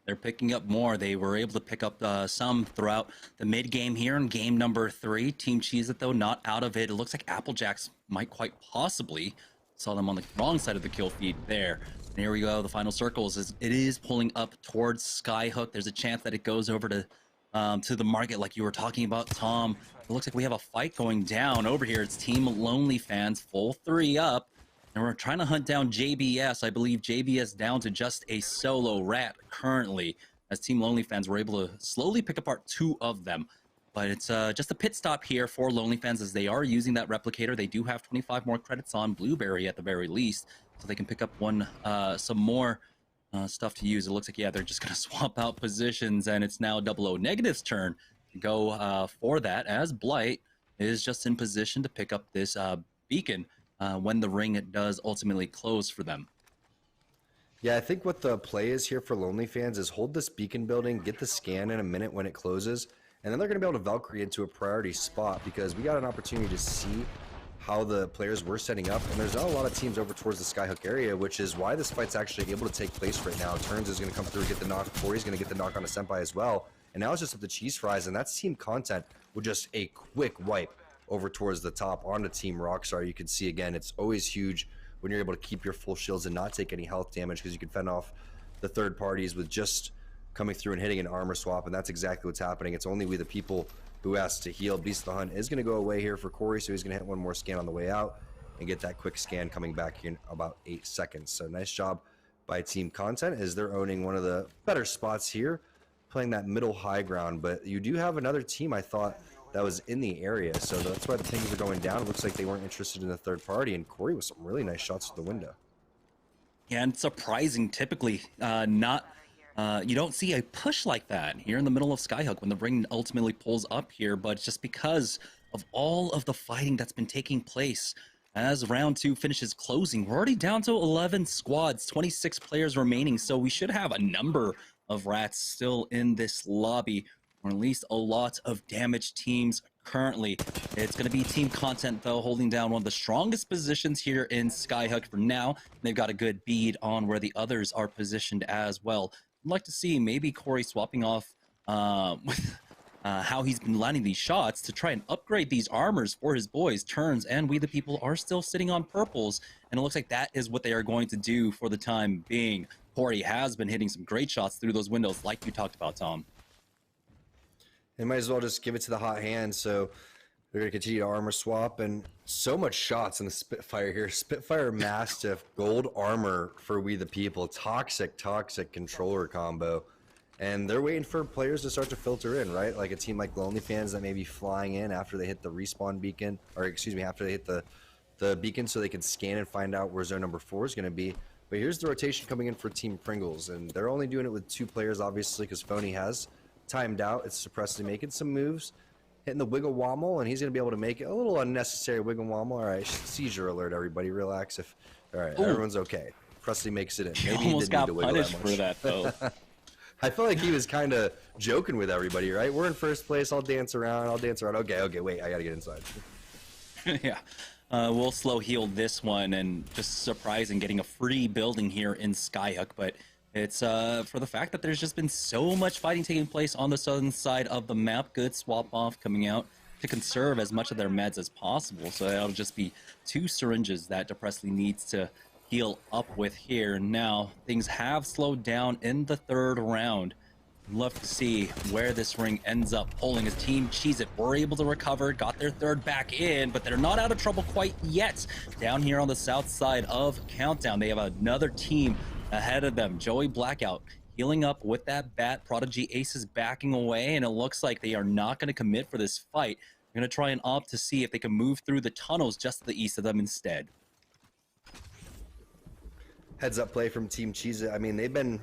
They're picking up more. They were able to pick up some throughout the mid game here in game number 3. Team Cheez-It, though, not out of it. It looks like Applejacks might quite possibly saw them on the wrong side of the kill feed there. And here we go. The final circles it is pulling up towards Skyhook. There's a chance that it goes over to the market like you were talking about, Tom. It looks like we have a fight going down over here. It's Team Lonely Fans, full 3 up. And we're trying to hunt down JBS. I believe JBS down to just a solo rat currently, as Team Lonely Fans were able to slowly pick apart 2 of them. But it's just a pit stop here for Lonely Fans, as they are using that replicator. They do have 25 more credits on Blueberry at the very least, so they can pick up some more stuff to use. It looks like, yeah, they're just going to swap out positions, and it's now 00 Negative's turn to go for that, as Blight is just in position to pick up this beacon when the ring does ultimately close for them. Yeah, I think what the play is here for Lonely Fans is hold this beacon building, get the scan in a minute when it closes, and then they're going to be able to Valkyrie into a priority spot, because we got an opportunity to see how the players were setting up, and there's not a lot of teams over towards the Skyhook area, which is why this fight's actually able to take place right now. Turns is going to come through, get the knock. Corey's going to get the knock on a Senpai as well, and now it's just up to Cheese Fries, and that's Team Content with just a quick wipe over towards the top onto Team Rockstar. You can see again, it's always huge when you're able to keep your full shields and not take any health damage, because you can fend off the third parties with just coming through and hitting an armor swap, and that's exactly what's happening. It's only we the people who has to heal. Beast of the Hunt is going to go away here for Corey, so he's going to hit one more scan on the way out and get that quick scan coming back in about 8 seconds. So nice job by Team Content, as they're owning one of the better spots here, playing that middle high ground. But you do have another team, I thought, that was in the area, so that's why the things are going down. It looks like they weren't interested in the third party, and Corey with some really nice shots through the window. Yeah, and surprising, typically you don't see a push like that here in the middle of Skyhook when the ring ultimately pulls up here, but just because of all of the fighting that's been taking place as round 2 finishes closing, we're already down to 11 squads, 26 players remaining, so we should have a number of rats still in this lobby, or at least a lot of damaged teams currently. It's going to be Team Content, though, holding down one of the strongest positions here in Skyhook for now. They've got a good bead on where the others are positioned as well. I'd like to see maybe Corey swapping off with how he's been landing these shots to try and upgrade these armors for his boys. Turns and We the People are still sitting on purples, and it looks like that is what they are going to do for the time being. Corey has been hitting some great shots through those windows like you talked about, Tom. They might as well just give it to the hot hand. So they're going to continue to armor swap, and so much shots in the Spitfire here. Spitfire Mastiff, gold armor for We the People. Toxic controller combo. And they're waiting for players to start to filter in, right? Like a team like Lonely Fans that may be flying in after they hit the respawn beacon, or excuse me, after they hit the beacon so they can scan and find out where zone number 4 is going to be. But here's the rotation coming in for Team Pringles, and they're only doing it with 2 players, obviously, because Phony has timed out. It's Suppressly making some moves, hitting the wiggle womble, and he's going to be able to make it a little unnecessary wiggle womble. All right, seizure alert, everybody. Relax. All right, everyone's okay. Presley makes it in. He Maybe almost got punished that for that, though. I feel like he was kind of joking with everybody, right? We're in first place. I'll dance around. Okay, wait, I got to get inside. Yeah. We'll slow heal this one, and just surprising getting a free building here in Skyhook, but it's for the fact that there's just been so much fighting taking place on the southern side of the map. Good swap off coming out to conserve as much of their meds as possible, so that'll just be 2 syringes that Depressly needs to heal up with here. Now things have slowed down in the 3rd round. Love to see where this ring ends up pulling as Team Cheez-It were able to recover, got their 3rd back in, but they're not out of trouble quite yet. Down here on the south side of Countdown, they have another team ahead of them. Joey Blackout healing up with that bat. Prodigy Ace is backing away, and it looks like they are not going to commit for this fight. They're going to try and opt to see if they can move through the tunnels just to the east of them instead. Heads up play from Team Cheez-It. I mean, they've been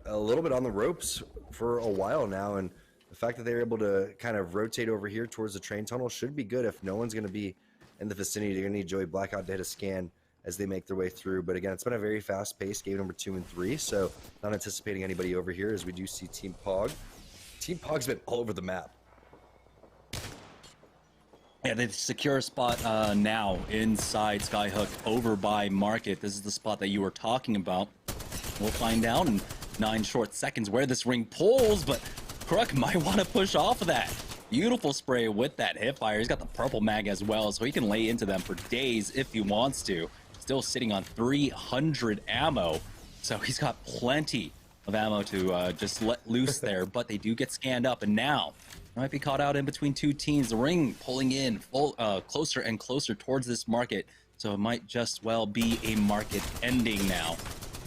a little bit on the ropes for a while now, and the fact that they're able to kind of rotate over here towards the train tunnel should be good. If no one's going to be in the vicinity, they're going to need Joey Blackout to hit a scan as they make their way through. But again, it's been a very fast pace, game number 2 and 3, so not anticipating anybody over here as we do see Team Pog. Team Pog's been all over the map. Yeah, they secure a spot now inside Skyhook over by Market. This is the spot that you were talking about. We'll find out in 9 short seconds where this ring pulls, but Crook might want to push off of that. Beautiful spray with that hip fire. He's got the purple mag as well, so he can lay into them for days if he wants to. Still sitting on 300 ammo, so he's got plenty of ammo to just let loose there, but they do get scanned up, and now might be caught out in between 2 teams. The ring pulling in closer and closer towards this market, so it might just well be a market ending now.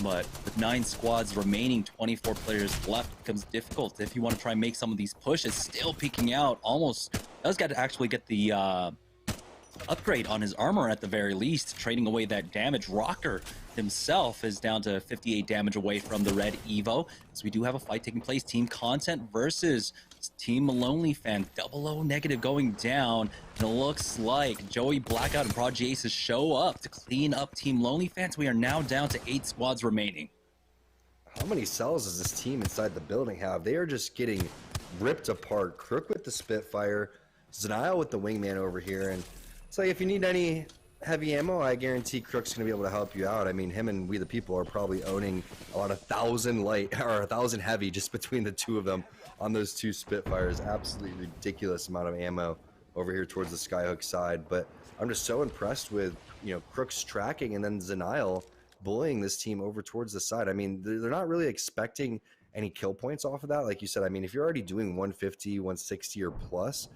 But with 9 squads remaining, 24 players left, it becomes difficult if you want to try and make some of these pushes. Still peeking out, almost does get to actually get the upgrade on his armor at the very least, trading away that damage. Rocker himself is down to 58 damage away from the red Evo. So we do have a fight taking place. Team Content versus Team Lonely Fan. 00 negative going down. And it looks like Joey Blackout and Prodigy Aces show up to clean up Team Lonely Fans. We are now down to 8 squads remaining. How many cells does this team inside the building have? They are just getting ripped apart. Crook with the Spitfire, Zanile with the Wingman over here, and it's like if you need any heavy ammo, I guarantee Crook's gonna be able to help you out. I mean, him and We the People are probably owning about 1,000 light or 1,000 heavy just between the 2 of them on those 2 Spitfires. Absolutely ridiculous amount of ammo over here towards the Skyhook side. But I'm just so impressed with, you know, Crook's tracking and then Zanile bullying this team over towards the side. I mean, they're not really expecting any kill points off of that. Like you said, I mean, if you're already doing 150, 160 or plus,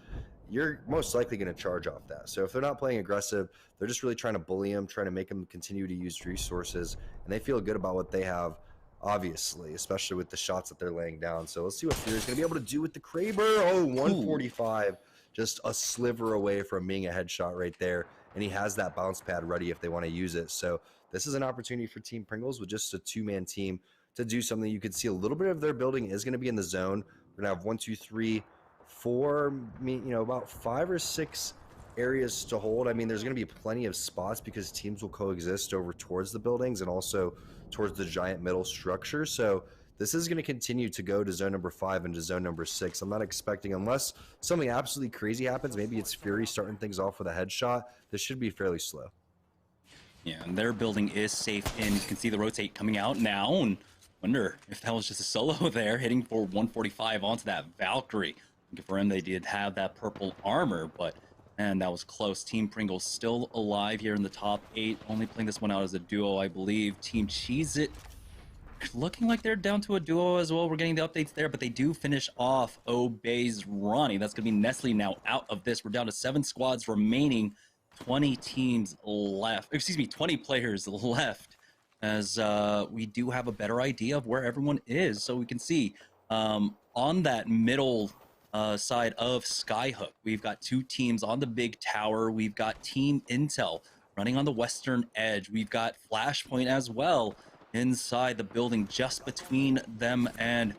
you're most likely going to charge off that. So if they're not playing aggressive, they're just really trying to bully him, trying to make him continue to use resources, and they feel good about what they have, obviously, especially with the shots that they're laying down. So let's see what Fury's going to be able to do with the Kraber. Oh, 145, just a sliver away from being a headshot right there, and he has that bounce pad ready if they want to use it. So this is an opportunity for Team Pringles with just a 2-man team to do something. You could see a little bit of their building is going to be in the zone. We're going to have 1, 2, 3, 4, you know, about 5 or 6 areas to hold. I mean, there's going to be plenty of spots because teams will coexist over towards the buildings and also towards the giant middle structure. So this is going to continue to go to zone number 5 and to zone number 6. I'm not expecting, unless something absolutely crazy happens, maybe it's Fury starting things off with a headshot, this should be fairly slow. Yeah, and their building is safe in. You can see the rotate coming out now, and wonder if that was just a solo there, hitting for 145 onto that Valkyrie. For him, they did have that purple armor, but man, that was close. Team Pringles still alive here in the top 8, only playing this one out as a duo, I believe. Team Cheez-It looking like they're down to a duo as well. We're getting the updates there, but they do finish off Obey's Ronnie. That's going to be Nestle now out of this. We're down to 7 squads remaining. 20 teams left, excuse me, 20 players left, as we do have a better idea of where everyone is. So we can see on that middle side of Skyhook, we've got 2 teams on the big tower. We've got Team Intel running on the western edge. We've got Flashpoint as well inside the building, just between them and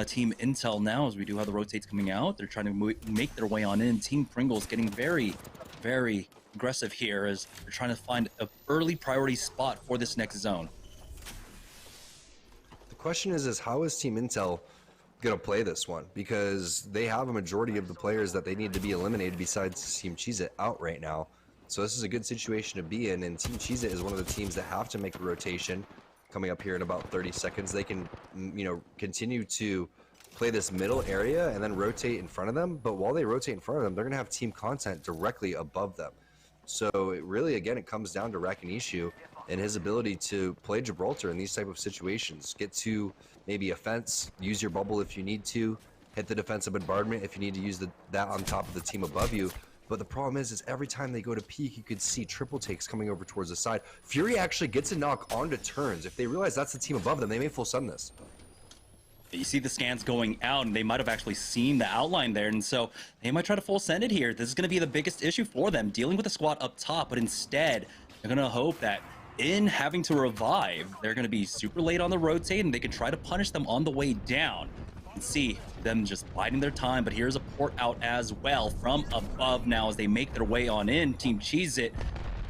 Team Intel now, as we do have the rotates coming out. They're trying to make their way on in. Team Pringles getting very, very aggressive here as they're trying to find an early priority spot for this next zone. The question is how is Team Intel going to play this one? Because they have a majority of the players that they need to be eliminated besides Team Cheez-It out right now. So this is a good situation to be in, and Team Cheez-It is one of the teams that have to make the rotation coming up here in about 30 seconds. They can, you know, continue to play this middle area and then rotate in front of them, but while they rotate in front of them, they're going to have team content directly above them. So it really, again, it comes down to Rakinishu and his ability to play Gibraltar in these type of situations. Get to maybe a fence, use your bubble if you need to, hit the defensive bombardment if you need to use that on top of the team above you. But the problem is every time they go to peek, you could see triple takes coming over towards the side. Fury actually gets a knock onto turns. If they realize that's the team above them, they may full send this. You see the scans going out, and they might have actually seen the outline there, and so they might try to full send it here. This is going to be the biggest issue for them, dealing with the squad up top, but instead, they're going to hope that in having to revive, they're going to be super late on the rotate, and they can try to punish them on the way down. You can see them just biding their time, but here's a port out as well from above now as they make their way on in. Team Cheez-It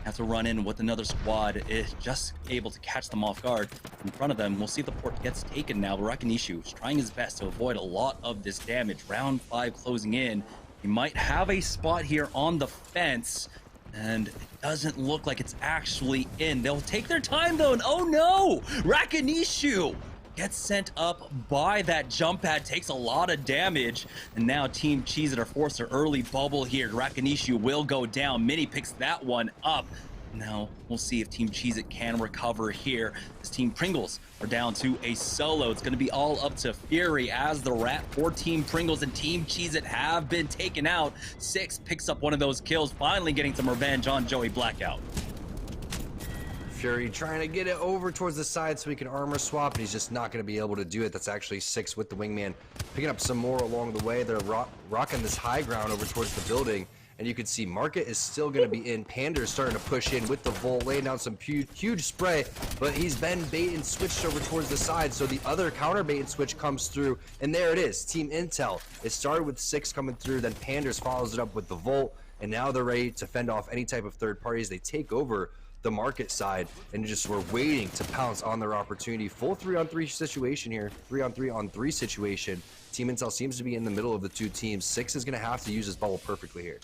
have to run in with another squad, is just able to catch them off guard in front of them. We'll see if the port gets taken now. Rakinishu is trying his best to avoid a lot of this damage. Round 5 closing in. He might have a spot here on the fence, and it doesn't look like it's actually in. They'll take their time though, and oh no! Rakinishu gets sent up by that jump pad, takes a lot of damage, and now Team Cheez-It are forced to early bubble here. Rakinishu will go down. Mini picks that one up. Now we'll see if Team Cheez-It can recover here, as Team Pringles are down to a solo. It's going to be all up to Fury as the rat for Team Pringles, and Team Cheez-It have been taken out. 6 picks up one of those kills, finally getting some revenge on Joey Blackout. Fury trying to get it over towards the side so he can armor swap, and he's just not going to be able to do it. That's actually 6 with the wingman. Picking up some more along the way. They're rocking this high ground over towards the building, and you can see Market is still going to be in. Pander's starting to push in with the Volt, laying down some huge spray, but he's been bait and switched over towards the side, so the other counter bait and switch comes through, and there it is. Team Intel. It started with 6 coming through, then Panders follows it up with the Volt, and now they're ready to fend off any type of third parties. They take over the Market side and just were waiting to pounce on their opportunity. Full 3-on-3 situation here, 3-on-3 situation. Team Intel seems to be in the middle of the 2 teams. 6 is going to have to use his bubble perfectly here.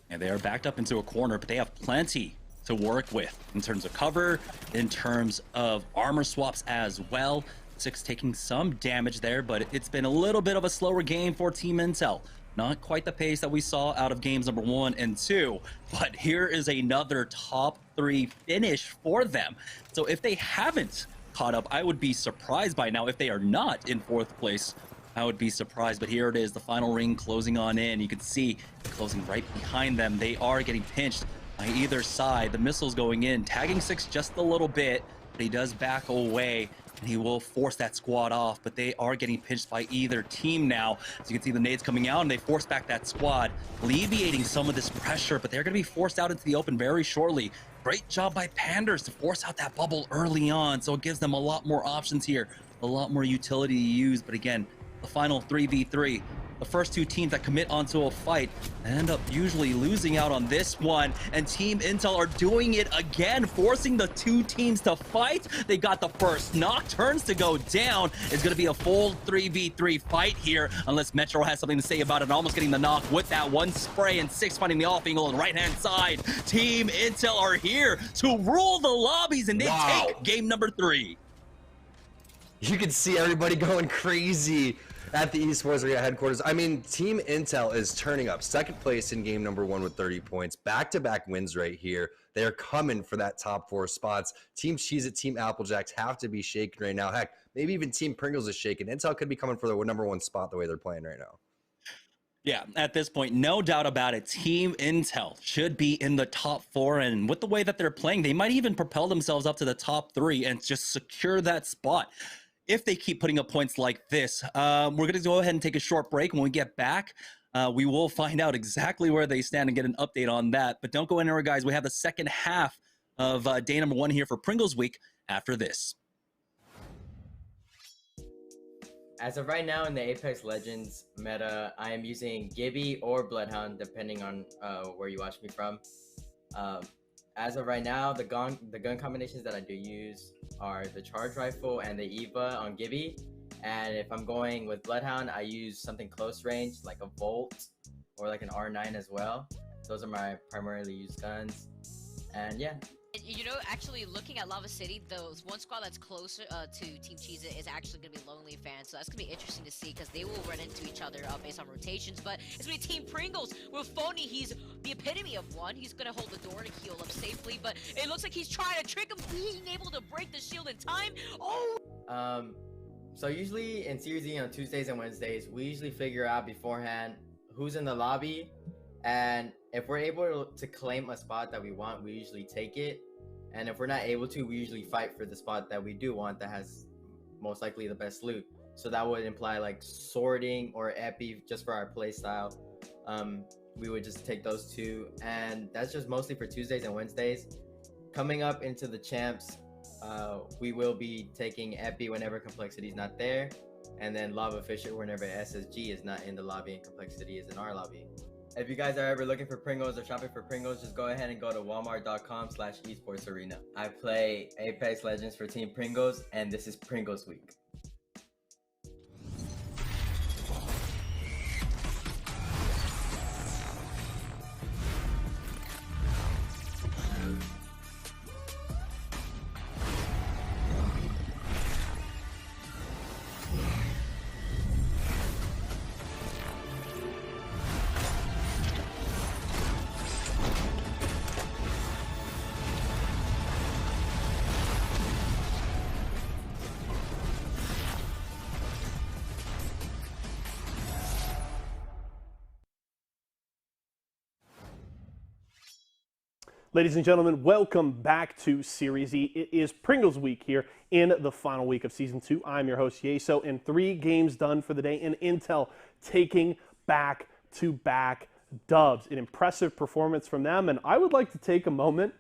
And they are backed up into a corner, but they have plenty to work with in terms of cover, in terms of armor swaps as well. 6 taking some damage there, but it's been a little bit of a slower game for Team Intel. Not quite the pace that we saw out of games number 1 and 2, but here is another top 3 finish for them. So if they haven't caught up, I would be surprised by now. If they are not in 4th place, I would be surprised, but here it is, the final ring closing on in. You can see closing right behind them. They are getting pinched by either side. The missiles going in, tagging 6 just a little bit, but he does back away, and he will force that squad off, but they are getting pinched by either team now. As you can see, the nades coming out, and they force back that squad, alleviating some of this pressure, but they're going to be forced out into the open very shortly. Great job by Panders to force out that bubble early on, so it gives them a lot more options here, a lot more utility to use, but again, the final 3v3 the first two teams that commit onto a fight end up usually losing out on this one. And Team Intel are doing it again, forcing the two teams to fight. They got the first knock, turns to go down. It's going to be a full 3v3 fight here, unless Metro has something to say about it. Almost getting the knock with that one spray, and 6 finding the off angle on the right-hand side. Team Intel are here to rule the lobbies, and they take game number 3. You can see everybody going crazy at the esports arena headquarters. I mean, Team Intel is turning up. Second place in game number 1 with 30 points. Back-to-back wins right here. They're coming for that top 4 spots. Team Cheez-It, Team Applejacks have to be shaken right now. Heck, maybe even Team Pringles is shaken. Intel could be coming for the number 1 spot the way they're playing right now. Yeah, at this point, no doubt about it. Team Intel should be in the top 4, and with the way that they're playing, they might even propel themselves up to the top 3 and just secure that spot. If they keep putting up points like this, we're going to go ahead and take a short break. When we get back, we will find out exactly where they stand and get an update on that. But don't go anywhere, guys. We have the second half of day number 1 here for Pringles Week after this. As of right now in the Apex Legends meta, I am using Gibby or Bloodhound, depending on where you watch me from. As of right now, the gun combinations that I do use are the Charge Rifle and the Eva on Gibby. And if I'm going with Bloodhound, I use something close range, like a Volt or like an R9 as well. Those are my primarily used guns. And yeah. You know, actually looking at Lava City, the one squad that's closer to Team Cheez-It is actually going to be Lonely Fans. So that's going to be interesting to see because they will run into each other based on rotations. But it's going to be Team Pringles with Phony. He's the epitome of one. He's going to hold the door to heal up safely. But it looks like he's trying to trick him, being able to break the shield in time. Oh! So usually in SeriesE on Tuesdays and Wednesdays, we usually figure out beforehand who's in the lobby. And if we're able to claim a spot that we want, we usually take it. And if we're not able to, we usually fight for the spot that we do want that has most likely the best loot. So that would imply like sorting or epi just for our play style. We would just take those two. And that's just mostly for Tuesdays and Wednesdays. Coming up into the champs, we will be taking epi whenever complexity is not there. And then Lava Fisher whenever SSG is not in the lobby and complexity is in our lobby. If you guys are ever looking for Pringles or shopping for Pringles, just go ahead and go to walmart.com/esportsarena. I play Apex Legends for Team Pringles, and this is Pringles Week. Ladies and gentlemen, welcome back to SeriesE. It is Pringles Week here in the final week of Season 2. I'm your host, Yeso, and 3 games done for the day, and Intel taking back-to-back dubs. An impressive performance from them, and I would like to take a moment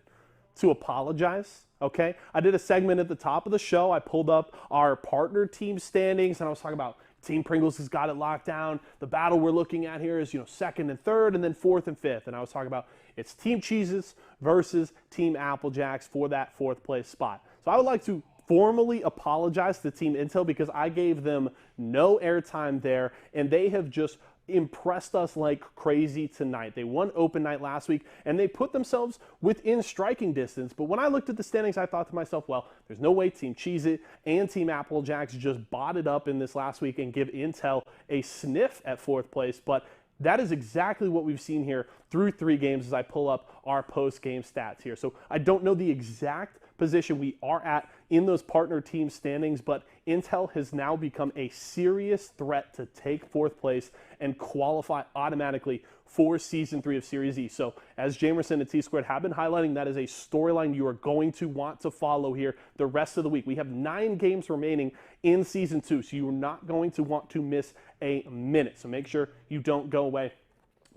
to apologize, okay? I did a segment at the top of the show. I pulled up our partner team standings, and I was talking about Team Pringles has got it locked down. The battle we're looking at here is, second and third, and then fourth and fifth. And I was talking about it's Team Cheez-Its versus Team Applejacks for that 4th place spot. So I would like to formally apologize to Team Intel because I gave them no airtime there, and they have just impressed us like crazy tonight. They won open night last week, and they put themselves within striking distance. But when I looked at the standings, I thought to myself, well, there's no way Team Cheez-It and Team Applejacks just botted up in this last week and give Intel a sniff at 4th place. But that is exactly what we've seen here through 3 games as I pull up our post-game stats here. So I don't know the exact position we are at in those partner team standings, but Intel has now become a serious threat to take 4th place and qualify automatically for Season 3 of SeriesE. So as Jamerson and T-Squared have been highlighting, that is a storyline you are going to want to follow here the rest of the week. We have 9 games remaining in Season 2, so you are not going to want to miss a minute. So make sure you don't go away.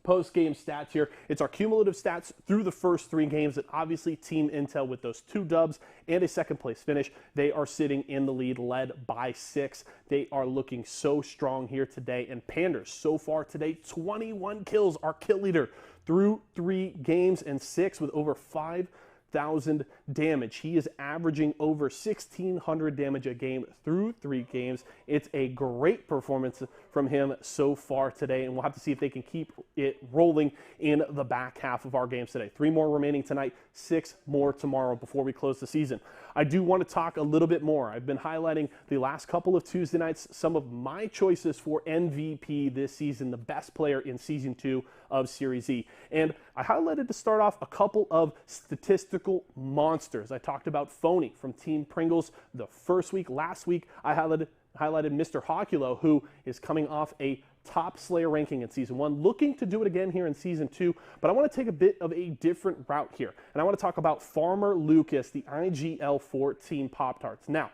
post-game stats here. It's our cumulative stats through the first 3 games, and obviously Team Intel with those 2 dubs and a second-place finish. They are sitting in the lead, led by 6. They are looking so strong here today, and Panders so far today, 21 kills, our kill leader through 3 games and 6 with over 5,000 damage. He is averaging over 1,600 damage a game through 3 games. It's a great performance from him so far today, and we'll have to see if they can keep it rolling in the back half of our games today. 3 more remaining tonight, 6 more tomorrow before we close the season. I do want to talk a little bit more. I've been highlighting the last couple of Tuesday nights some of my choices for MVP this season, the best player in Season 2 of SeriesE. And I highlighted to start off a couple of statistical monsters. I talked about Phony from Team Pringles the first week. Last week, I highlighted Mr. Hawkulo, who is coming off a top Slayer ranking in Season 1, looking to do it again here in Season 2, but I want to take a bit of a different route here, and I want to talk about Farmer Lucas, the IGL for Team Pop-Tarts. Now,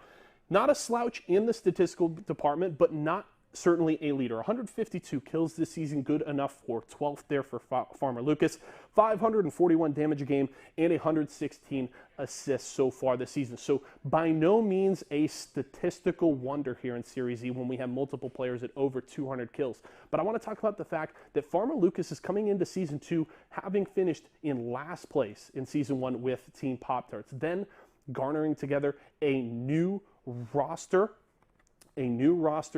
not a slouch in the statistical department, but not certainly a leader. 152 kills this season, good enough for 12th there for Farmer Lucas. 541 damage a game and 116 assists so far this season. So by no means a statistical wonder here in SeriesE when we have multiple players at over 200 kills. But I want to talk about the fact that Farmer Lucas is coming into Season 2 having finished in last place in Season 1 with Team Pop-Tarts, then garnering together a new roster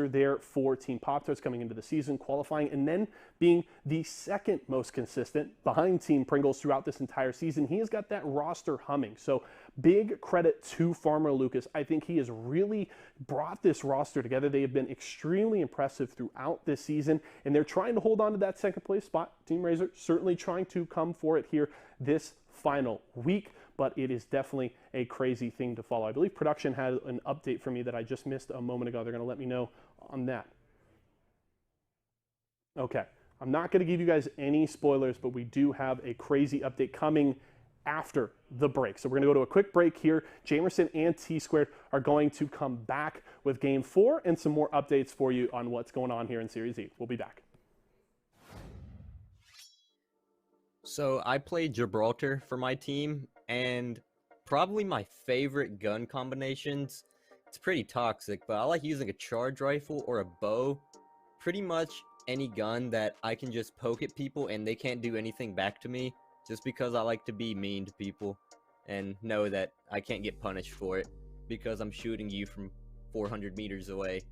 there for Team Pop-Tarts coming into the season, qualifying, and then being the second most consistent behind Team Pringles throughout this entire season. He has got that roster humming. So big credit to Farmer Lucas. I think he has really brought this roster together. They have been extremely impressive throughout this season, and they're trying to hold on to that second place spot. Team Razor certainly trying to come for it here this final week, but it is definitely a crazy thing to follow. I believe production had an update for me that I just missed a moment ago. They're going to let me know on that. Okay, I'm not going to give you guys any spoilers, but we do have a crazy update coming after the break. So we're going to go to a quick break here. Jamerson and T-Squared are going to come back with Game 4 and some more updates for you on what's going on here in SeriesE. We'll be back. So I play Gibraltar for my team, and probably my favorite gun combinations, it's pretty toxic, but I like using a charge rifle or a bow. Pretty much any gun that I can just poke at people and they can't do anything back to me, just because I like to be mean to people and know that I can't get punished for it because I'm shooting you from 400 meters away.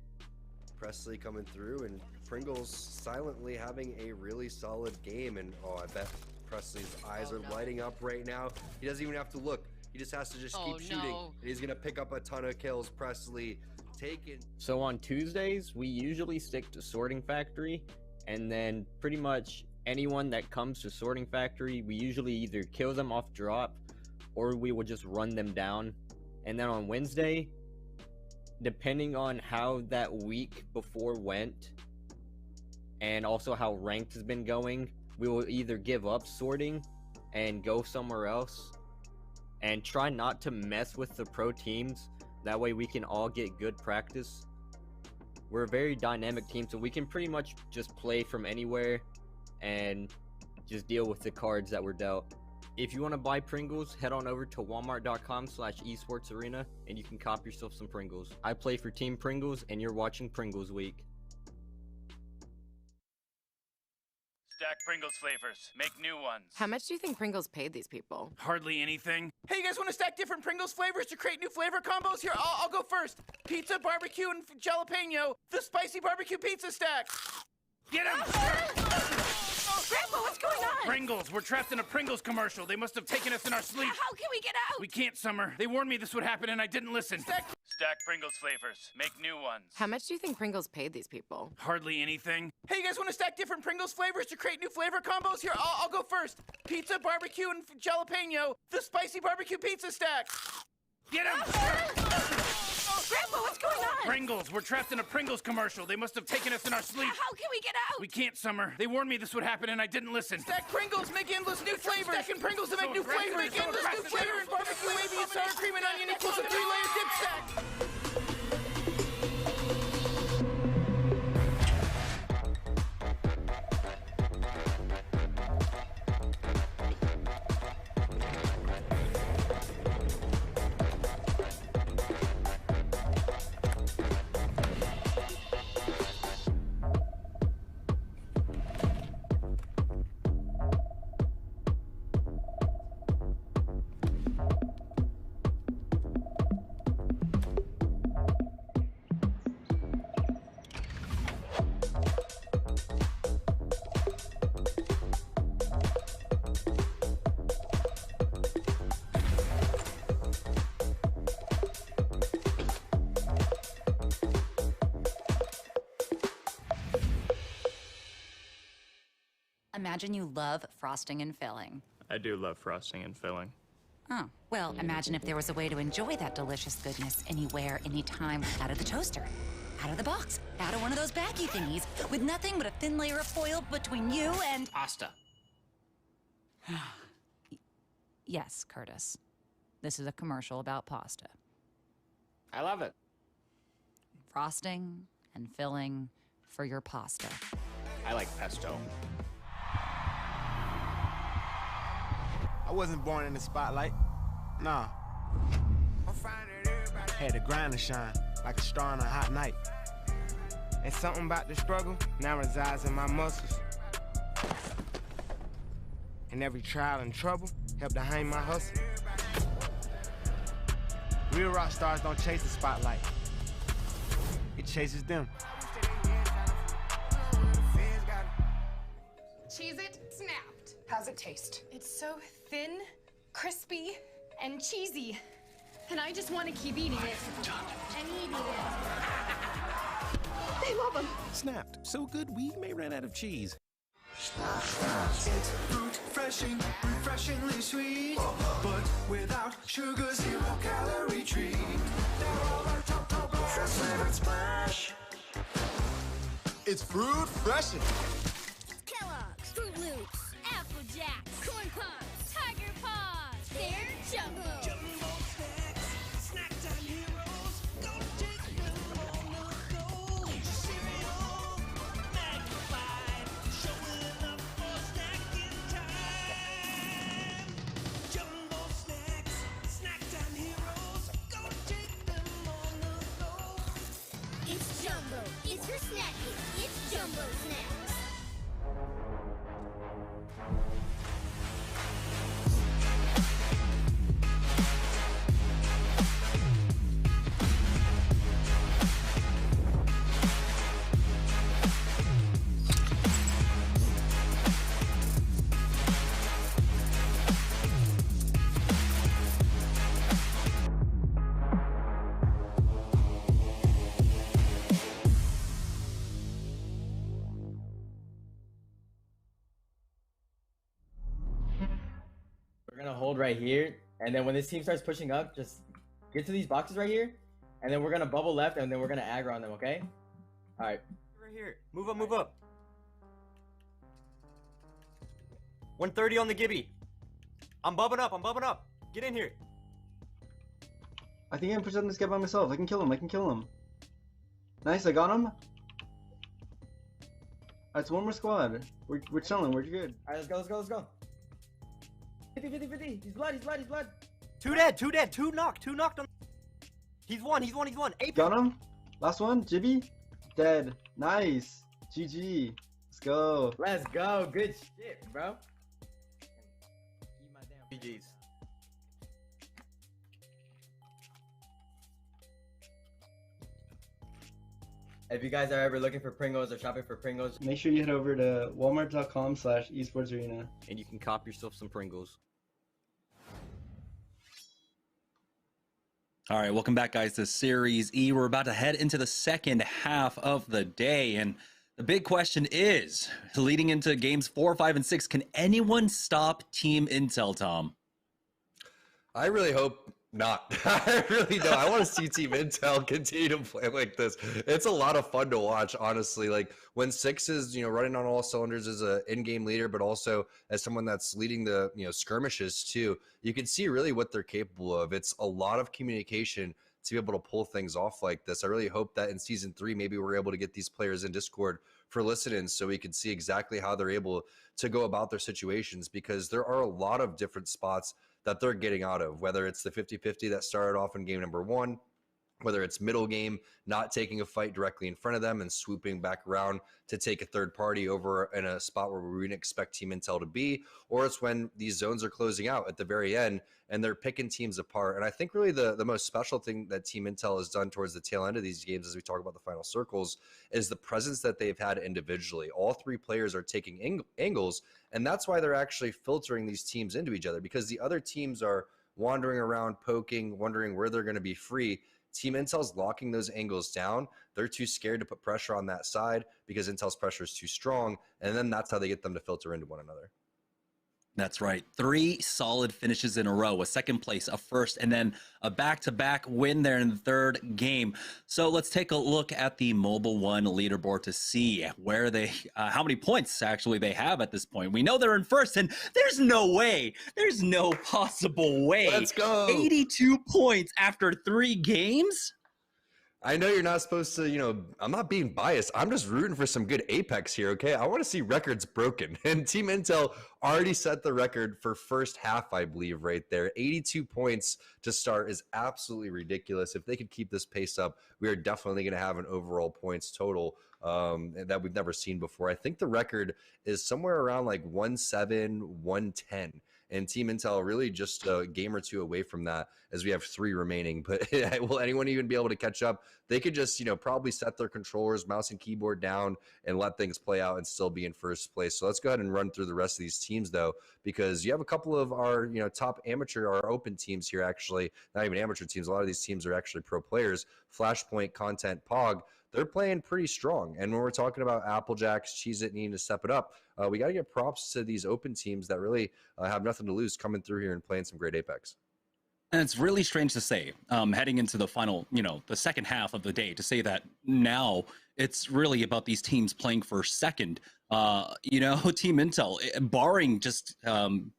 Presley coming through, and Pringles silently having a really solid game, and oh, I bet Presley's eyes are lighting up right now. He doesn't even have to look. He just has to just keep shooting, and he's gonna pick up a ton of kills. Presley taking. So on Tuesdays, we usually stick to Sorting Factory, and then pretty much anyone that comes to Sorting Factory, we usually either kill them off drop, or we will just run them down. And then on Wednesday, depending on how that week before went, and also how ranked has been going, we will either give up sorting and go somewhere else and try not to mess with the pro teams. That way we can all get good practice. We're a very dynamic team, so we can pretty much just play from anywhere and just deal with the cards that were dealt. If you want to buy Pringles, head on over to walmart.com/esportsarena and you can cop yourself some Pringles. I play for Team Pringles, and you're watching Pringles Week. Stack Pringles flavors. Make new ones. How much do you think Pringles paid these people? Hardly anything. Hey, you guys want to stack different Pringles flavors to create new flavor combos? Here, I'll go first. Pizza, barbecue, and jalapeno. The spicy barbecue pizza stack. Get him! Grandpa, what's going on? Pringles. We're trapped in a Pringles commercial. They must have taken us in our sleep. How can we get out? We can't, Summer. They warned me this would happen, and I didn't listen. Stack Pringles flavors. Make new ones. How much do you think Pringles paid these people? Hardly anything. Hey, you guys want to stack different Pringles flavors to create new flavor combos? Here, I'll go first. Pizza, barbecue, and jalapeno. The spicy barbecue pizza stack. Get him! Grandpa, what's going on? Pringles. We're trapped in a Pringles commercial. They must have taken us in our sleep. How can we get out? We can't, Summer. They warned me this would happen, and I didn't listen. Stack Pringles, make endless new flavors. Stacking Pringles to make new flavors. Make endless new flavor and barbecue, wavy, and sour cream and onion equals a 3-layer dip stack. imagine you love frosting and filling. I do love frosting and filling. Oh, well, imagine if there was a way to enjoy that delicious goodness anywhere, anytime, out of the toaster, out of the box, out of one of those baggy thingies, with nothing but a thin layer of foil between you and... Pasta. Yes, Curtis. This is a commercial about pasta. I love it. Frosting and filling for your pasta. I like pesto. I wasn't born in the spotlight. Nah. Had to grind and shine like a star on a hot night. And something about the struggle now resides in my muscles. And every trial and trouble helped to hang my hustle. Real rock stars don't chase the spotlight. It chases them. Cheese it snapped. How's it taste? It's so thin, crispy, and cheesy. And I just want to keep eating it. And eating it. They love them. Snapped. So good we may run out of cheese. It's fruit freshing, refreshingly sweet, but without sugar, 0 calorie treat. They're all our top fresh flavored splash. It's fruit freshing. Kellogg's, Fruit Loops, Apple Jacks, Corn Pops, Tiger Paws. They're Jumbo. Jumbo snacks, snack time heroes. Gonna take them on the go. Cereal, magnified, showing enough for snacking time. Jumbo snacks, snack time heroes. Gonna take them on the go. It's Jumbo. It's your snack hit. It's Jumbo Snacks. We're gonna hold right here, and then when this team starts pushing up, just get to these boxes right here, and then we're gonna bubble left, and then we're gonna aggro on them, okay? All right. Right here. Move up, move up. 130 on the Gibby. I'm bubbing up, I'm bubbing up. Get in here. I think I can present this guy by myself. I can kill him. I can kill him. Nice, I got him. Alright, it's one more squad. We're chilling. We're good. All right, let's go, let's go, let's go. 50, 50, 50. He's blood, he's blood, he's blood. Two dead, two knocked on. He's one. Apex. Got him. Last one, Jibby. Dead. Nice. GG. Let's go. Let's go. Good shit, bro. GG's. If you guys are ever looking for Pringles or shopping for Pringles, Make sure you head over to walmart.com/esportsarena. And you can cop yourself some Pringles. All right, welcome back, guys, to Series E. We're about to head into the second half of the day, and the big question is, leading into games 4, 5, and 6, can anyone stop Team Intel, Tom? I really hope not. I really don't. I want to see Team Intel continue to play like this. It's a lot of fun to watch, honestly. Like when 6 is, running on all cylinders as an in-game leader, but also as someone that's leading the, skirmishes too, you can see really what they're capable of. It's a lot of communication to be able to pull things off like this. I really hope that in Season 3, maybe we're able to get these players in Discord for listening so we can see exactly how they're able to go about their situations, because there are a lot of different spots that they're getting out of, whether it's the 50-50 that started off in game number 1, whether it's middle game, not taking a fight directly in front of them and swooping back around to take a third party over in a spot where we wouldn't expect Team Intel to be, or it's when these zones are closing out at the very end and they're picking teams apart. And I think really the most special thing that Team Intel has done towards the tail end of these games, as we talk about the final circles, is the presence that they've had individually. All 3 players are taking angles, and that's why they're actually filtering these teams into each other, because the other teams are wandering around, poking, wondering where they're going to be free. Team Intel's locking those angles down. They're too scared to put pressure on that side because Intel's pressure is too strong, and then that's how they get them to filter into one another. That's right. 3 solid finishes in a row, a second place, a first, and then a back-to-back win there in the third game. So let's take a look at the Mobile One leaderboard to see where they, how many points actually they have at this point. We know they're in first, and there's no way, there's no possible way. Let's go. 82 points after 3 games? I know you're not supposed to, you know, I'm not being biased. I'm just rooting for some good Apex here, okay? I want to see records broken. And Team Intel already set the record for first half, I believe, right there. 82 points to start is absolutely ridiculous. If they could keep this pace up, we are definitely going to have an overall points total that we've never seen before. I think the record is somewhere around like 1-7, 110. And Team Intel really just a game or two away from that as we have 3 remaining. But will anyone even be able to catch up? They could just, you know, probably set their controllers, mouse and keyboard down and let things play out and still be in first place. So let's go ahead and run through the rest of these teams, though, because you have a couple of our, you know, top amateur or open teams here, actually. Not even amateur teams. A lot of these teams are actually pro players. Flashpoint, Content, Pog. They're playing pretty strong. And when we're talking about Applejacks, Cheez-It needing to step it up, we got to give props to these open teams that really have nothing to lose coming through here and playing some great Apex. And it's really strange to say, heading into the final, you know, the second half of the day, to say that now it's really about these teams playing for second. You know, Team Intel, barring just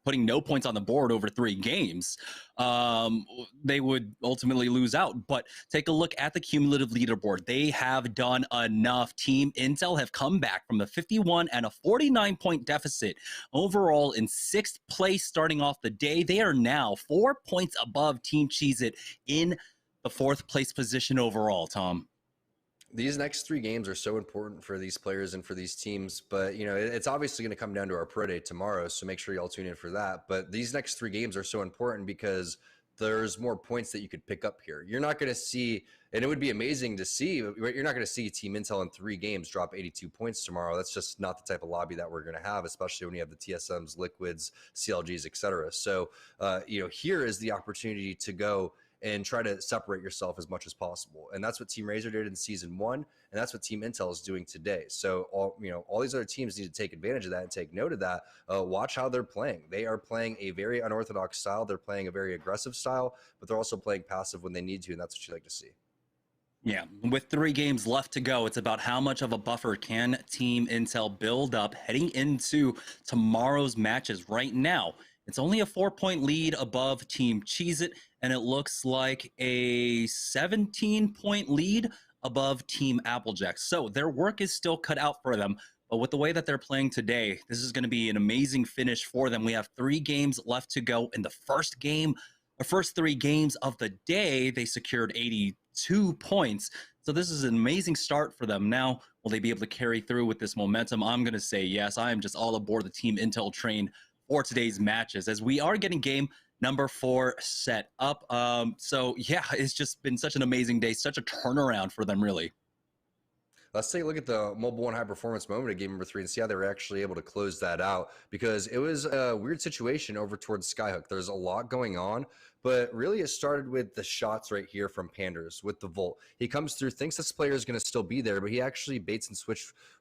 putting no points on the board over 3 games, they would ultimately lose out. But take a look at the cumulative leaderboard. They have done enough. Team Intel have come back from a 51 and a 49-point deficit overall in 6th place starting off the day. They are now 4 points above Team Cheez-It in the 4th place position overall, Tom. These next 3 games are so important for these players and for these teams, but you know, it's obviously going to come down to our pro day tomorrow, so make sure y'all tune in for that. But these next 3 games are so important because there's more points that you could pick up here. You're not going to see, and it would be amazing to see, you're not going to see Team Intel in 3 games drop 82 points tomorrow. That's just not the type of lobby that we're going to have, especially when you have the TSMs, Liquids, CLGs, etc. So, you know, here is the opportunity to go and try to separate yourself as much as possible. And that's what Team Razor did in season 1, and that's what Team Intel is doing today. So all these other teams need to take advantage of that and take note of that. Watch how they're playing. They are playing a very unorthodox style. They're playing a very aggressive style, but they're also playing passive when they need to, and that's what you like to see. Yeah, with 3 games left to go, it's about how much of a buffer can Team Intel build up heading into tomorrow's matches. Right now, it's only a 4-point lead above Team Cheez-It, and it looks like a 17-point lead above Team Applejack. So their work is still cut out for them, but with the way that they're playing today, this is going to be an amazing finish for them. We have 3 games left to go. In the first 3 games of the day, they secured 82 points. So this is an amazing start for them. Now, will they be able to carry through with this momentum? I'm going to say yes. I am just all aboard the Team Intel train for today's matches, as we are getting game number 4 set up. So yeah, it's just been such an amazing day, such a turnaround for them, really. Let's take a look at the Mobile One high performance moment of game number 3 and see how they were actually able to close that out, because it was a weird situation over towards Skyhook. There's a lot going on, but really it started with the shots right here from Panders with the Volt. He comes through, thinks this player is going to still be there, but he actually baits and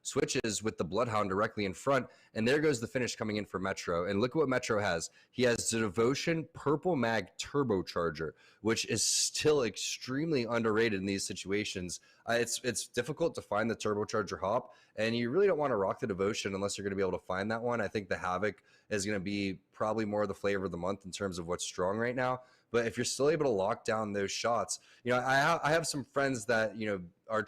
switches with the Bloodhound directly in front, and there goes the finish coming in for Metro. And look at what Metro has. He has the Devotion Purple Mag Turbocharger, which is still extremely underrated in these situations. It's difficult to find the Turbocharger hop, and you really don't want to rock the Devotion unless you're going to be able to find that one. I think the Havoc is going to be probably more of the flavor of the month in terms of what's strong right now. But if you're still able to lock down those shots, you know, I have some friends that, you know,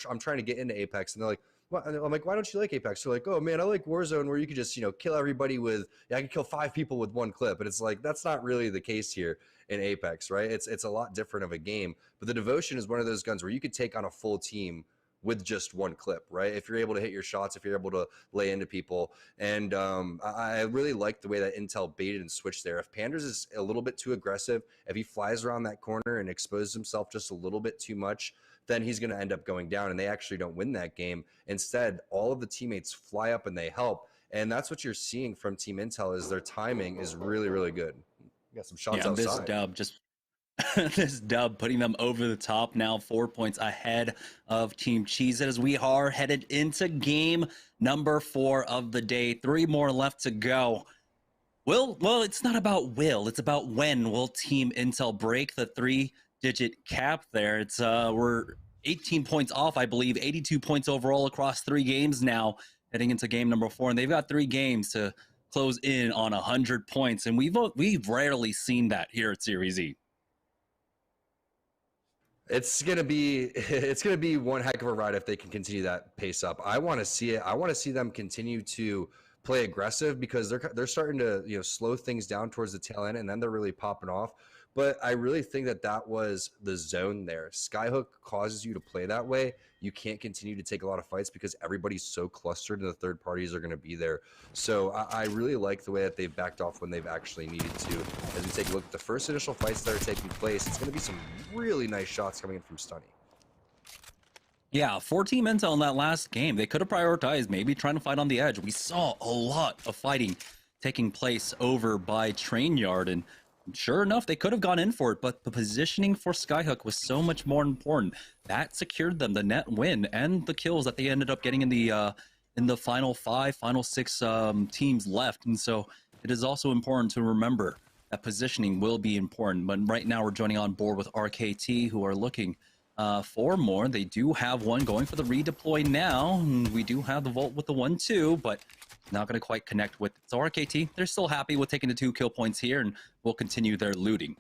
I'm trying to get into Apex, and they're like, well, I'm like, why don't you like Apex? They're like, oh man, I like Warzone, where you could just, you know, kill everybody with, I can kill 5 people with 1 clip. But it's like, that's not really the case here in Apex, right? It's a lot different of a game. But the Devotion is one of those guns where you could take on a full team with just 1 clip, right? If you're able to hit your shots, if you're able to lay into people. And I really like the way that Intel baited and switched there. If Panders is a little bit too aggressive, if he flies around that corner and exposes himself just a little bit too much, then he's going to end up going down, and they actually don't win that game. Instead, all of the teammates fly up and they help. And that's what you're seeing from Team Intel, is their timing is really, really good. You got some shots outside. This dub just This dub putting them over the top now, 4 points ahead of Team Cheez It as we are headed into game number 4 of the day. 3 more left to go. Well, it's not about will, it's about when will Team Intel break the 3-digit cap there. It's we're 18 points off, I believe, 82 points overall across 3 games now, heading into game number 4, and they've got 3 games to close in on 100 points, and we've rarely seen that here at SeriesE. It's gonna be one heck of a ride if they can continue that pace up. I want to see it. I want to see them continue to play aggressive because they're starting to slow things down towards the tail end, and then they're really popping off. But I really think that was the zone there. Skyhook causes you to play that way. You can't continue to take a lot of fights because everybody's so clustered and the third parties are going to be there. So I really like the way that they've backed off when they've actually needed to. As we take a look at the first initial fights that are taking place, it's going to be some really nice shots coming in from Stunny. Yeah, 4 Team Intel in that last game. They could have prioritized maybe trying to fight on the edge. We saw a lot of fighting taking place over by Train Yard, and sure enough, they could have gone in for it, but the positioning for Skyhook was so much more important. That secured them the net win and the kills that they ended up getting in the final 6 teams left. And so it is also important to remember that positioning will be important. But right now we're joining on board with RKT, who are looking for more. They do have one going for the redeploy now. And we do have the Volt with the 1-2, but not going to quite connect with it. So RKT, they're still happy with taking the 2 kill points here and will continue their looting.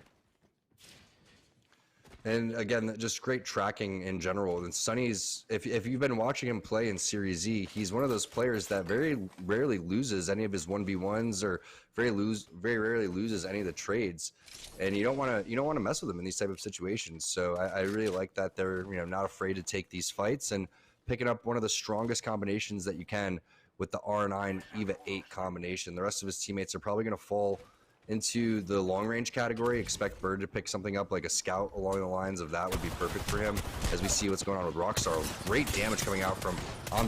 And again, just great tracking in general. And Sunny's, if you've been watching him play in SeriesE, he's one of those players that very rarely loses any of his 1v1s or very rarely loses any of the trades. And you don't want to mess with him in these type of situations. So I really like that they're not afraid to take these fights and picking up one of the strongest combinations that you can with the R9 EVA 8 combination. The rest of his teammates are probably going to fall into the long range category. Expect Bird to pick something up like a scout along the lines of that would be perfect for him as we see what's going on with Rockstar. Great damage coming out from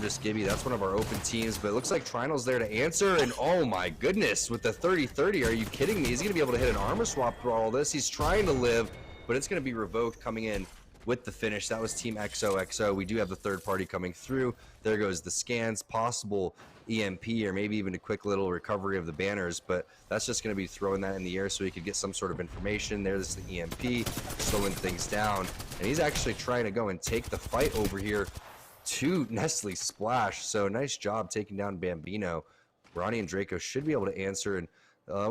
Just Gibby. That's one of our open teams, but it looks like Trinal's there to answer, and oh my goodness, with the 30-30, are you kidding me? Is he going to be able to hit an armor swap through all this? He's trying to live, but it's going to be revoked coming in with the finish. That was Team XOXO. We do have the third party coming through. There goes the scans, possible EMP or maybe even a quick little recovery of the banners, but that's just going to be throwing that in the air so he could get some sort of information. There's the EMP, slowing things down, and he's actually trying to go and take the fight over here to Nestle Splash. So nice job taking down Bambino. Ronnie and Draco should be able to answer, and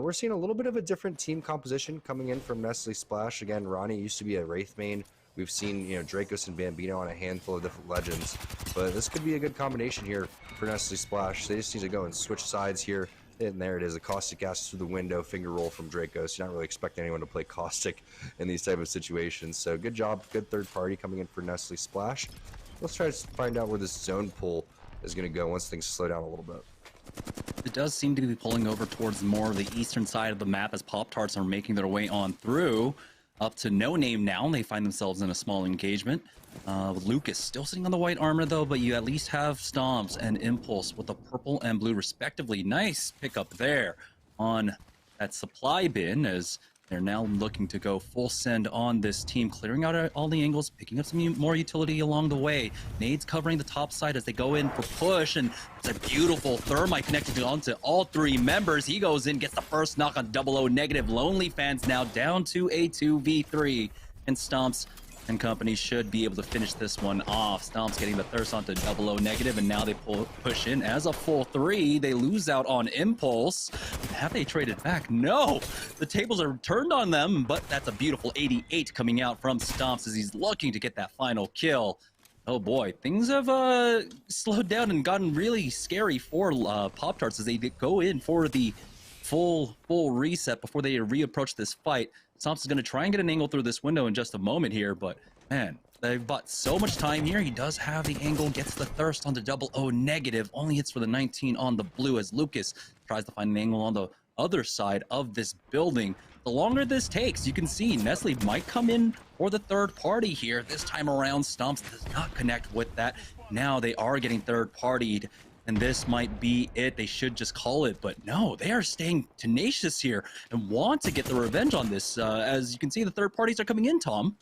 we're seeing a little bit of a different team composition coming in from Nestle Splash. Again, Ronnie used to be a Wraith main. We've seen, Dracos and Bambino on a handful of different legends, but this could be a good combination here for Nestle Splash. They just need to go and switch sides here, and there it is. A Caustic Gas through the window, finger roll from Dracos. You're not really expecting anyone to play Caustic in these type of situations, so good job, good third party coming in for Nestle Splash. Let's try to find out where this zone pull is going to go once things slow down a little bit. It does seem to be pulling over towards more of the eastern side of the map as Pop-Tarts are making their way on through. Up to No Name now, they find themselves in a small engagement. With Lucas still sitting on the white armor though, but you at least have Stomps and Impulse with the purple and blue respectively. Nice pickup there on that supply bin as they're now looking to go full send on this team, clearing out all the angles, picking up some more utility along the way. Nades covering the top side as they go in for push, and it's a beautiful thermite connected onto all 3 members. He goes in, gets the first knock on 00 negative. Lonely Fans now down to a 2v3, and Stomps and company should be able to finish this one off. Stomps getting the thirst onto 00 negative, and now they push in as a full 3. They lose out on Impulse. Have they traded back? No! The tables are turned on them, but that's a beautiful 88 coming out from Stomps as he's looking to get that final kill. Oh boy, things have slowed down and gotten really scary for Pop-Tarts as they go in for the full reset before they reapproach this fight. Stomps is going to try and get an angle through this window in just a moment here, but man, they've bought so much time here. He does have the angle, gets the thirst on the 00 negative, only hits for the 19 on the blue as Lucas tries to find an angle on the other side of this building. The longer this takes, you can see Nestle might come in for the third party here. This time around, Stomps does not connect with that. Now they are getting third partied and this might be it. They should just call it, but no, they are staying tenacious here and want to get the revenge on this. As you can see, the third parties are coming in, Tom.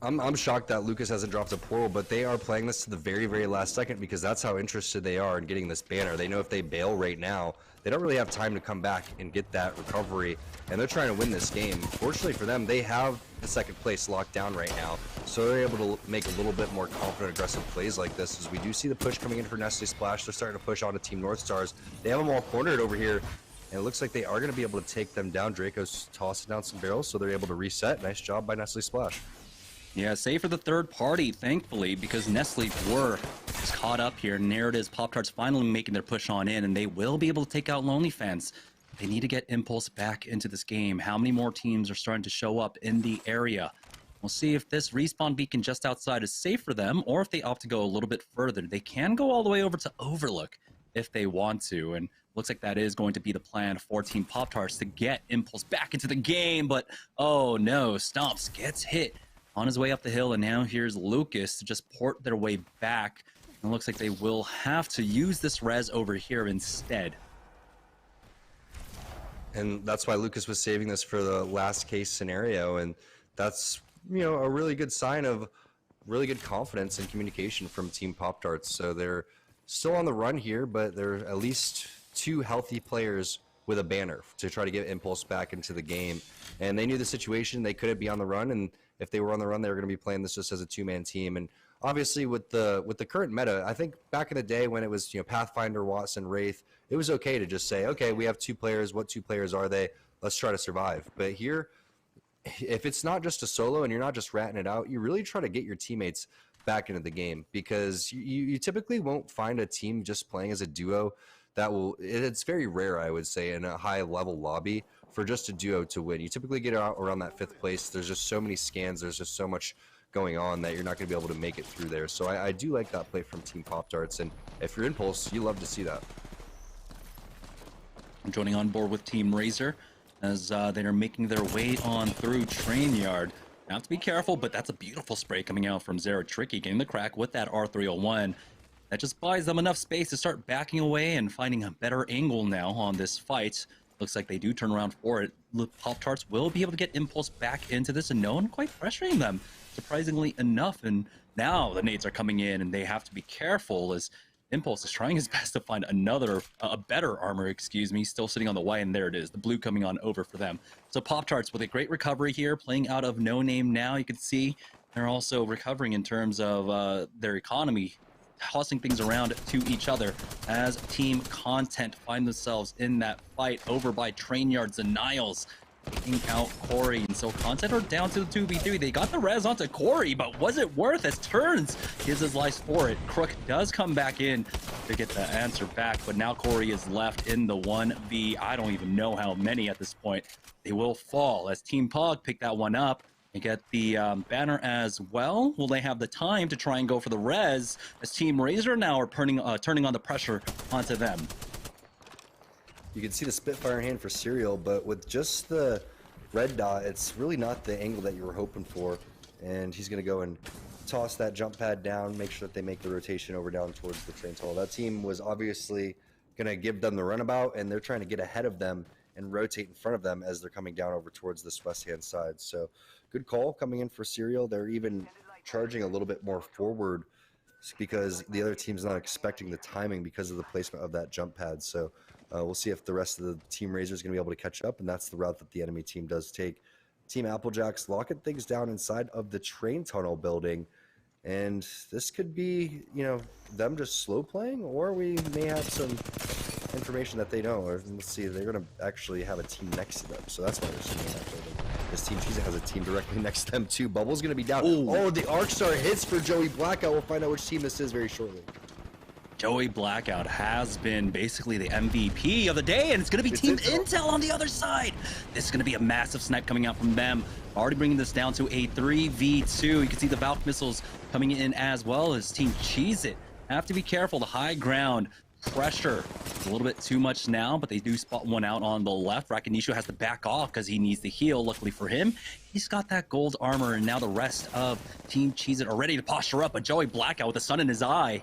I'm shocked that Lucas hasn't dropped a portal, but they are playing this to the very, very last second because that's how interested they are in getting this banner. They know if they bail right now, they don't really have time to come back and get that recovery, and they're trying to win this game. Fortunately for them, they have the second place locked down right now, so they're able to make a little bit more confident, aggressive plays like this. As we do see the push coming in for Nestle Splash, they're starting to push on to Team North Stars. They have them all cornered over here, and it looks like they are going to be able to take them down. Draco's tossing down some barrels, so they're able to reset. Nice job by Nestle Splash. Yeah, save for the third party, thankfully, because Nestle were just caught up here. And there it is, Pop-Tarts finally making their push on in, and they will be able to take out Lonely Fans. They need to get Impulse back into this game. How many more teams are starting to show up in the area? We'll see if this respawn beacon just outside is safe for them, or if they opt to go a little bit further. They can go all the way over to Overlook if they want to, and looks like that is going to be the plan for Team Pop-Tarts to get Impulse back into the game, but oh no, Stomps gets hit on his way up the hill, and now here's Lucas to just port their way back. And it looks like they will have to use this res over here instead. And that's why Lucas was saving this for the last case scenario, and that's, you know, a really good sign of really good confidence and communication from Team Pop-Tarts. So they're still on the run here, but they're at least 2 healthy players with a banner to try to get Impulse back into the game. And they knew the situation, they couldn't be on the run, and if they were on the run, they were going to be playing this just as a 2-man team. And obviously with the current meta, I think back in the day when it was, you know, Pathfinder, Watson, Wraith, it was okay to just say, okay, we have 2 players. What 2 players are they? Let's try to survive. But here, if it's not just a solo and you're not just ratting it out, you really try to get your teammates back into the game, because you typically won't find a team just playing as a duo that will, it's very rare, I would say, in a high level lobby for just a duo to win. You typically get out around that 5th place. There's just so many scans, there's just so much going on that you're not going to be able to make it through there. So I do like that play from Team Pop-Tarts, and if you're Impulse, you love to see that. Joining on board with Team Razor as they are making their way on through Train Yard. Now have to be careful, but that's a beautiful spray coming out from Zero Tricky, getting the crack with that R301. That just buys them enough space to start backing away and finding a better angle now on this fight. Looks like they do turn around for it. Pop-Tarts will be able to get Impulse back into this, and no one quite pressuring them, surprisingly enough. And now the nades are coming in, and they have to be careful as Impulse is trying his best to find a better armor, excuse me, still sitting on the white, and there it is, the blue coming on over for them. So Pop-Tarts with a great recovery here, playing out of No Name now. You can see they're also recovering in terms of their economy, tossing things around to each other as Team Content find themselves in that fight over by Train Yards and Niles, taking out Corey. And so Content are down to the 2v3. They got the res onto Corey, but was it worth as Turns gives his life for it? Crook does come back in to get the answer back, but now Corey is left in the 1v. I don't even know how many at this point. They will fall as Team Pog pick that one up and get the banner as well. Will they have the time to try and go for the res as Team Razor now are turning on the pressure onto them? You can see the Spitfire in hand for Serial, but with just the red dot, it's really not the angle that you were hoping for. And he's going to go and toss that jump pad down, make sure that they make the rotation over down towards the train tunnel. That team was obviously going to give them the runabout, and they're trying to get ahead of them and rotate in front of them as they're coming down over towards this west-hand side. So good call coming in for Serial. They're even charging a little bit more forward because the other team's not expecting the timing because of the placement of that jump pad. So we'll see if the rest of the Team Razor is going to be able to catch up, and that's the route that the enemy team does take. Team Applejacks locking things down inside of the train tunnel building, and this could be, you know, them just slow playing, or we may have some information that they know. Or let's see, they're going to actually have a team next to them, so that's why they're seeing that building. This Team Cheese has a team directly next to them too. Bubble's going to be down. Oh, the Arc Star hits for Joey Blackout. We'll find out which team this is very shortly. Joey Blackout has been basically the MVP of the day, and it's going to be Team Intel on the other side. This is going to be a massive snipe coming out from them. Already bringing this down to a 3v2. You can see the Valk missiles coming in as well as Team Cheez-It. Have to be careful. The high ground pressure is a little bit too much now, but they do spot one out on the left. Rakanishu has to back off because he needs the heal. Luckily for him, he's got that gold armor, and now the rest of Team Cheez-It are ready to posture up. But Joey Blackout with the sun in his eye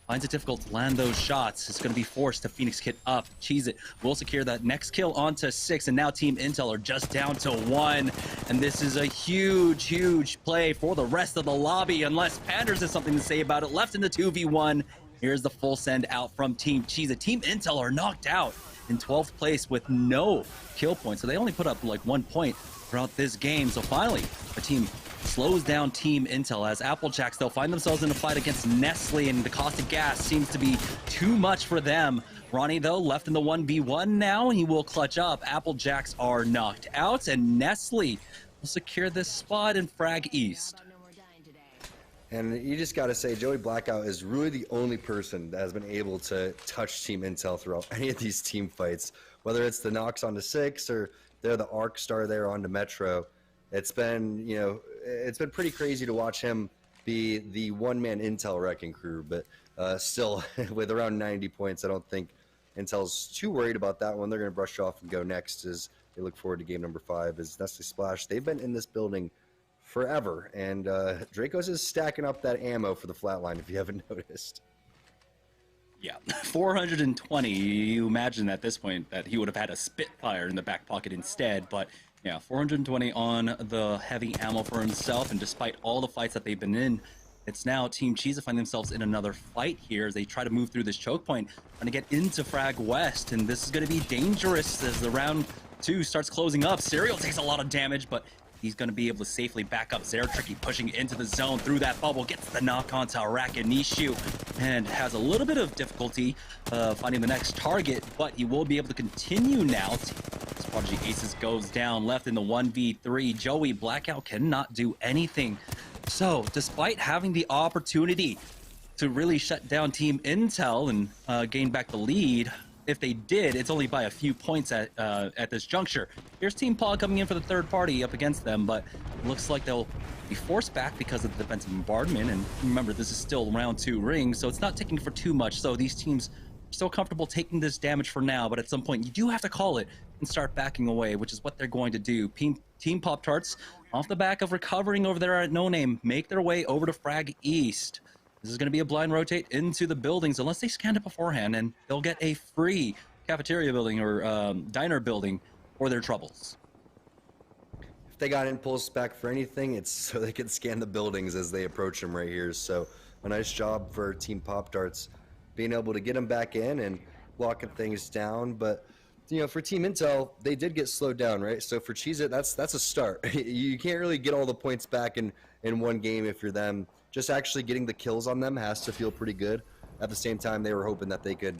finds it difficult to land those shots. It's going to be forced to Phoenix Kit up. Cheese It will secure that next kill onto 6, and now Team Intel are just down to 1. And this is a huge, huge play for the rest of the lobby, unless Panders has something to say about it. Left in the 2v1. Here's the full send out from Team Cheese It. Team Intel are knocked out in 12th place with no kill points. So they only put up like 1 point throughout this game. So finally, a team slows down Team Intel as Applejacks, they'll find themselves in a fight against Nestle, and the cost of gas seems to be too much for them. Ronnie, though, left in the 1v1 now. He will clutch up. Applejacks are knocked out, and Nestle will secure this spot in Frag East. And you just got to say, Joey Blackout is really the only person that has been able to touch Team Intel throughout any of these team fights, whether it's the knocks onto 6 or they're the arc star there onto Metro. It's been, you know, it's been pretty crazy to watch him be the one-man Intel wrecking crew, but still, with around 90 points, I don't think Intel's too worried about that one. They're going to brush off and go next as they look forward to game number 5 as Nestle Splash. They've been in this building forever, and Dracos is stacking up that ammo for the flatline, if you haven't noticed. Yeah, 420. You imagine at this point that he would have had a Spitfire in the back pocket instead, but yeah, 420 on the heavy ammo for himself, and despite all the fights that they've been in, it's now Team Cheese to find themselves in another fight here as they try to move through this choke point, trying to get into Frag West, and this is going to be dangerous as the round 2 starts closing up. Serial takes a lot of damage, but he's going to be able to safely back up. Zeratricky pushing into the zone through that bubble, gets the knock onto Arakinishu, and has a little bit of difficulty finding the next target, but he will be able to continue now. Prodigy Aces goes down, left in the 1v3. Joey Blackout cannot do anything. So, despite having the opportunity to really shut down Team Intel and gain back the lead, if they did, it's only by a few points at this juncture. Here's Team Paw coming in for the third party up against them, but it looks like they'll be forced back because of the defensive bombardment. And remember, this is still round 2 rings, so it's not taking for too much. So these teams are still comfortable taking this damage for now, but at some point you do have to call it and start backing away, which is what they're going to do. Team Pop-Tarts, off the back of recovering over there at No Name, make their way over to Frag East. This is going to be a blind rotate into the buildings unless they scanned it beforehand, and they'll get a free cafeteria building or diner building for their troubles. If they got impulse back for anything, it's so they can scan the buildings as they approach them right here. So a nice job for Team Pop-Tarts being able to get them back in and locking things down. But you know, for Team Intel, they did get slowed down, right? So for Cheez-It, that's a start. You can't really get all the points back in one game if you're them. Just actually getting the kills on them has to feel pretty good. At the same time, they were hoping that they could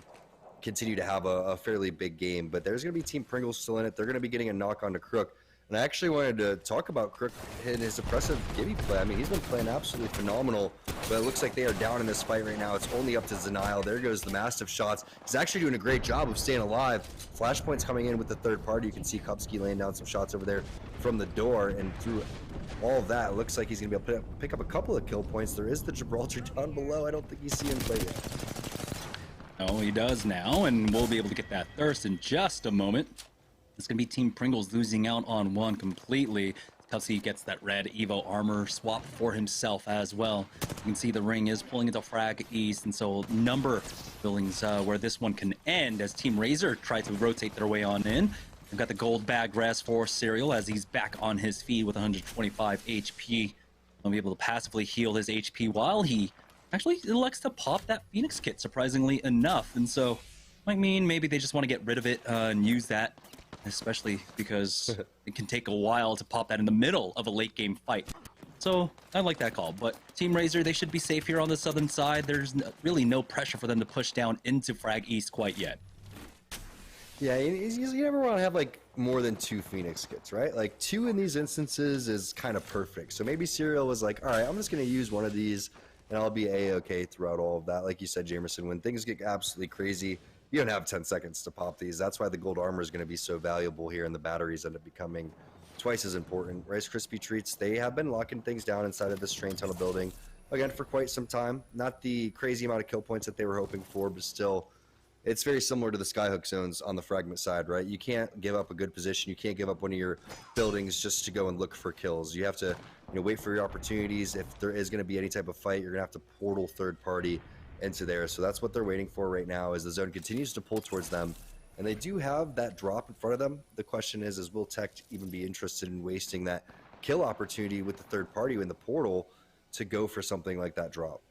continue to have a fairly big game. But there's going to be Team Pringles still in it. They're going to be getting a knock on to Crook. And I actually wanted to talk about Crook and his impressive Gibby play. I mean, he's been playing absolutely phenomenal, but it looks like they are down in this fight right now. It's only up to Zenile. There goes the massive shots. He's actually doing a great job of staying alive. Flashpoint's coming in with the third party. You can see Kupski laying down some shots over there from the door, and through all of that, it looks like he's going to be able to pick up a couple of kill points. There is the Gibraltar down below. I don't think you see him play yet. Oh, he does now, and we'll be able to get that thirst in just a moment. It's going to be Team Pringles losing out on one completely because he gets that red Evo armor swap for himself as well. You can see the ring is pulling into Frag East, and so number buildings where this one can end as Team Razor try to rotate their way on in. They've got the gold bag rest for Serial as he's back on his feet with 125 HP. He'll be able to passively heal his HP while he actually elects to pop that Phoenix kit, surprisingly enough. And so might mean maybe they just want to get rid of it and use that, especially because it can take a while to pop that in the middle of a late game fight. So I like that call, but Team Razor, they should be safe here on the southern side. There's really no pressure for them to push down into Frag East quite yet. Yeah, you never want to have like more than 2 Phoenix kits, right? Like 2 in these instances is kind of perfect. So maybe Serial was like, all right, I'm just going to use one of these and I'll be A-okay throughout all of that. Like you said, Jamerson, when things get absolutely crazy, you don't have 10 seconds to pop these. That's why the gold armor is going to be so valuable here, and the batteries end up becoming twice as important. Rice Krispie Treats, they have been locking things down inside of this train tunnel building, again, for quite some time. Not the crazy amount of kill points that they were hoping for, but still, it's very similar to the Skyhook zones on the fragment side, right? You can't give up a good position. You can't give up one of your buildings just to go and look for kills. You have to, wait for your opportunities. If there is going to be any type of fight, you're going to have to portal third party into there. So that's what they're waiting for right now, as the zone continues to pull towards them. And they do have that drop in front of them. The question is will Tech even be interested in wasting that kill opportunity with the third party in the portal to go for something like that drop?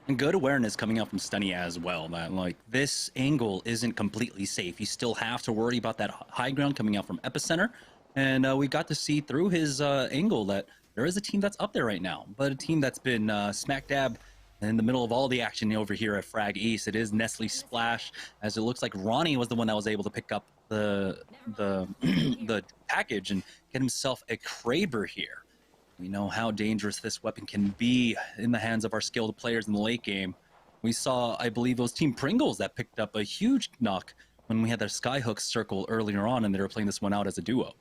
And good awareness coming out from Stunny as well, that like this angle isn't completely safe. You still have to worry about that high ground coming out from Epicenter. And we got to see through his angle that there is a team that's up there right now, but a team that's been smack dab in the middle of all the action over here at Frag East. It is Nestle Splash, as it looks like Ronnie was the one that was able to pick up the the package and get himself a Kraber here. We know how dangerous this weapon can be in the hands of our skilled players in the late game. We saw, I believe it was Team Pringles that picked up a huge knock when we had their Skyhook circle earlier on, and they were playing this one out as a duo.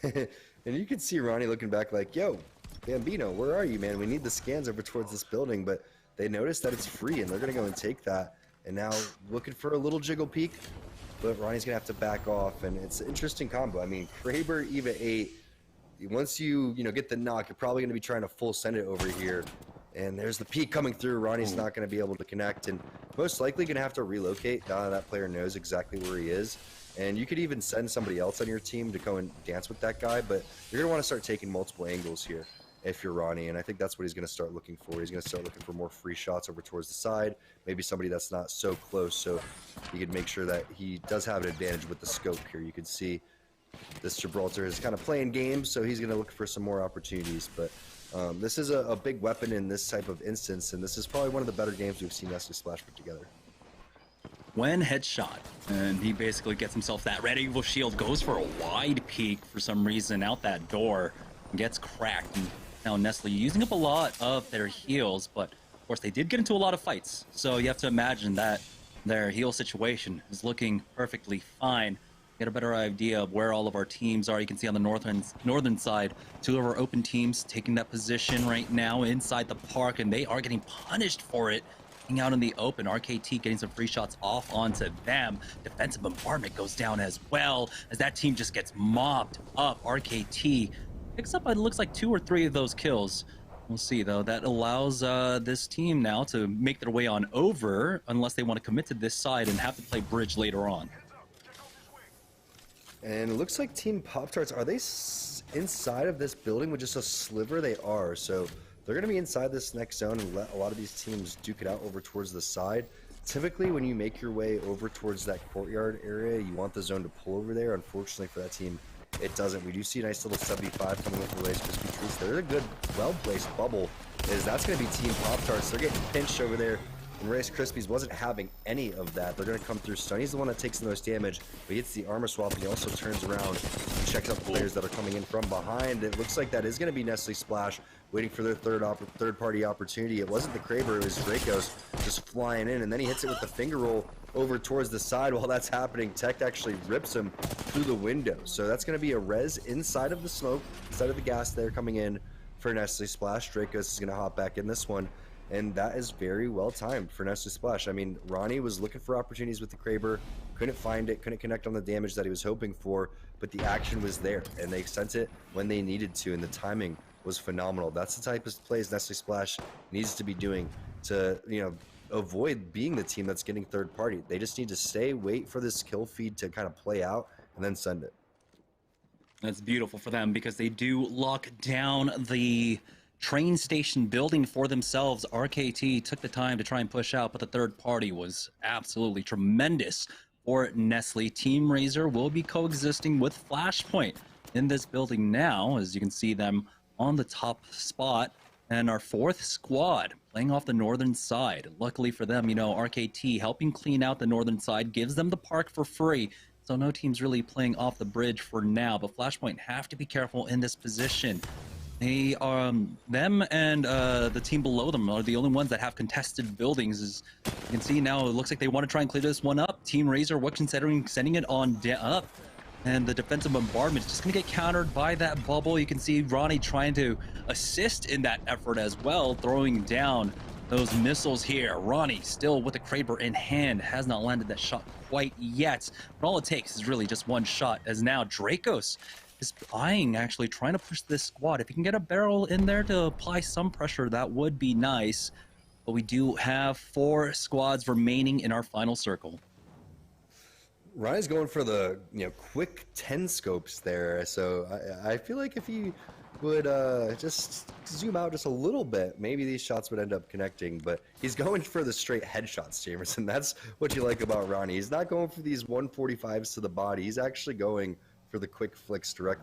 And you can see Ronnie looking back like, yo, Bambino, where are you, man? We need the scans over towards this building, but they notice that it's free, and they're going to go and take that. And now looking for a little jiggle peek, but Ronnie's going to have to back off, and it's an interesting combo. I mean, Kraber, Eva 8, once you get the knock, you're probably going to be trying to full send it over here. And there's the peek coming through. Ronnie's not going to be able to connect, and most likely going to have to relocate. Now that player knows exactly where he is. And you could even send somebody else on your team to go and dance with that guy, but you're going to want to start taking multiple angles here if you're Ronnie, and I think that's what he's going to start looking for. He's going to start looking for more free shots over towards the side, maybe somebody that's not so close, so he could make sure that he does have an advantage with the scope here. You can see this Gibraltar is kind of playing games, so he's going to look for some more opportunities, but this is a big weapon in this type of instance, and this is probably one of the better games we've seen Nestle Splash put together. When headshot, and he basically gets himself that red evil shield, goes for a wide peek for some reason out that door, gets cracked. And now Nestle using up a lot of their heals, but of course they did get into a lot of fights, so you have to imagine that their heal situation is looking perfectly fine. Get a better idea of where all of our teams are. You can see on the northern side, two of our open teams taking that position right now inside the park, and they are getting punished for it. Out in the open, RKT getting some free shots off onto them. Defensive bombardment goes down as well, as that team just gets mobbed up. RKT picks up, it looks like 2 or 3 of those kills. We'll see though. That allows this team now to make their way on over, unless they want to commit to this side and have to play bridge later on. And it looks like Team Pop-Tarts, are they inside of this building with just a sliver? They are, so they're going to be inside this next zone and let a lot of these teams duke it out over towards the side. Typically, when you make your way over towards that courtyard area, you want the zone to pull over there. Unfortunately for that team, it doesn't. We do see a nice little 75 coming in from Rice Krispie Treats. There's a good, well-placed bubble, as that's going to be Team Pop-Tarts. They're getting pinched over there, and Rice Krispies wasn't having any of that. They're going to come through. Stunny's the one that takes the most damage, but he hits the armor swap, and he also turns around and checks out the players that are coming in from behind. It looks like that is going to be Nestle Splash, waiting for their third-party opportunity. It wasn't the Kraber, it was Dracos just flying in, and then he hits it with the finger roll over towards the side. While that's happening, Tech actually rips him through the window. So that's going to be a res inside of the smoke, inside of the gas there coming in for Nestle Splash. Dracos is going to hop back in this one, and that is very well timed for Nestle Splash. I mean, Ronnie was looking for opportunities with the Kraber, couldn't find it, couldn't connect on the damage that he was hoping for, but the action was there, and they sent it when they needed to, and the timing was phenomenal. That's the type of plays Nestle Splash needs to be doing to, avoid being the team that's getting third party. They just need to stay, wait for this kill feed to kind of play out, and then send it. That's beautiful for them because they do lock down the train station building for themselves. RKT took the time to try and push out, but the third party was absolutely tremendous for Nestle. Team Razor will be coexisting with Flashpoint in this building now, as you can see them on the top spot, and our fourth squad playing off the northern side. Luckily for them, RKT helping clean out the northern side gives them the park for free, so no team's really playing off the bridge for now, but Flashpoint have to be careful in this position. They them and the team below them are the only ones that have contested buildings. As you can see now, it looks like they want to try and clear this one up. Team Razor, what considering sending it on up, and the defensive bombardment is just going to get countered by that bubble. You can see Ronnie trying to assist in that effort as well, throwing down those missiles here. Ronnie still with the Kraber in hand, has not landed that shot quite yet, but all it takes is really just one shot, as now Dracos is eyeing, actually trying to push this squad. If he can get a barrel in there to apply some pressure, that would be nice. but we do have 4 squads remaining in our final circle. Ryan's going for the quick 10 scopes there, so I feel like if he would just zoom out just a little bit, maybe these shots would end up connecting, but he's going for the straight headshots, Jamerson. That's what you like about Ronnie. He's not going for these 145s to the body. He's actually going for the quick flicks directly